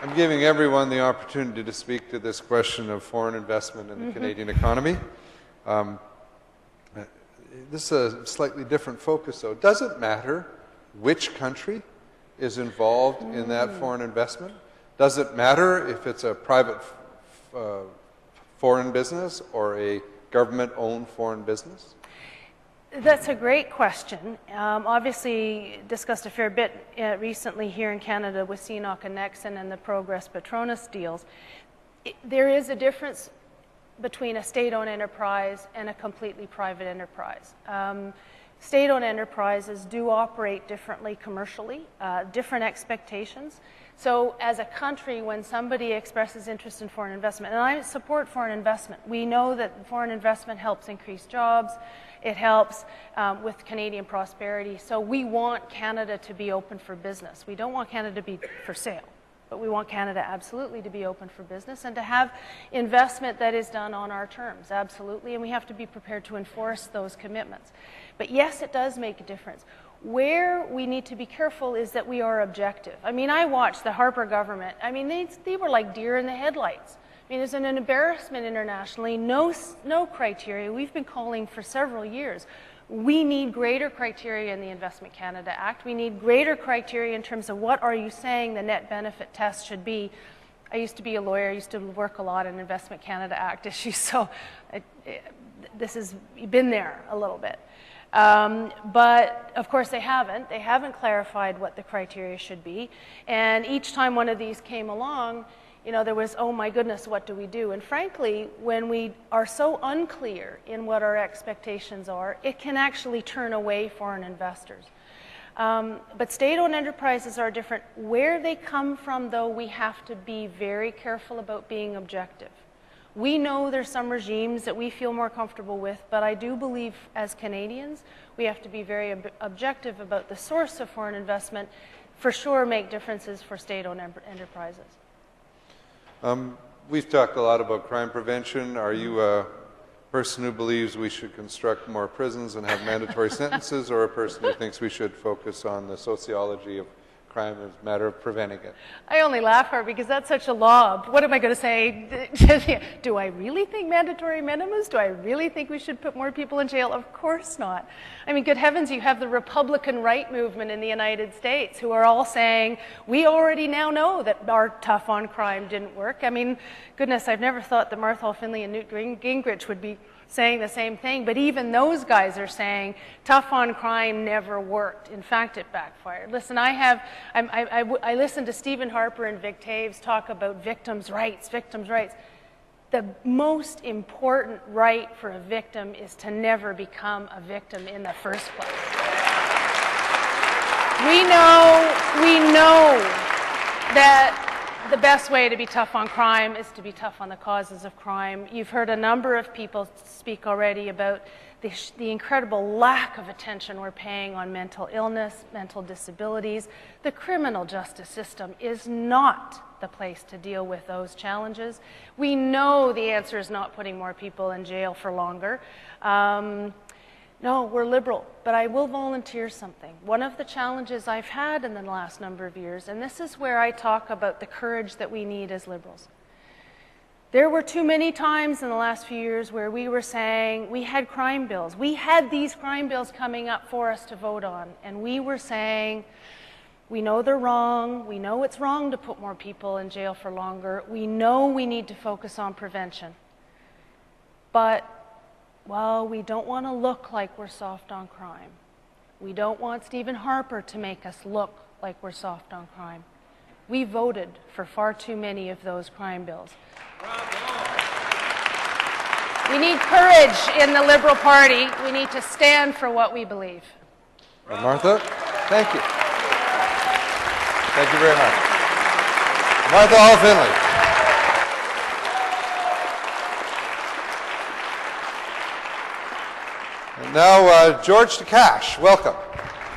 I'm giving everyone the opportunity to speak to this question of foreign investment in the Canadian economy. This is a slightly different focus, though. Does it matter which country is involved in that foreign investment? Does it matter if it's a private foreign business or a government-owned foreign business? That's a great question. Obviously discussed a fair bit recently here in Canada with CNOC and Nexon and the Progress Petronas deals. There is a difference between a state-owned enterprise and a completely private enterprise. State-owned enterprises do operate differently commercially, different expectations. So as a country, when somebody expresses interest in foreign investment, and I support foreign investment, we know that foreign investment helps increase jobs, It helps with Canadian prosperity. So we want Canada to be open for business. We don't want Canada to be for sale, but we want Canada absolutely to be open for business and to have investment that is done on our terms, absolutely, and we have to be prepared to enforce those commitments. But yes, it does make a difference. Where we need to be careful is that we are objective. I mean, I watched the Harper government. I mean, they were like deer in the headlights. I mean, there's an embarrassment internationally, no criteria. We've been calling for several years. We need greater criteria in the Investment Canada Act. We need greater criteria in terms of what are you saying the net benefit test should be. I used to be a lawyer. I used to work a lot on Investment Canada Act issues, so this has been there a little bit. But of course they haven't. They haven't clarified what the criteria should be. And each time one of these came along, you know, there was, oh my goodness, what do we do? And frankly, when we are so unclear in what our expectations are, it can actually turn away foreign investors. But state-owned enterprises are different. Where they come from, though, we have to be very careful about being objective. We know there's some regimes that we feel more comfortable with, but I do believe as Canadians, we have to be very objective about the source of foreign investment, for sure make differences for state-owned enterprises. We've talked a lot about crime prevention. Are you a person who believes we should construct more prisons and have mandatory sentences, or a person who thinks we should focus on the sociology of crime as a matter of preventing it? I only laugh her because that's such a lob. What am I going to say? Do I really think mandatory minimums? Do I really think we should put more people in jail? Of course not. I mean, good heavens, you have the Republican right movement in the United States who are all saying, we already now know that our tough on crime didn't work. I mean, goodness, I've never thought that Hall Findlay and Newt Gingrich would be saying the same thing, but even those guys are saying tough on crime never worked. In fact, it backfired. Listen, I listened to Stephen Harper and Vic Taves talk about victims' rights, victims' rights. The most important right for a victim is to never become a victim in the first place. We know that the best way to be tough on crime is to be tough on the causes of crime. You've heard a number of people speak already about the incredible lack of attention we're paying on mental illness, mental disabilities. The criminal justice system is not the place to deal with those challenges. We know the answer is not putting more people in jail for longer. No, we're liberal, but I will volunteer something. One of the challenges I've had in the last number of years, and this is where I talk about the courage that we need as liberals. There were too many times in the last few years where we were saying, we had crime bills. We had these crime bills coming up for us to vote on, and we were saying, we know they're wrong. We know it's wrong to put more people in jail for longer. We know we need to focus on prevention. But well, we don't want to look like we're soft on crime. We don't want Stephen Harper to make us look like we're soft on crime. We voted for far too many of those crime bills. We need courage in the Liberal Party. We need to stand for what we believe. Well, Martha, thank you. Thank you very much. Martha Hall Findlay. And now, George Takach, welcome.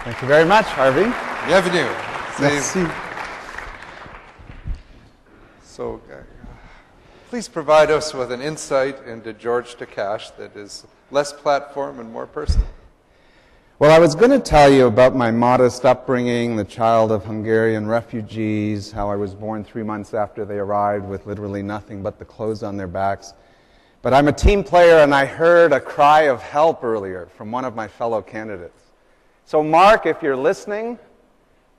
Thank you very much, Harvey. Bienvenue. Merci. So, please provide us with an insight into George Takach that is less platform and more personal. Well, I was going to tell you about my modest upbringing, the child of Hungarian refugees, how I was born 3 months after they arrived with literally nothing but the clothes on their backs. But I'm a team player, and I heard a cry of help earlier from one of my fellow candidates. So, Mark, if you're listening,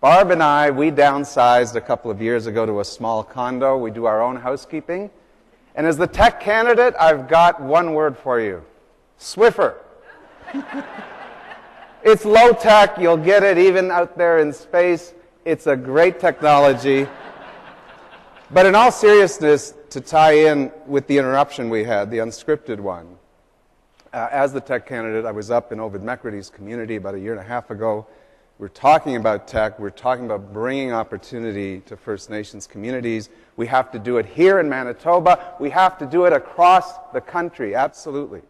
Barb and I, we downsized a couple of years ago to a small condo. We do our own housekeeping. And as the tech candidate, I've got one word for you. Swiffer. It's low tech. You'll get it even out there in space. It's a great technology. But in all seriousness, to tie in with the interruption we had, the unscripted one, as the tech candidate, I was up in Ovid McCrimmon's community about 1.5 years ago. We're talking about tech. We're talking about bringing opportunity to First Nations communities. We have to do it here in Manitoba. We have to do it across the country, absolutely.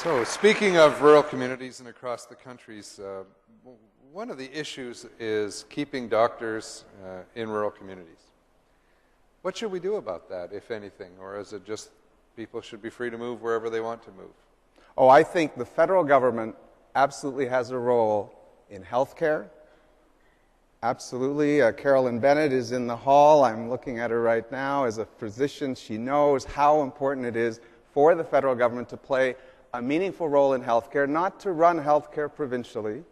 So, speaking of rural communities and across the countries, one of the issues is keeping doctors in rural communities. What should we do about that, if anything? Or is it just people should be free to move wherever they want to move? Oh, I think the federal government absolutely has a role in healthcare. Absolutely. Carolyn Bennett is in the hall. I'm looking at her right now. As a physician, she knows how important it is for the federal government to play a meaningful role in healthcare, not to run healthcare provincially,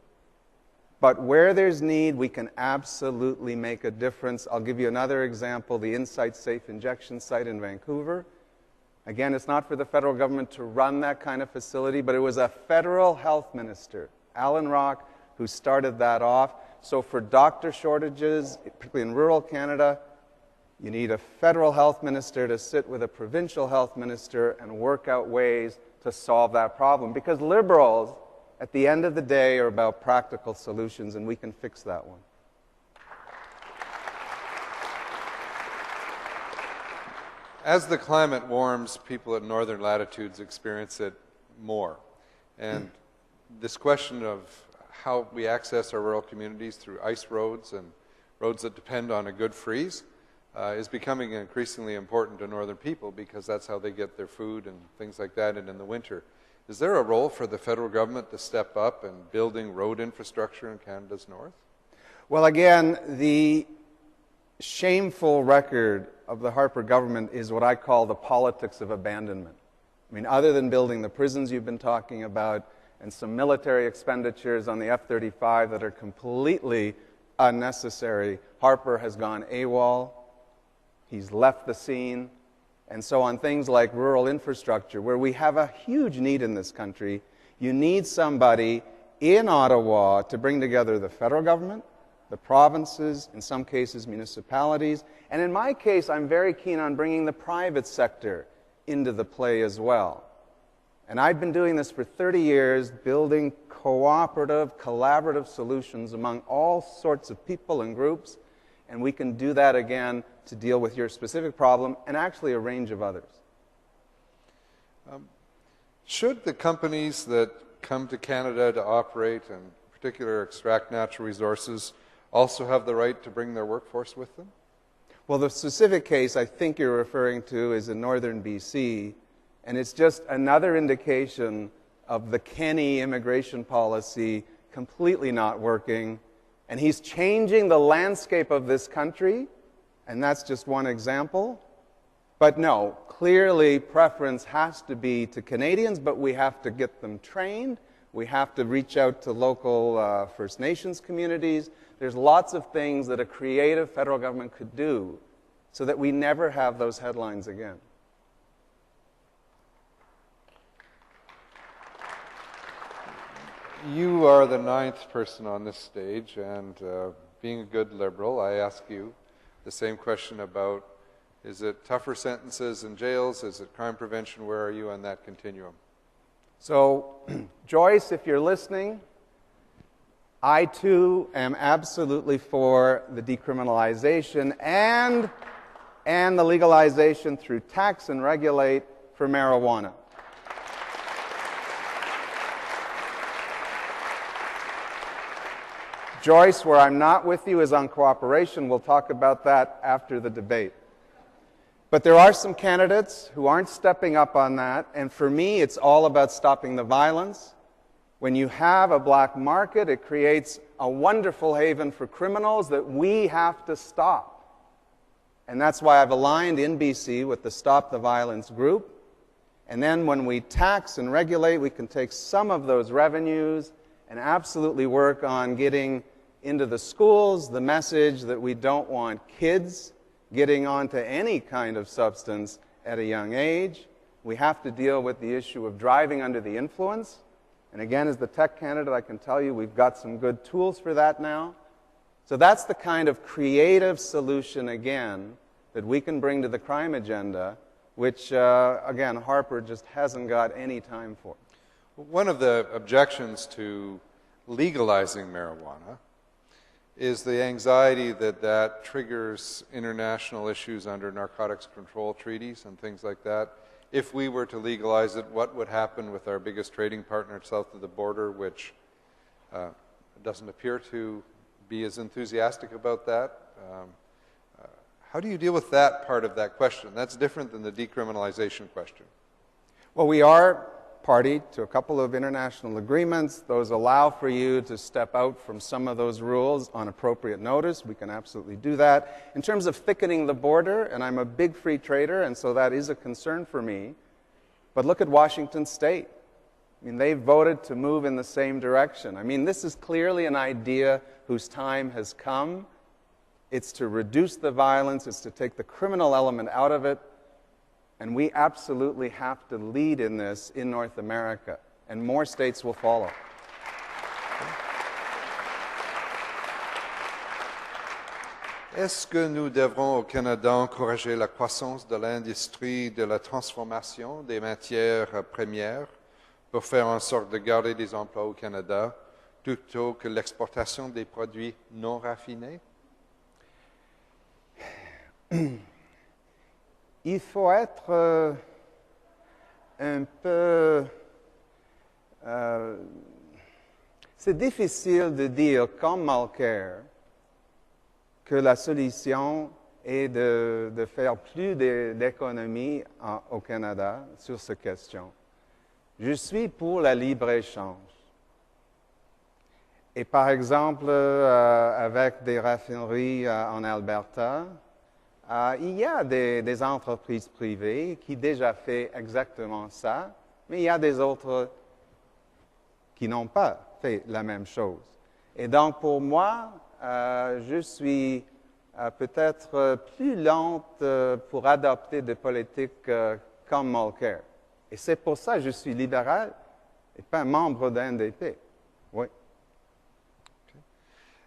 but where there's need, we can absolutely make a difference. I'll give you another example, the Insight Safe Injection Site in Vancouver. Again, it's not for the federal government to run that kind of facility, but it was a federal health minister, Alan Rock, who started that off. So for doctor shortages, particularly in rural Canada, you need a federal health minister to sit with a provincial health minister and work out ways to solve that problem. Because Liberals, at the end of the day, are about practical solutions, and we can fix that one. As the climate warms, people at northern latitudes experience it more. And this question of how we access our rural communities through ice roads and roads that depend on a good freeze is becoming increasingly important to northern people because that's how they get their food and things like that in the winter. Is there a role for the federal government to step up in building road infrastructure in Canada's north? Well, again, the shameful record of the Harper government is what I call the politics of abandonment. I mean, other than building the prisons you've been talking about and some military expenditures on the F-35 that are completely unnecessary, Harper has gone AWOL. He's left the scene. And so on things like rural infrastructure, where we have a huge need in this country, you need somebody in Ottawa to bring together the federal government, the provinces, in some cases municipalities, and in my case, I'm very keen on bringing the private sector into the play as well. And I've been doing this for 30 years, building cooperative, collaborative solutions among all sorts of people and groups, and we can do that again to deal with your specific problem and actually a range of others. Should the companies that come to Canada to operate and in particular extract natural resources also have the right to bring their workforce with them? Well, the specific case I think you're referring to is in northern BC, and it's just another indication of the Kenney immigration policy completely not working, and he's changing the landscape of this country, and that's just one example. But no, clearly preference has to be to Canadians, but we have to get them trained. We have to reach out to local First Nations communities. There's lots of things that a creative federal government could do so that we never have those headlines again. You are the 9th person on this stage, and being a good Liberal, I ask you the same question about, is it tougher sentences in jails? Is it crime prevention? Where are you on that continuum? So, Joyce, if you're listening, I too am absolutely for the decriminalization and the legalization through tax and regulate for marijuana. Joyce, where I'm not with you is on cooperation. We'll talk about that after the debate. But there are some candidates who aren't stepping up on that, and for me, it's all about stopping the violence. When you have a black market, it creates a wonderful haven for criminals that we have to stop. And that's why I've aligned in BC with the Stop the Violence group. And then when we tax and regulate, we can take some of those revenues and absolutely work on getting into the schools the message that we don't want kids getting onto any kind of substance at a young age. We have to deal with the issue of driving under the influence. And again, as the tech candidate, I can tell you we've got some good tools for that now. So that's the kind of creative solution, again, that we can bring to the crime agenda, which, again, Harper just hasn't got any time for. One of the objections to legalizing marijuana is the anxiety that that triggers international issues under narcotics control treaties and things like that. if we were to legalize it, what would happen with our biggest trading partner south of the border, which doesn't appear to be as enthusiastic about that? How do you deal with that part of that question? That's different than the decriminalization question. Well, we are party to a couple of international agreements. Those allow for you to step out from some of those rules on appropriate notice. We can absolutely do that. In terms of thickening the border, and I'm a big free trader, and so that is a concern for me, but look at Washington State. I mean, they voted to move in the same direction. I mean, this is clearly an idea whose time has come. It's to reduce the violence, it's to take the criminal element out of it, and we absolutely have to lead in this in North America, and more states will follow. Est-ce que nous devrons au Canada encourager la croissance de l'industrie de la transformation des matières premières pour faire en sorte de garder des emplois au Canada plutôt que l'exportation des produits non raffinés? Il faut être un peu... c'est difficile de dire, comme Mulcair, que la solution est de faire plus d'économies au Canada sur cette question. Je suis pour la libre-échange. Et par exemple, avec des raffineries en Alberta, il y a des entreprises privées qui déjà font exactement ça, mais il y a des autres qui n'ont pas fait la même chose. Et donc, pour moi, je suis peut-être plus lente pour adopter des politiques comme Mulcair. Et c'est pour ça que je suis libéral et pas membre d'un NDP. Oui.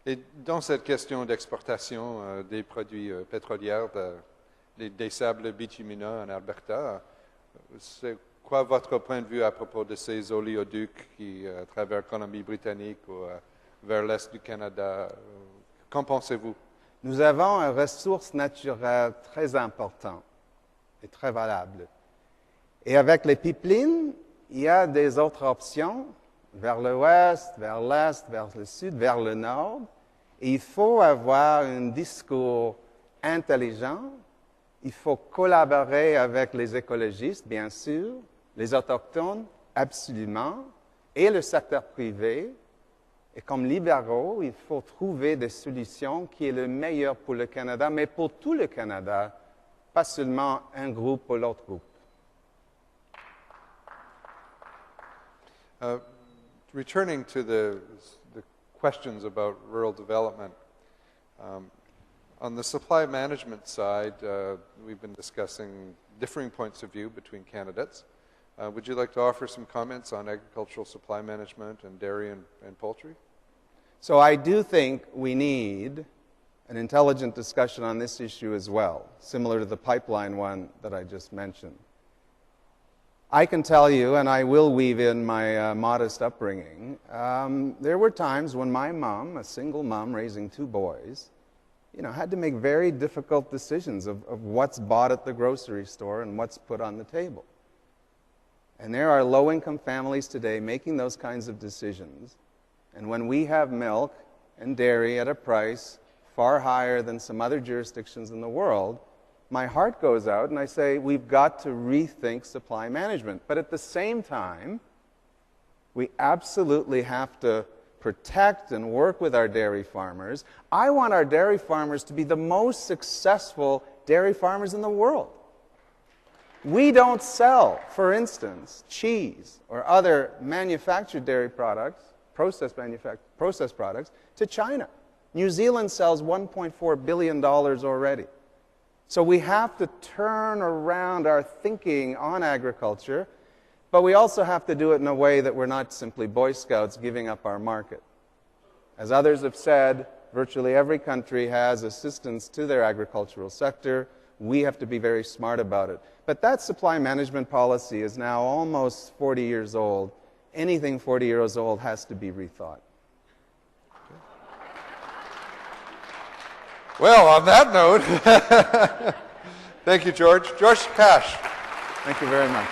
Et dans cette question d'exportation des produits pétroliers, des sables bitumineux en Alberta, c'est quoi votre point de vue à propos de ces oléoducs qui traversent la Colombie-Britannique ou vers l'est du Canada? Qu'en pensez-vous? Nous avons une ressource naturelle très importante et très valable. Et avec les pipelines, il y a des autres options vers l'ouest, vers l'est, vers le sud, vers le nord. Et il faut avoir un discours intelligent. Il faut collaborer avec les écologistes, bien sûr, les autochtones, absolument, et le secteur privé. Et comme libéraux, il faut trouver des solutions qui est le meilleur pour le Canada, mais pour tout le Canada, pas seulement un groupe ou l'autre groupe. Returning to the questions about rural development, on the supply management side, we've been discussing differing points of view between candidates. Would you like to offer some comments on agricultural supply management and dairy and poultry? So I do think we need an intelligent discussion on this issue as well, similar to the pipeline one that I just mentioned. I can tell you, and I will weave in my modest upbringing, there were times when my mom, a single mom raising two boys, had to make very difficult decisions of what's bought at the grocery store and what's put on the table. And there are low-income families today making those kinds of decisions. And when we have milk and dairy at a price far higher than some other jurisdictions in the world, my heart goes out and I say, we've got to rethink supply management. But at the same time, we absolutely have to protect and work with our dairy farmers. I want our dairy farmers to be the most successful dairy farmers in the world. We don't sell, for instance, cheese or other manufactured dairy products, processed products, to China. New Zealand sells $1.4 billion already. So we have to turn around our thinking on agriculture, but we also have to do it in a way that we're not simply Boy Scouts giving up our market. As others have said, virtually every country has assistance to their agricultural sector. We have to be very smart about it. But that supply management policy is now almost 40 years old. Anything 40 years old has to be rethought. Well, on that note, thank you, George. George Takach. Thank you very much.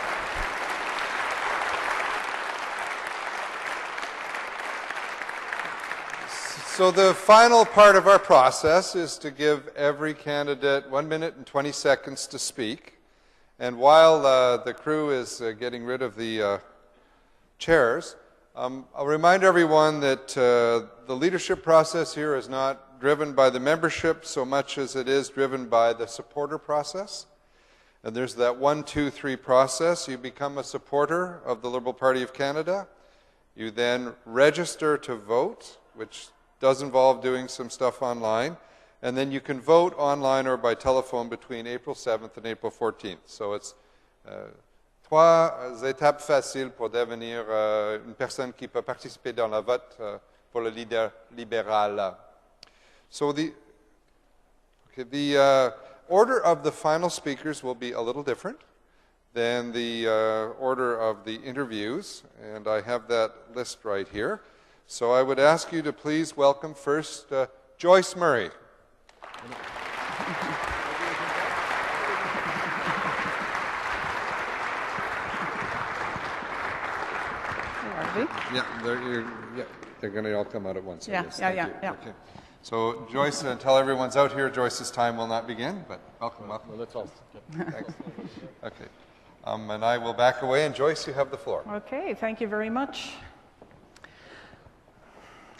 So the final part of our process is to give every candidate 1 minute and 20 seconds to speak. And while the crew is getting rid of the chairs, I'll remind everyone that the leadership process here is not driven by the membership so much as it is driven by the supporter process. And there's that 1, 2, 3 process. You become a supporter of the Liberal Party of Canada. You then register to vote, which does involve doing some stuff online. And then you can vote online or by telephone between April 7th and April 14th. So it's 3 étapes faciles pour devenir une personne qui peut participer dans le vote pour le leader libéral. So the order of the final speakers will be a little different than the order of the interviews, and I have that list right here. So I would ask you to please welcome first Joyce Murray. Yeah, they're going to all come out at once. Yeah. Okay. So Joyce, until everyone's out here, Joyce's time will not begin, but welcome. Well, let's all. Thanks. Okay. And I will back away, and Joyce, you have the floor. Okay, thank you very much.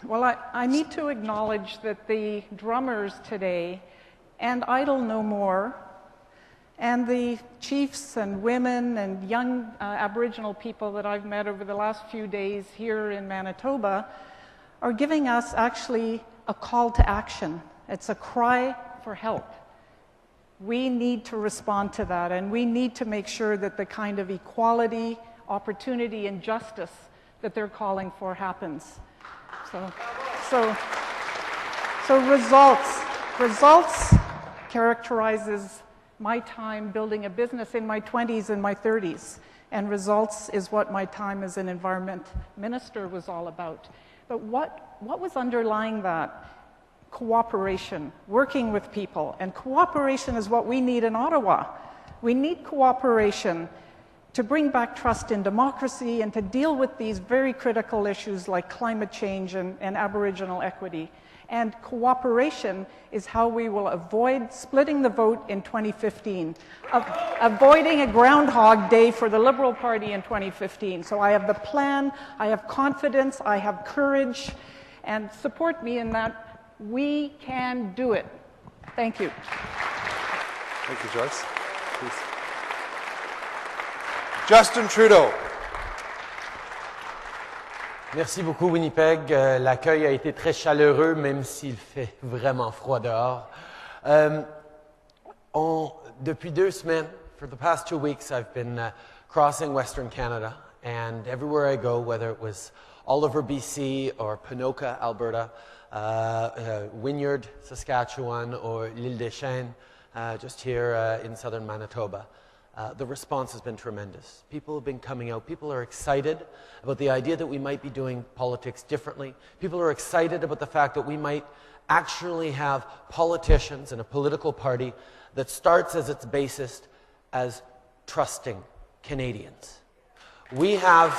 Well, I need to acknowledge that the drummers today, and Idle No More, and the chiefs and women and young Aboriginal people that I've met over the last few days here in Manitoba are giving us actually a call to action. It's a cry for help. We need to respond to that, and we need to make sure that the kind of equality, opportunity, and justice that they're calling for happens. So results characterizes my time building a business in my 20s and my 30s, and results is what my time as an environment minister was all about. But what was underlying that? Cooperation, working with people, and cooperation is what we need in Ottawa. We need cooperation to bring back trust in democracy and to deal with these very critical issues like climate change and Aboriginal equity. And cooperation is how we will avoid splitting the vote in 2015, avoiding a Groundhog Day for the Liberal Party in 2015. So I have the plan, I have confidence, I have courage, and support me in that. We can do it. Thank you. Thank you, Joyce. Please. Justin Trudeau. Merci beaucoup, Winnipeg. L'accueil a été très chaleureux, même s'il fait vraiment froid dehors. Depuis 2 semaines, for the past 2 weeks, I've been crossing Western Canada, and everywhere I go, whether it was all over BC or Ponoka, Alberta, Wynyard, Saskatchewan, or l'Île des Chênes, just here in southern Manitoba. The response has been tremendous. People have been coming out. People are excited about the idea that we might be doing politics differently. People are excited about the fact that we might actually have politicians and a political party that starts as its basis as trusting Canadians. We have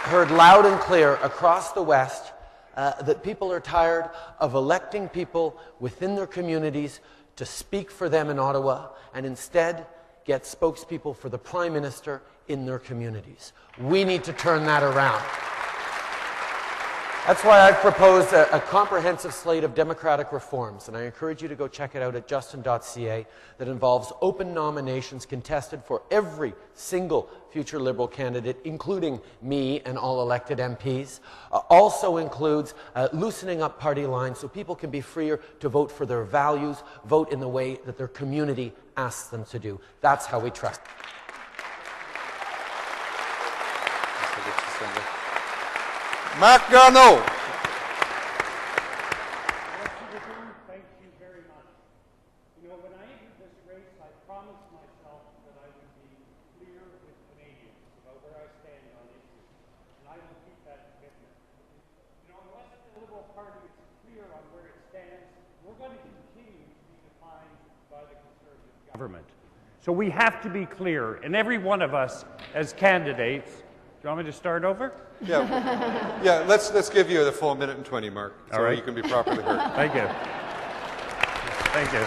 heard loud and clear across the West that people are tired of electing people within their communities to speak for them in Ottawa and instead get spokespeople for the Prime Minister in their communities. We need to turn that around. That's why I've proposed a comprehensive slate of democratic reforms, and I encourage you to go check it out at justin.ca, that involves open nominations contested for every single future Liberal candidate, including me and all elected MPs. Also includes loosening up party lines so people can be freer to vote for their values, vote in the way that their community asks them to do. That's how we trust. Marc Garneau. Thank you very much. You know, when I entered this race, I promised myself that I would be clear with Canadians about where I stand on issues, and I will keep that commitment. You know, unless the Liberal Party is clear on where it stands, we're going to continue to be defined by the Conservative government. So we have to be clear, and every one of us as candidates, do you want me to start over? Yeah, yeah. Let's give you the full minute and 20, Marc, so All right. you can be properly heard. Thank you. Thank you.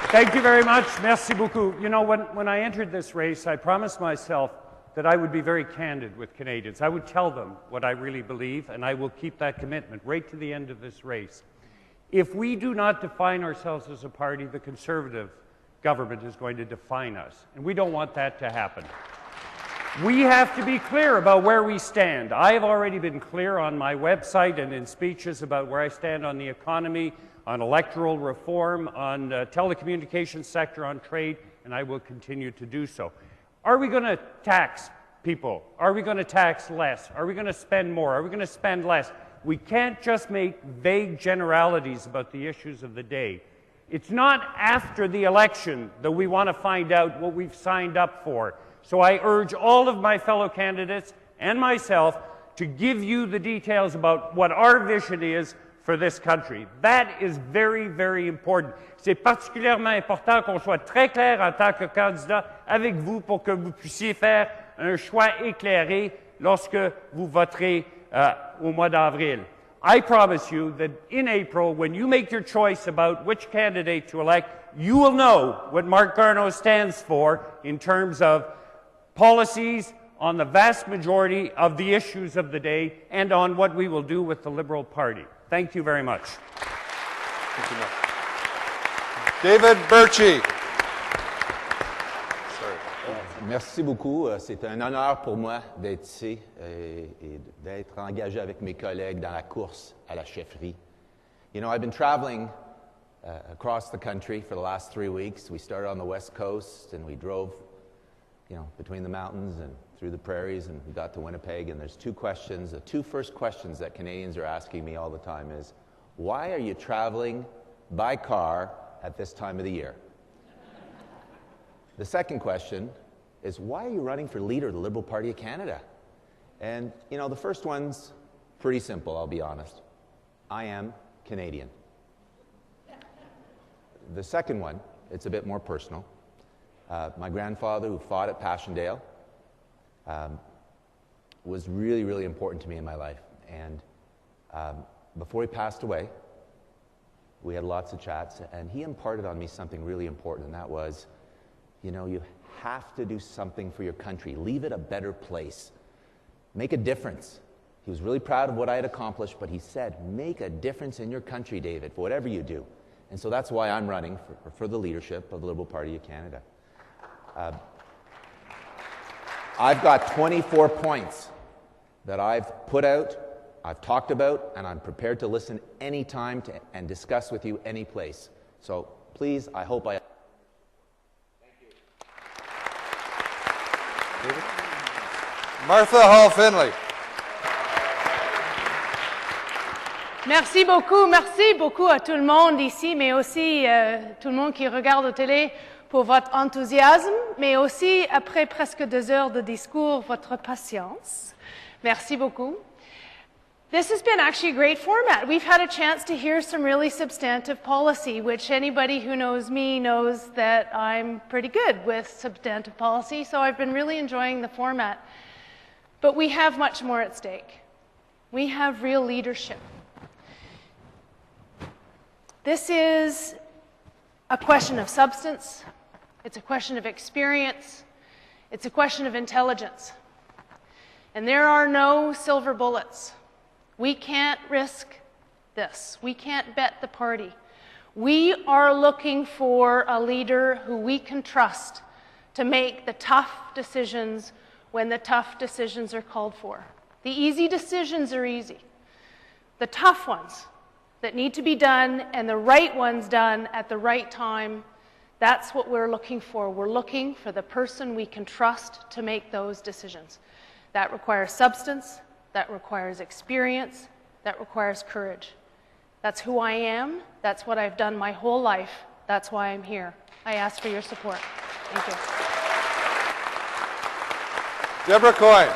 Thank you very much. Merci beaucoup. You know, when I entered this race, I promised myself that I would be very candid with Canadians. I would tell them what I really believe, and I will keep that commitment right to the end of this race. If we do not define ourselves as a party, the Conservative government is going to define us, and we don't want that to happen. We have to be clear about where we stand. I have already been clear on my website and in speeches about where I stand on the economy, on electoral reform, on the telecommunications sector, on trade, and I will continue to do so. Are we going to tax people? Are we going to tax less? Are we going to spend more? Are we going to spend less? We can't just make vague generalities about the issues of the day. It's not after the election that we want to find out what we've signed up for. So I urge all of my fellow candidates and myself to give you the details about what our vision is for this country. That is very, very important. C'est particulièrement important qu'on soit très clair en tant que candidat avec vous pour que vous puissiez faire un choix éclairé lorsque vous voterez au mois d'avril. I promise you that in April, when you make your choice about which candidate to elect, you will know what Marc Garneau stands for in terms of policies on the vast majority of the issues of the day and on what we will do with the Liberal Party. Thank you very much. Thank you, Marc. David Bertschi. Merci beaucoup. C'est un honneur pour moi d'être ici et d'être engagé avec mes collègues dans la course à la chefferie. You know, I've been traveling across the country for the last 3 weeks. We started on the West Coast and we drove, you know, between the mountains and through the prairies, and we got to Winnipeg, and there's two questions. The two first questions that Canadians are asking me all the time is, why are you traveling by car at this time of the year? The second question is, why are you running for leader of the Liberal Party of Canada? And, you know, the first one's pretty simple, I'll be honest. I am Canadian. The second one, it's a bit more personal. My grandfather, who fought at Passchendaele, was really, really important to me in my life. And before he passed away, we had lots of chats, and he imparted on me something really important, and that was, you know, you have to do something for your country. Leave it a better place. Make a difference. He was really proud of what I had accomplished, but he said, make a difference in your country, David, for whatever you do. And so that's why I'm running for the leadership of the Liberal Party of Canada. I've got 24 points that I've put out, I've talked about, and I'm prepared to listen anytime and discuss with you any place. So please, I hope I... Martha Hall Findlay. Merci beaucoup à tout le monde ici, mais aussi tout le monde qui regarde la télé pour votre enthousiasme, mais aussi, après presque 2 heures de discours, votre patience. Merci beaucoup. This has been actually a great format. We've had a chance to hear some really substantive policy, which anybody who knows me knows that I'm pretty good with substantive policy, so I've been really enjoying the format. But we have much more at stake. We have real leadership. This is a question of substance. It's a question of experience. It's a question of intelligence. And there are no silver bullets. We can't risk this. We can't bet the party. We are looking for a leader who we can trust to make the tough decisions when the tough decisions are called for. The easy decisions are easy. The tough ones that need to be done and the right ones done at the right time, that's what we're looking for. We're looking for the person we can trust to make those decisions. That requires substance, that requires experience, that requires courage. That's who I am. That's what I've done my whole life. That's why I'm here. I ask for your support. Thank you. Deborah Coyne.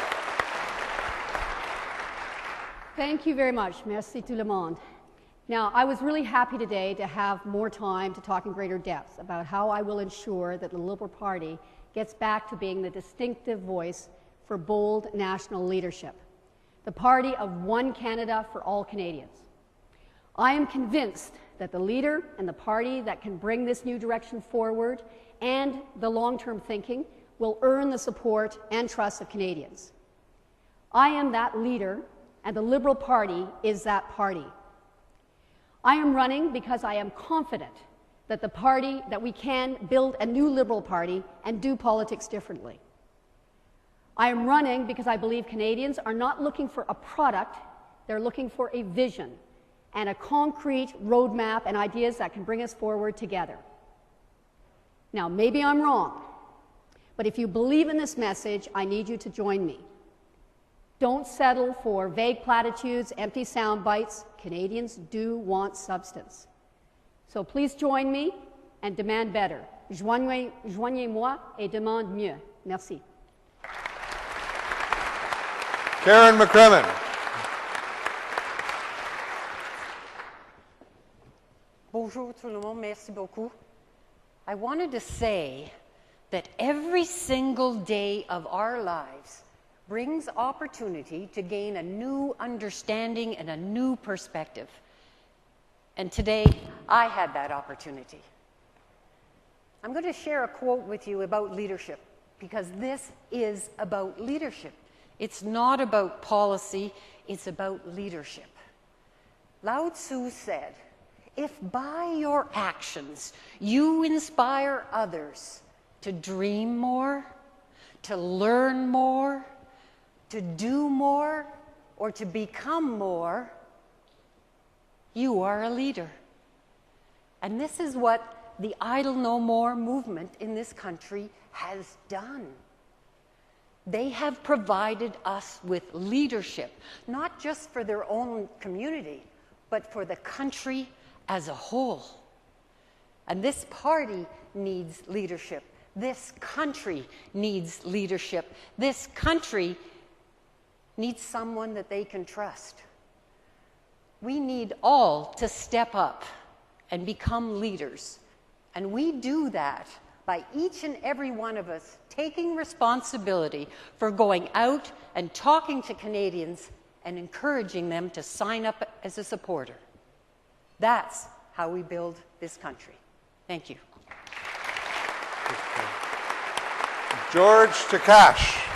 Thank you very much. Merci tout le monde. Now, I was really happy today to have more time to talk in greater depth about how I will ensure that the Liberal Party gets back to being the distinctive voice for bold national leadership, the party of one Canada for all Canadians. I am convinced that the leader and the party that can bring this new direction forward and the long-term thinking will earn the support and trust of Canadians. I am that leader, and the Liberal Party is that party. I am running because I am confident that we can build a new Liberal Party and do politics differently. I am running because I believe Canadians are not looking for a product, they're looking for a vision and a concrete roadmap and ideas that can bring us forward together. Now, maybe I'm wrong, but if you believe in this message, I need you to join me. Don't settle for vague platitudes, empty sound bites. Canadians do want substance. So please join me and demand better. Joignez-moi et demande mieux. Merci. Karen McCrimmon. Bonjour tout le monde, merci beaucoup. I wanted to say that every single day of our lives brings opportunity to gain a new understanding and a new perspective. And today, I had that opportunity. I'm going to share a quote with you about leadership, because this is about leadership. It's not about policy, it's about leadership. Lao Tzu said, "If by your actions you inspire others to dream more, to learn more, to do more, or to become more, you are a leader." And this is what the Idle No More movement in this country has done. They have provided us with leadership, not just for their own community, but for the country as a whole. And this party needs leadership. This country needs leadership. This country needs someone that they can trust. We need all to step up and become leaders. And we do that by each and every one of us taking responsibility for going out and talking to Canadians and encouraging them to sign up as a supporter. That's how we build this country. Thank you. George Takach.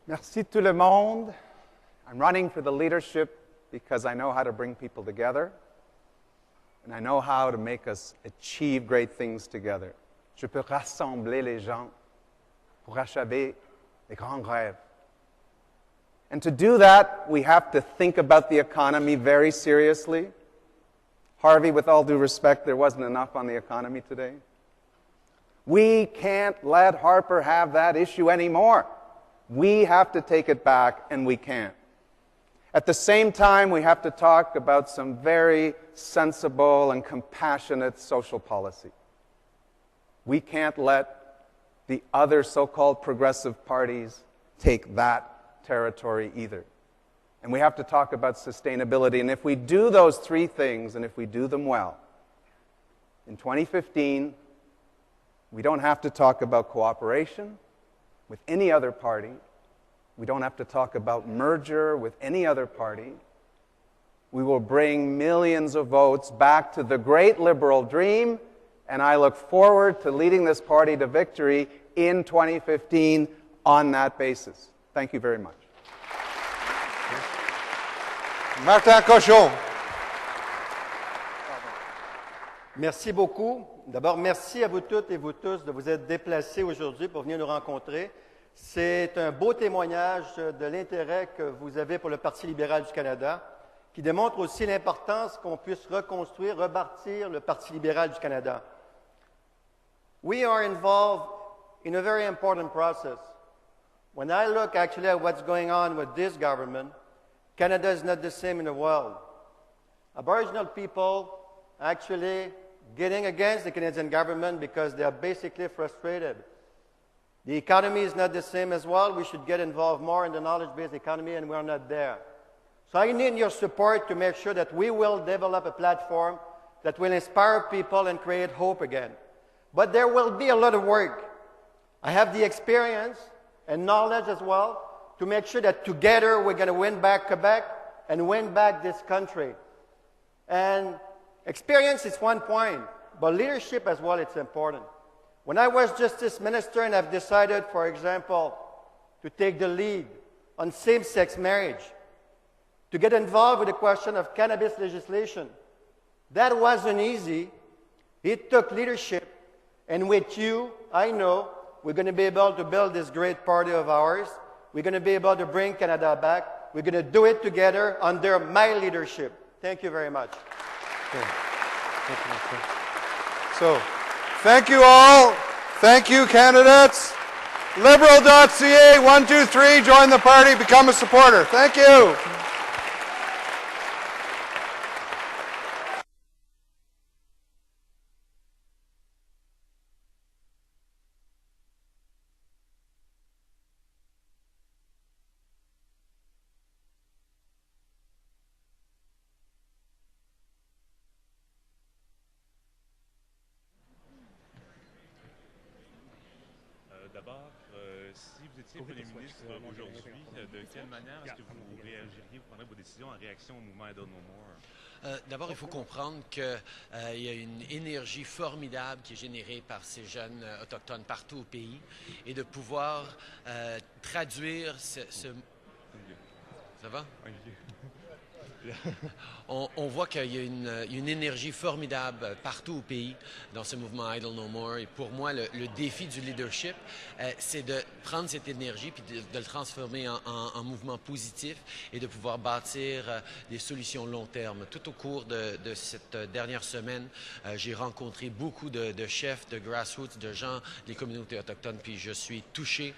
Merci tout le monde. I'm running for the leadership because I know how to bring people together, and I know how to make us achieve great things together. Je peux rassembler les gens pour achever les grands rêves. And to do that, we have to think about the economy very seriously. Harvey, with all due respect, there wasn't enough on the economy today. We can't let Harper have that issue anymore. We have to take it back, and we can't. At the same time, we have to talk about some very sensible and compassionate social policy. We can't let the other so-called progressive parties take that territory either. And we have to talk about sustainability. And if we do those three things, and if we do them well, in 2015, we don't have to talk about cooperation with any other party. We don't have to talk about merger with any other party. We will bring millions of votes back to the great liberal dream, and I look forward to leading this party to victory in 2015 on that basis. Thank you very much. Martin Cochon. Merci beaucoup. D'abord, merci à vous toutes et vous tous de vous être déplacés aujourd'hui pour venir nous rencontrer. C'est un beau témoignage de l'intérêt que vous avez pour le Parti libéral du Canada, qui démontre aussi l'importance qu'on puisse reconstruire, rebâtir le Parti libéral du Canada. We are involved in a very important process. When I look actually at what's going on with this government, Canada is not the same in the world. Aboriginal people actually getting against the Canadian government because they are basically frustrated. The economy is not the same as well. We should get involved more in the knowledge-based economy, and we're not there. So I need your support to make sure that we will develop a platform that will inspire people and create hope again. But there will be a lot of work. I have the experience and knowledge as well to make sure that together we're going to win back Quebec and win back this country. And experience is one point, but leadership as well, it's important. When I was Justice Minister and I've decided, for example, to take the lead on same-sex marriage, to get involved with the question of cannabis legislation, that wasn't easy. It took leadership. And with you, I know we're going to be able to build this great party of ours. We're going to be able to bring Canada back. We're going to do it together under my leadership. Thank you very much. Okay. So, thank you all. Thank you, candidates. Liberal.ca, 123, join the party, become a supporter. Thank you. D'abord, si vous étiez Premier ministre aujourd'hui, de quelle manière est-ce que vous réagiriez, vous prendrez vos décisions en réaction au mouvement I Don't Know More? D'abord, il faut comprendre qu'il y a une énergie formidable qui est générée par ces jeunes autochtones partout au pays et de pouvoir traduire ce... Ça va? On voit qu'il y a une énergie formidable partout au pays dans ce mouvement Idle No More. Et pour moi, le défi du leadership, c'est de prendre cette énergie puis de le transformer en mouvement positif et de pouvoir bâtir des solutions long terme. Tout au cours de cette dernière semaine, j'ai rencontré beaucoup de chefs, de grassroots, de gens des communautés autochtones, puis je suis touché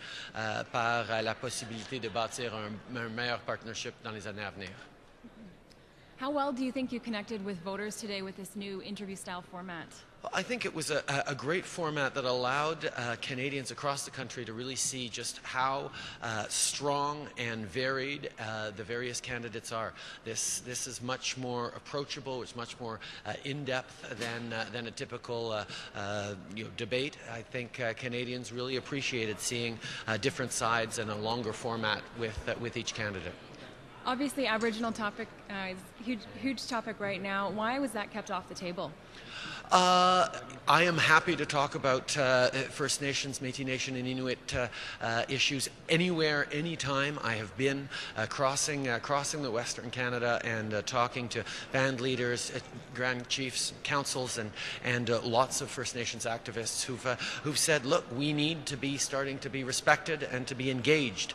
par la possibilité de bâtir un meilleur partnership dans les années à venir. How well do you think you connected with voters today with this new interview-style format? I think it was a great format that allowed Canadians across the country to really see just how strong and varied the various candidates are. This is much more approachable. It's much more in-depth than a typical debate. I think Canadians really appreciated seeing different sides and a longer format with each candidate. Obviously, Aboriginal topic is a huge topic right now. Why was that kept off the table? I am happy to talk about First Nations, Métis Nation, and Inuit issues anywhere, anytime. I have been crossing the Western Canada and talking to band leaders, Grand Chiefs, councils, and lots of First Nations activists who've said, look, we need to be starting to be respected and to be engaged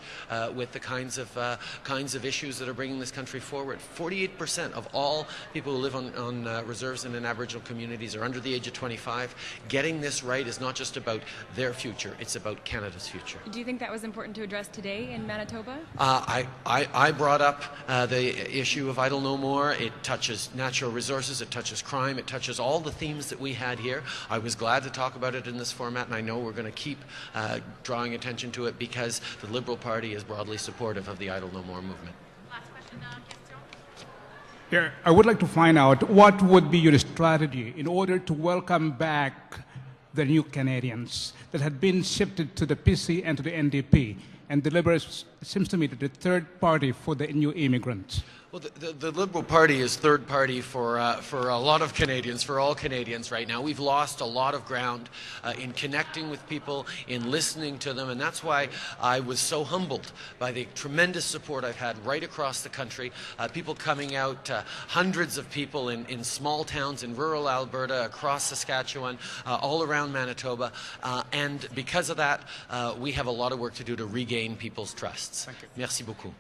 with the kinds of issues that are bringing this country forward. 48% of all people who live on reserves and in Aboriginal communities are under the age of 25. Getting this right is not just about their future, it's about Canada's future. Do you think that was important to address today in Manitoba? I brought up the issue of Idle No More. It touches natural resources, it touches crime, it touches all the themes that we had here. I was glad to talk about it in this format, and I know we're going to keep drawing attention to it because the Liberal Party is broadly supportive of the Idle No More movement. Last question, Yeah, I would like to find out what would be your strategy in order to welcome back the new Canadians that had been shifted to the PC and to the NDP, and the Liberals seems to me that the third party for the new immigrants. Well, the Liberal Party is third party for a lot of Canadians, for all Canadians right now. We've lost a lot of ground in connecting with people, in listening to them, and that's why I was so humbled by the tremendous support I've had right across the country. People coming out, hundreds of people in small towns in rural Alberta, across Saskatchewan, all around Manitoba, and because of that, we have a lot of work to do to regain people's trusts. Thank you. Merci beaucoup.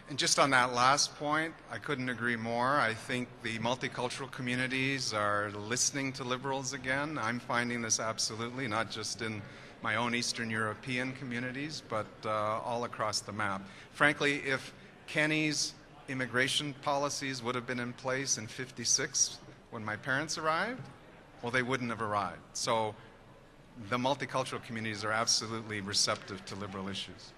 And just on that last point, I couldn't agree more. I think the multicultural communities are listening to Liberals again. I'm finding this absolutely, not just in my own Eastern European communities, but all across the map. Frankly, if Kenny's immigration policies would have been in place in '56 when my parents arrived, well, they wouldn't have arrived. So the multicultural communities are absolutely receptive to liberal issues.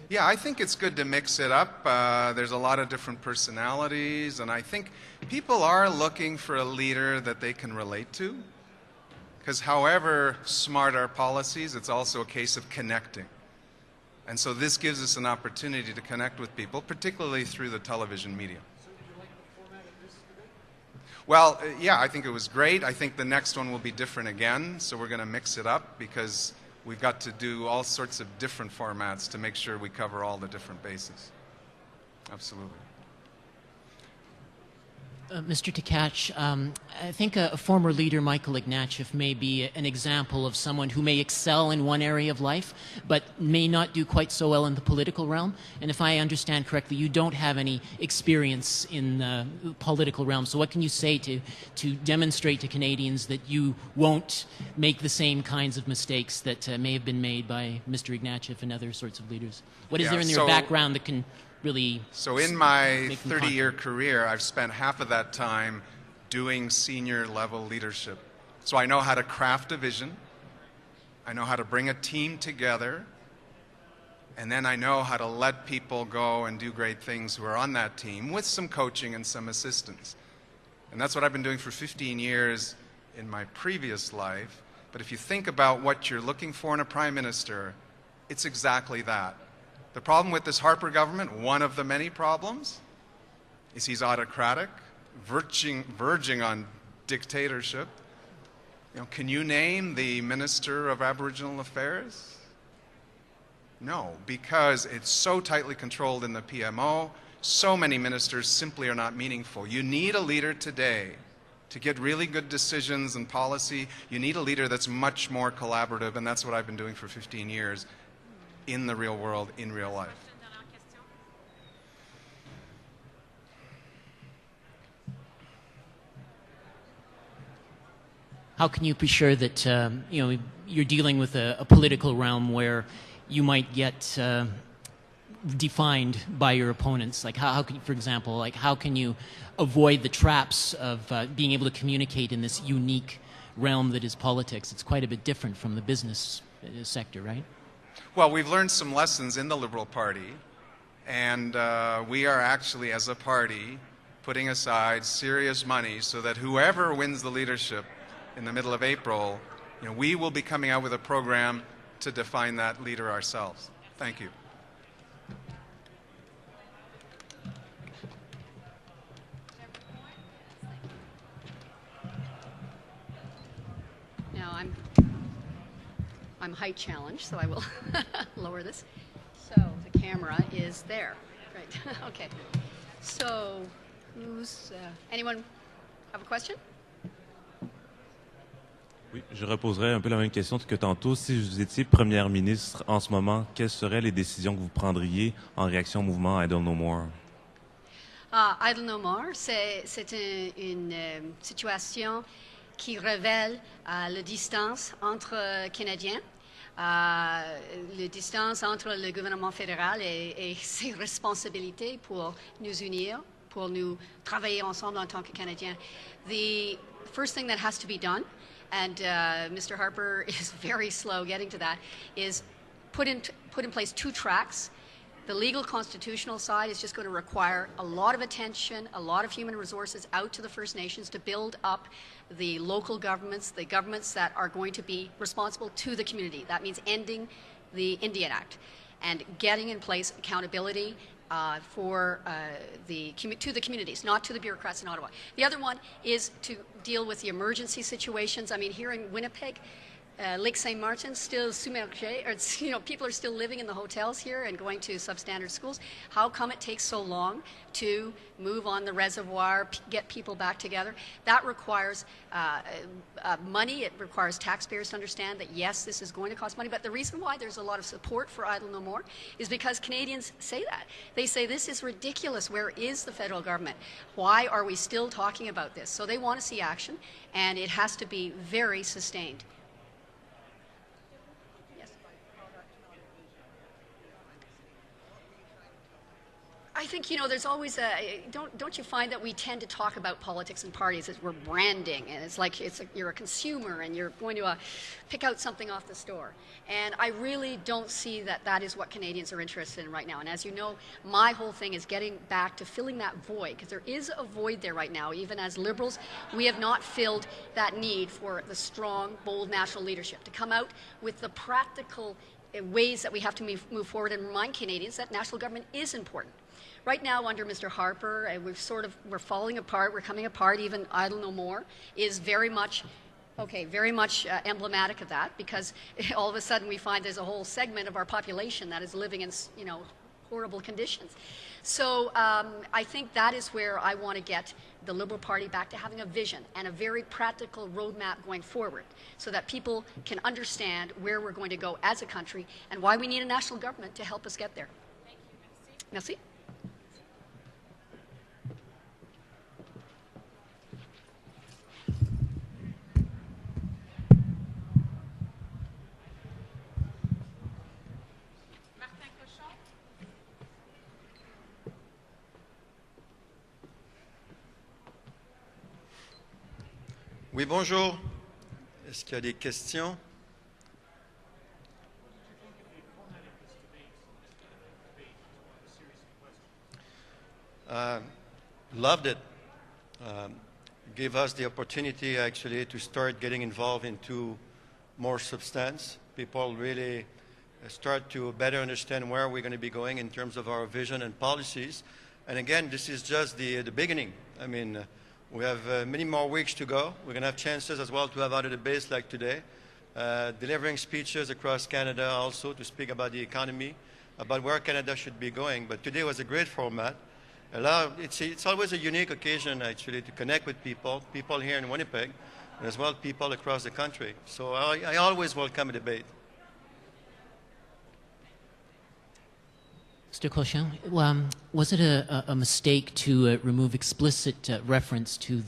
Yeah, I think it's good to mix it up. There's a lot of different personalities, and I think people are looking for a leader that they can relate to. Because however smart our policies, it's also a case of connecting. And so this gives us an opportunity to connect with people, particularly through the television medium. So did you like the format of this debate? Well, yeah, I think it was great. I think the next one will be different again, so we're going to mix it up because we've got to do all sorts of different formats to make sure we cover all the different bases. Absolutely. Mr. Takach, I think a former leader, Michael Ignatieff, may be an example of someone who may excel in one area of life, but may not do quite so well in the political realm. And if I understand correctly, you don't have any experience in the political realm. So what can you say to demonstrate to Canadians that you won't make the same kinds of mistakes that may have been made by Mr. Ignatieff and other sorts of leaders? What is there in your background that can really... So in my 30-year career, I've spent half of that time doing senior level leadership. So I know how to craft a vision, I know how to bring a team together, and then I know how to let people go and do great things who are on that team with some coaching and some assistance. And that's what I've been doing for 15 years in my previous life. But if you think about what you're looking for in a prime minister, it's exactly that. The problem with this Harper government, one of the many problems, is he's autocratic, verging on dictatorship. You know, can you name the Minister of Aboriginal Affairs? No, because it's so tightly controlled in the PMO, so many ministers simply are not meaningful. You need a leader today to get really good decisions and policy. You need a leader that's much more collaborative, and that's what I've been doing for 15 years. In the real world, in real life. How can you be sure that you're dealing with a political realm where you might get defined by your opponents? Like how can you, for example, like how can you avoid the traps of being able to communicate in this unique realm that is politics? It's quite a bit different from the business sector, right? Well, we've learned some lessons in the Liberal Party, and we are actually, as a party, putting aside serious money so that whoever wins the leadership in the middle of April, we will be coming out with a program to define that leader ourselves. Thank you. Now I'm height challenged, so I will lower this. So the camera is there. Right. Okay. So anyone have a question? Oui, je reposerai un peu la même question que tantôt. Si vous étiez première ministre en ce moment, quelles seraient les décisions que vous prendriez en réaction au mouvement Idle No More? Idle No More, c'est une situation qui révèle la distance entre Canadiens, la distance entre le gouvernement fédéral et ses responsabilités pour nous unir, pour nous travailler ensemble en tant que Canadiens. The first thing that has to be done, and Mr. Harper is very slow getting to that, is put in place two tracks. The legal constitutional side is just going to require a lot of attention, a lot of human resources out to the First Nations to build up the local governments, the governments that are going to be responsible to the community. That means ending the Indian Act and getting in place accountability to the communities, not to the bureaucrats in Ottawa. The other one is to deal with the emergency situations. I mean, here in Winnipeg, Lake St. Martin still submergé, or people are still living in the hotels here and going to substandard schools. How come it takes so long to move on the reservoir, get people back together? That requires money. It requires taxpayers to understand that yes, this is going to cost money. But the reason why there's a lot of support for Idle No More is because Canadians say that. They say this is ridiculous. Where is the federal government? Why are we still talking about this? So they want to see action, and it has to be very sustained. think, you know, there's always don't you find that we tend to talk about politics and parties as we're branding, and it's like you're a consumer and you're going to pick out something off the store. And I really don't see that that is what Canadians are interested in right now. And as you know, my whole thing is getting back to filling that void, because there is a void there right now. Even as Liberals, we have not filled that need for the strong, bold national leadership to come out with the practical ways that we have to move forward and remind Canadians that national government is important. Right now, under Mr. Harper, we're falling apart, we're coming apart. Even Idle No More is very much emblematic of that, because all of a sudden we find there's a whole segment of our population that is living in, you know, horrible conditions. So I think that is where I want to get the Liberal Party back to having a vision and a very practical roadmap going forward, so that people can understand where we're going to go as a country and why we need a national government to help us get there. Thank you. Merci. Oui, bonjour. Est-ce qu'il y a des questions? Loved it. Gave us the opportunity actually to start getting involved into more substance. People really start to better understand where we're going to be going in terms of our vision and policies. And again, this is just the beginning. I mean, we have many more weeks to go. We're going to have chances as well to have other debates like today, delivering speeches across Canada also to speak about the economy, about where Canada should be going. But today was a great format. It's always a unique occasion actually to connect with people here in Winnipeg, and as well people across the country. So I always welcome a debate. Mr. Cochin, was it a mistake to remove explicit reference to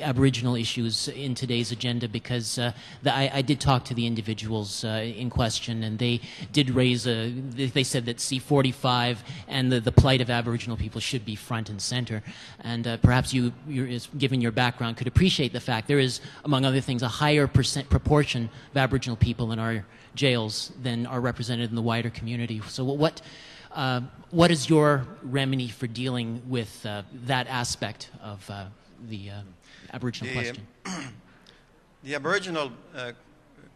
Aboriginal issues in today's agenda? Because I did talk to the individuals in question, and they did raise they said that C-45 and the plight of Aboriginal people should be front and center. And perhaps you, given your background, could appreciate the fact there is, among other things, a higher proportion of Aboriginal people in our jails than are represented in the wider community. So what is your remedy for dealing with that aspect of the Aboriginal question? The Aboriginal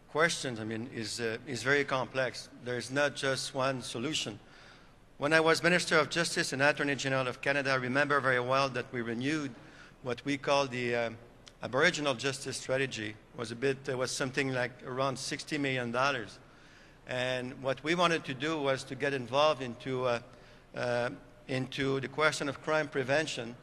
question, I mean, is very complex. There is not just one solution. When I was Minister of Justice and Attorney General of Canada, I remember very well that we renewed what we call the Aboriginal Justice Strategy. It was something like around $60 million. And what we wanted to do was to get involved into the question of crime prevention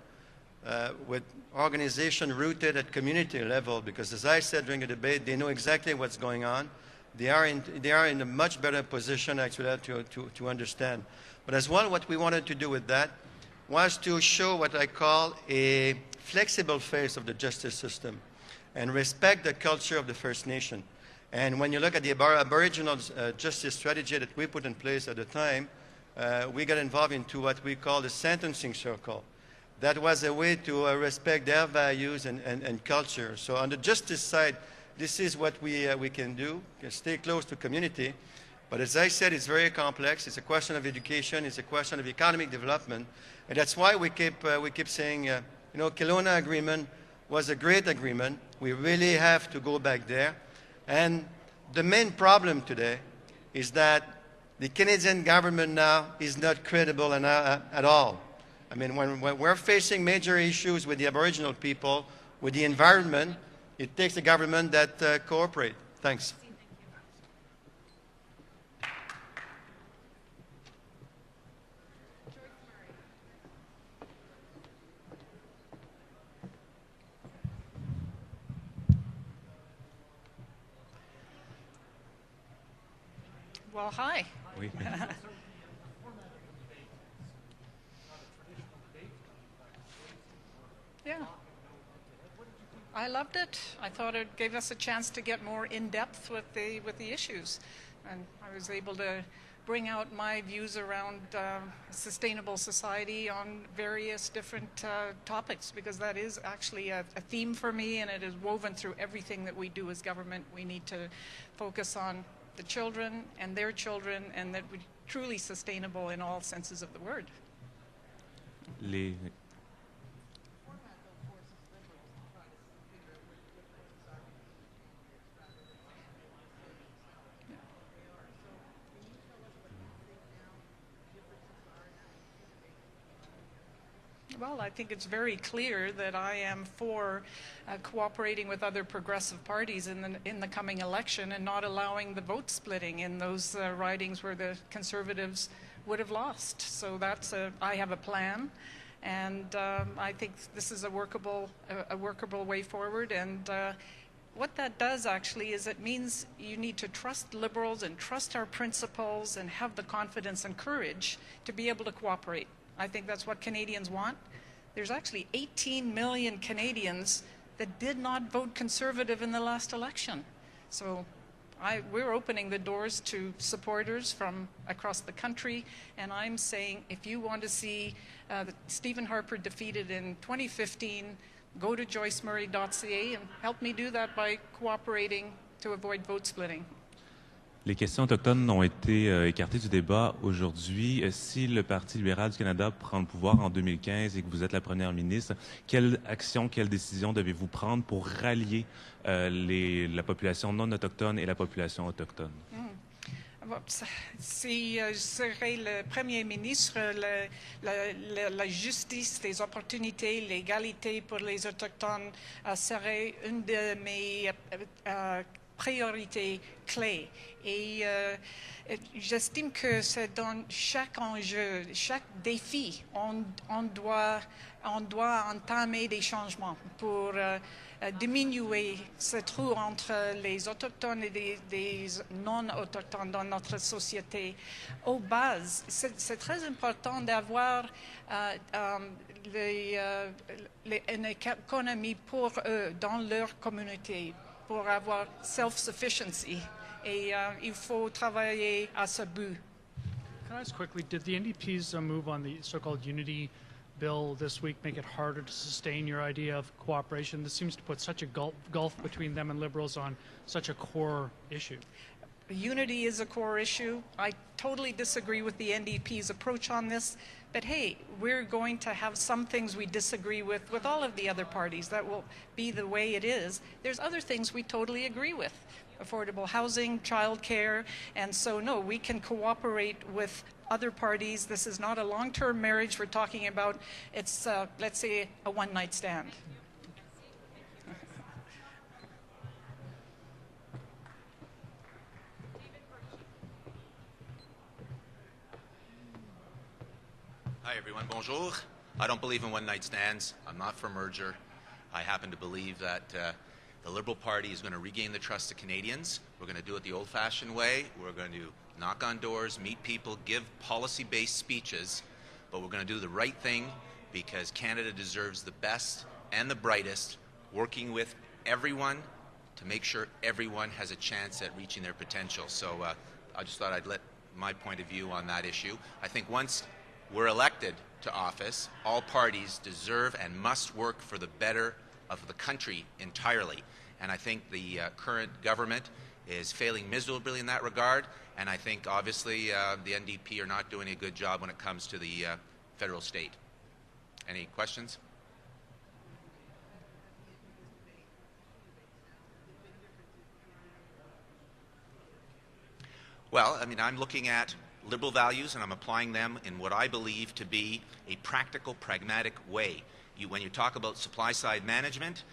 with organization rooted at community level, because as I said during the debate, they know exactly what's going on. They are in a much better position actually to understand. But as well, what we wanted to do with that was to show what I call a flexible face of the justice system and respect the culture of the First Nation. And when you look at the Aboriginal justice strategy that we put in place at the time, we got involved into what we call the sentencing circle. That was a way to respect their values and culture. So on the justice side, this is what we can do, stay close to community. But as I said, it's very complex. It's a question of education. It's a question of economic development. And that's why we keep saying, you know, Kelowna Agreement was a great agreement. We really have to go back there. And the main problem today is that the Canadian government now is not credible at all. I mean, when we're facing major issues with the Aboriginal people, with the environment, it takes a government that cooperates. Thanks. Well, hi. Yeah. I loved it. I thought it gave us a chance to get more in depth with the issues, and I was able to bring out my views around sustainable society on various different topics, because that is actually a theme for me, and it is woven through everything that we do as government. We need to focus on the children and their children, and that we're truly sustainable in all senses of the word. Well, I think it's very clear that I am for cooperating with other progressive parties in the coming election and not allowing the vote splitting in those ridings where the Conservatives would have lost. So I have a plan, and I think this is a workable way forward. And what that does actually is it means you need to trust Liberals and trust our principles and have the confidence and courage to be able to cooperate. I think that's what Canadians want. There's actually 18 million Canadians that did not vote Conservative in the last election. So we're opening the doors to supporters from across the country, and I'm saying if you want to see Stephen Harper defeated in 2015, go to joycemurray.ca and help me do that by cooperating to avoid vote splitting. Les questions autochtones ont été écartées du débat aujourd'hui. Si le Parti libéral du Canada prend le pouvoir en 2015 et que vous êtes la première ministre, quelle action, quelle décision devez-vous prendre pour rallier la population non autochtone et la population autochtone? Si je serais le Premier ministre, la justice, les opportunités, l'égalité pour les Autochtones serait une de mes priorité clé. Et j'estime que c'est dans chaque enjeu, chaque défi, on doit entamer des changements pour diminuer ce trou entre les autochtones et des non-autochtones dans notre société. Aux bases, c'est très important d'avoir une économie pour eux dans leur communauté, pour avoir self-sufficiency. Et il faut travailler à ce but. Can I ask quickly, did the NDP's move on the so-called unity bill this week make it harder to sustain your idea of cooperation? This seems to put such a gulf between them and Liberals on such a core issue. Unity is a core issue. I totally disagree with the NDP's approach on this. But hey, we're going to have some things we disagree with all of the other parties. That will be the way it is. There's other things we totally agree with. Affordable housing, childcare, and so no, we can cooperate with other parties. This is not a long-term marriage we're talking about. It's, let's say, a one-night stand. Hi everyone, bonjour. I don't believe in one-night stands. I'm not for merger. I happen to believe that the Liberal Party is going to regain the trust of Canadians. We're going to do it the old-fashioned way. We're going to knock on doors, meet people, give policy-based speeches, but we're going to do the right thing because Canada deserves the best and the brightest, working with everyone to make sure everyone has a chance at reaching their potential. So I just thought I'd let my point of view on that issue. I think once we're elected to office, all parties deserve and must work for the better of the country entirely. And I think the current government is failing miserably in that regard. And I think, obviously, the NDP are not doing a good job when it comes to the federal state. Any questions? Well, I mean, I'm looking at Liberal values and I'm applying them in what I believe to be a practical, pragmatic way. When you talk about supply-side management,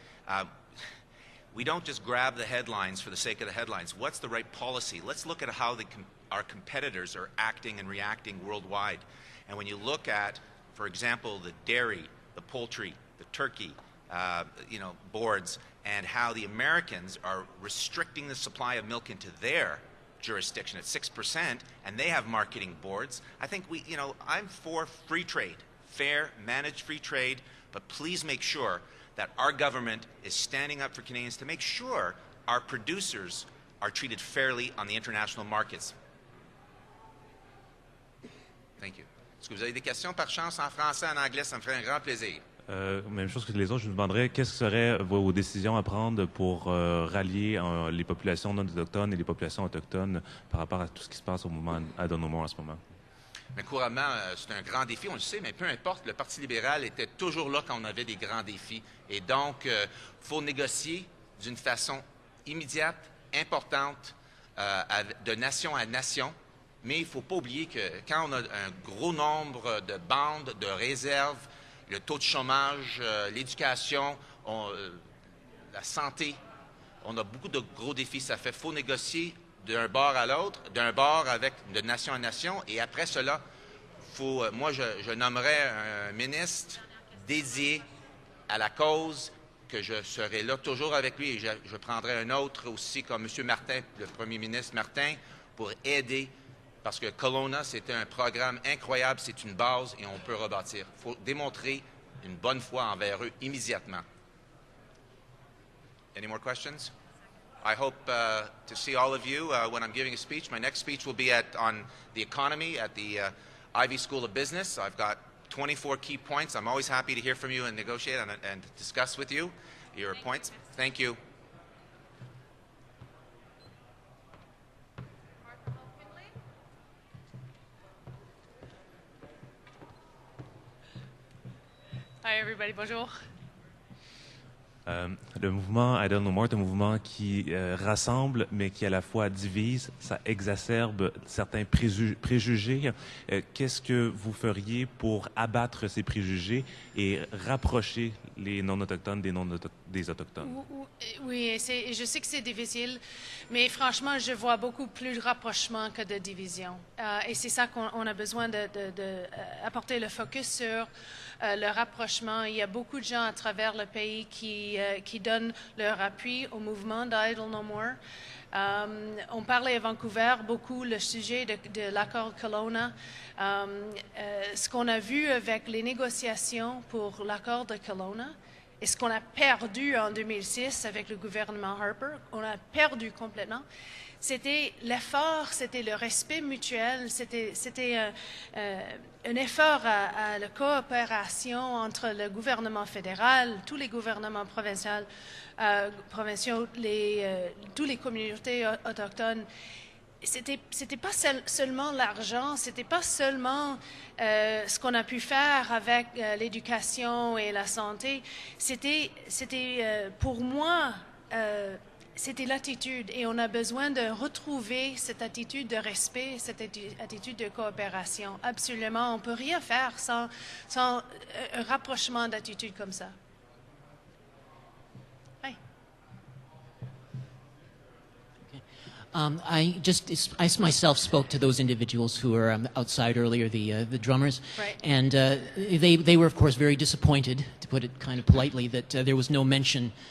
we don't just grab the headlines for the sake of the headlines. What's the right policy? Let's look at how our competitors are acting and reacting worldwide. And when you look at, for example, the dairy, the poultry, the turkey, boards, and how the Americans are restricting the supply of milk into their jurisdiction at 6%, and they have marketing boards. I think I'm for free trade, fair, managed free trade, but please make sure that our government is standing up for Canadians to make sure our producers are treated fairly on the international markets. Thank you. Est-ce que vous avez des questions par chance en français, en anglais? Ça me ferait un grand plaisir. Même chose que les autres, je vous demanderais quelles seraient vos décisions à prendre pour rallier les populations non autochtones et les populations autochtones par rapport à tout ce qui se passe au moment à Don't No More en ce moment. Mais couramment, c'est un grand défi, on le sait, mais peu importe, le Parti libéral était toujours là quand on avait des grands défis. Et donc, il faut négocier d'une façon immédiate, importante, de nation à nation. Mais il ne faut pas oublier que quand on a un gros nombre de bandes, de réserves, le taux de chômage, l'éducation, la santé, on a beaucoup de gros défis. Ça fait qu'il faut négocier d'un bord à l'autre, d'un bord avec de nation à nation, et après cela, moi je nommerais un ministre dédié à la cause, que je serai là toujours avec lui, et je prendrai un autre aussi comme M. Martin, le premier ministre Martin, pour aider, parce que Kelowna, c'était un programme incroyable, c'est une base, et on peut rebâtir. Il faut démontrer une bonne foi envers eux immédiatement. Any more questions? I hope to see all of you when I'm giving a speech. My next speech will be on the economy at the Ivy School of Business. I've got 24 key points. I'm always happy to hear from you and negotiate and discuss with you your points. Thank you. Hi everybody, bonjour. Le mouvement I Don't No More est un mouvement qui rassemble, mais qui à la fois divise. Ça exacerbe certains préjugés. Qu'est-ce que vous feriez pour abattre ces préjugés et rapprocher les non-autochtones des autochtones? Oui, et je sais que c'est difficile, mais franchement, je vois beaucoup plus de rapprochement que de division. Et c'est ça qu'on a besoin d'apporter le focus sur. Le rapprochement. Il y a beaucoup de gens à travers le pays qui donnent leur appui au mouvement d'Idle No More. On parlait à Vancouver beaucoup le sujet de l'accord Kelowna. Ce qu'on a vu avec les négociations pour l'accord de Kelowna et ce qu'on a perdu en 2006 avec le gouvernement Harper, on a perdu complètement. C'était l'effort, c'était le respect mutuel, c'était un effort à la coopération entre le gouvernement fédéral, tous les gouvernements provinciaux, toutes les communautés autochtones. C'était pas seulement l'argent, c'était pas seulement ce qu'on a pu faire avec l'éducation et la santé. C'était pour moi. C'était l'attitude et on a besoin de retrouver cette attitude de respect, cette attitude de coopération. Absolument, on ne peut rien faire sans un rapprochement d'attitude comme ça. Hi. I myself spoke to those individuals who were outside earlier, the drummers, right. And they were of course very disappointed, to put it kind of politely, that there was no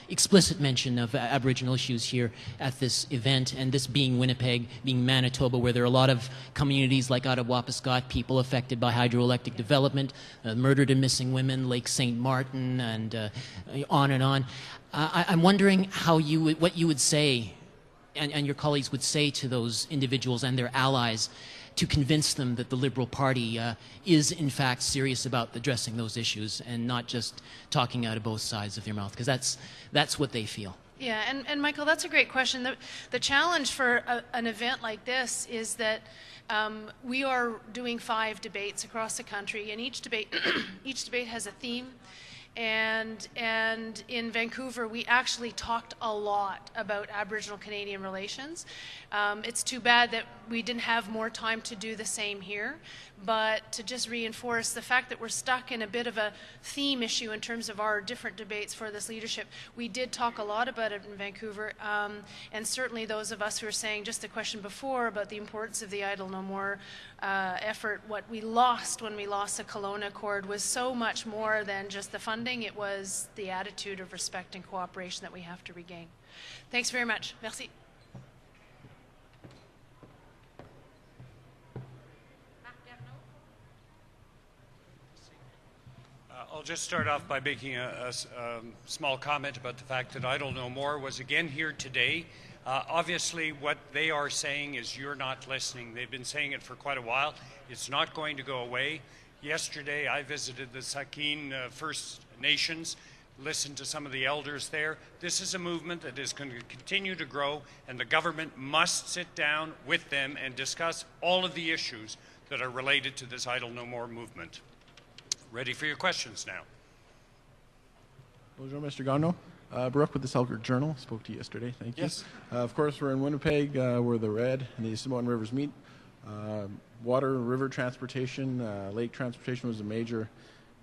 explicit mention of Aboriginal issues here at this event, and this being Winnipeg, being Manitoba, where there are a lot of communities like Ottawapiscot, people affected by hydroelectric development, murdered and missing women, Lake St. Martin, and on and on. I'm wondering what you would say, and your colleagues would say to those individuals and their allies to convince them that the Liberal Party is in fact serious about addressing those issues and not just talking out of both sides of their mouth, because that's what they feel. Yeah, and Michael, that's a great question. The challenge for an event like this is that we are doing 5 debates across the country, and each debate has a theme. And in Vancouver, we actually talked a lot about Aboriginal Canadian relations. It's too bad that we didn't have more time to do the same here, but to just reinforce the fact that we're stuck in a bit of a theme issue in terms of our different debates for this leadership. We did talk a lot about it in Vancouver, and certainly those of us who are saying just the question before about the importance of the Idle No More effort, what we lost when we lost the Kelowna Accord was so much more than just the funding. It was the attitude of respect and cooperation that we have to regain. Thanks very much. Merci. I'll just start off by making a small comment about the fact that Idle No More was again here today Obviously, what they are saying is you're not listening. They've been saying it for quite a while. It's not going to go away. Yesterday, I visited the Sakin First Nations, listened to some of the elders there. This is a movement that is going to continue to grow, and the government must sit down with them and discuss all of the issues that are related to this Idle No More movement. Ready for your questions now. Bonjour, Mr. Garneau. Brooke with the Selkirk Journal. Spoke to you yesterday. Thank you. Yes. Of course, we're in Winnipeg, where the Red and the Assiniboine Rivers meet. Water, river transportation, lake transportation was a major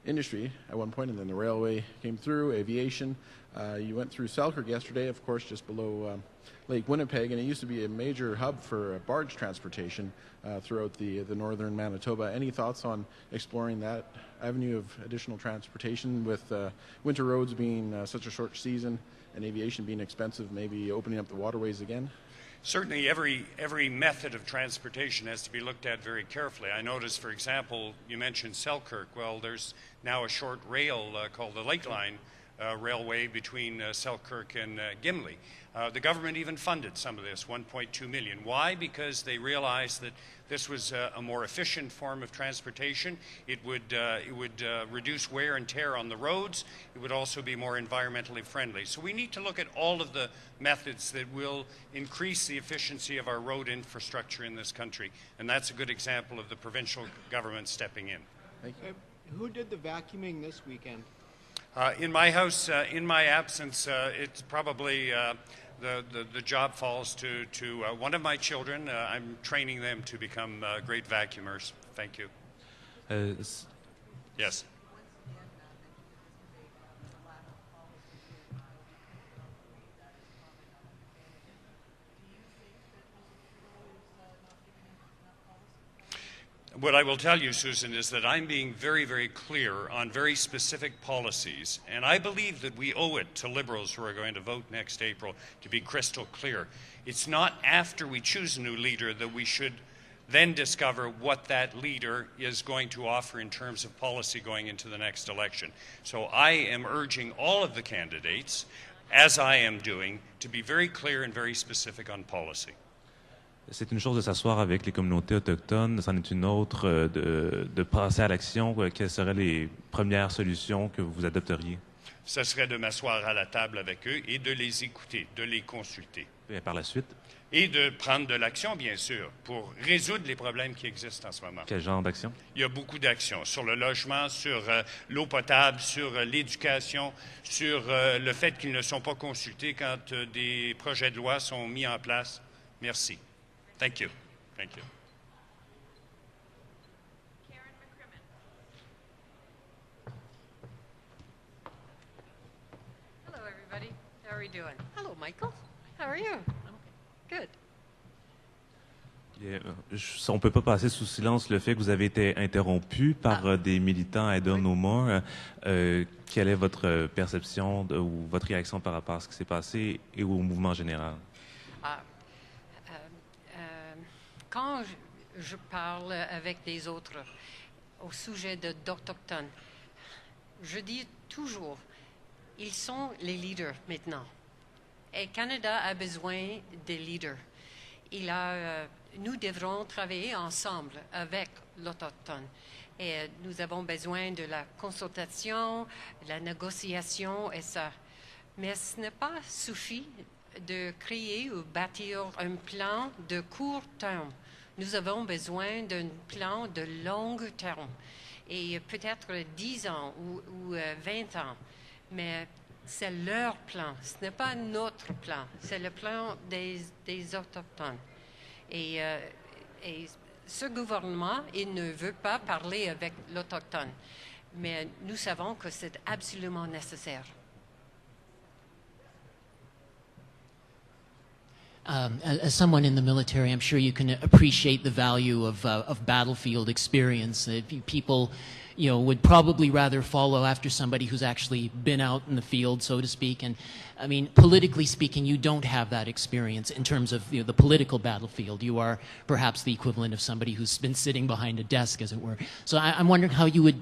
industry at one point, and then the railway came through, aviation. You went through Selkirk yesterday, of course, just below Lake Winnipeg, and it used to be a major hub for barge transportation throughout the northern Manitoba. Any thoughts on exploring that avenue of additional transportation with winter roads being such a short season and aviation being expensive, maybe opening up the waterways again? Certainly, every method of transportation has to be looked at very carefully. I noticed, for example, you mentioned Selkirk. Well, there's now a short rail called the Lake Line Railway between Selkirk and Gimli. The government even funded some of this, $1.2 million. Why? Because they realized that this was a more efficient form of transportation. It would reduce wear and tear on the roads. It would also be more environmentally friendly. So we need to look at all of the methods that will increase the efficiency of our road infrastructure in this country. And that's a good example of the provincial government stepping in. Thank you. Who did the vacuuming this weekend? In my house, in my absence, it's probably the job falls to one of my children. I'm training them to become great vacuumers. Thank you. Yes. What I will tell you, Susan, is that I'm being very, very clear on very specific policies, and I believe that we owe it to Liberals who are going to vote next April to be crystal clear. It's not after we choose a new leader that we should then discover what that leader is going to offer in terms of policy going into the next election. So I am urging all of the candidates, as I am doing, to be very clear and very specific on policy. C'est une chose de s'asseoir avec les communautés autochtones, c'en est une autre de passer à l'action. Quelles seraient les premières solutions que vous adopteriez? Ce serait de m'asseoir à la table avec eux et de les écouter, de les consulter. Et par la suite? Et de prendre de l'action, bien sûr, pour résoudre les problèmes qui existent en ce moment. Quel genre d'action? Il y a beaucoup d'actions sur le logement, sur l'eau potable, sur l'éducation, sur le fait qu'ils ne sont pas consultés quand des projets de loi sont mis en place. Merci. Thank you. Thank you. Hello, everybody. How are you doing? Hello, Michael. How are you? Good. On ne peut pas passer sous silence le fait que vous avez été interrompu par des militants à Idle No More. Quelle est votre perception ou votre réaction par rapport à ce qui s'est passé et au mouvement général? Quand je parle avec des autres au sujet d'Autochtones, je dis toujours, ils sont les leaders maintenant. Et Canada a besoin des leaders. Nous devrons travailler ensemble avec l'Autochtone. Et nous avons besoin de la consultation, de la négociation et ça. Mais ce n'est pas suffit de créer ou bâtir un plan de court terme. Nous avons besoin d'un plan de long terme, et peut-être 10 ans ou 20 ans. Mais c'est leur plan, ce n'est pas notre plan, c'est le plan des Autochtones. Et ce gouvernement, il ne veut pas parler avec l'Autochtone, mais nous savons que c'est absolument nécessaire. As someone in the military, I'm sure you can appreciate the value of battlefield experience. People, would probably rather follow after somebody who's actually been out in the field, so to speak. And I mean, politically speaking, you don't have that experience in terms of the political battlefield. You are perhaps the equivalent of somebody who's been sitting behind a desk, as it were. So I'm wondering how you would,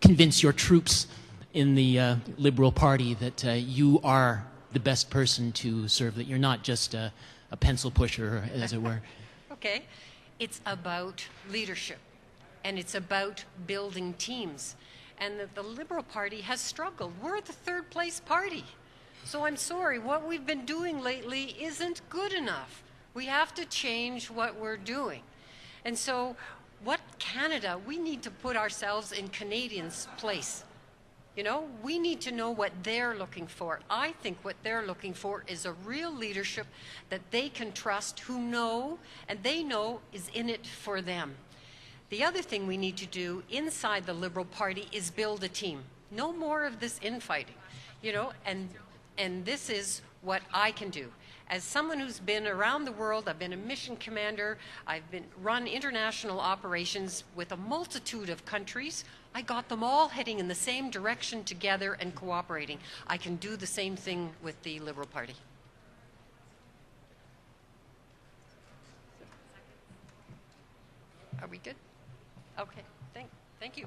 convince your troops in the Liberal Party that you are the best person to serve, that you're not just a pencil pusher, as it were? Okay. It's about leadership, and it's about building teams. And the Liberal Party has struggled. We're the third place party. So I'm sorry, what we've been doing lately isn't good enough. We have to change what we're doing. And so what Canada, we need to put ourselves in Canadians' place. You know, we need to know what they're looking for. I think what they're looking for is a real leadership that they can trust, who know, and they know is in it for them. The other thing we need to do inside the Liberal Party is build a team. No more of this infighting, you know, and this is what I can do. As someone who's been around the world, I've been a mission commander, I've run international operations with a multitude of countries. I got them all heading in the same direction together and cooperating. I can do the same thing with the Liberal Party. Are we good? Okay, thank you.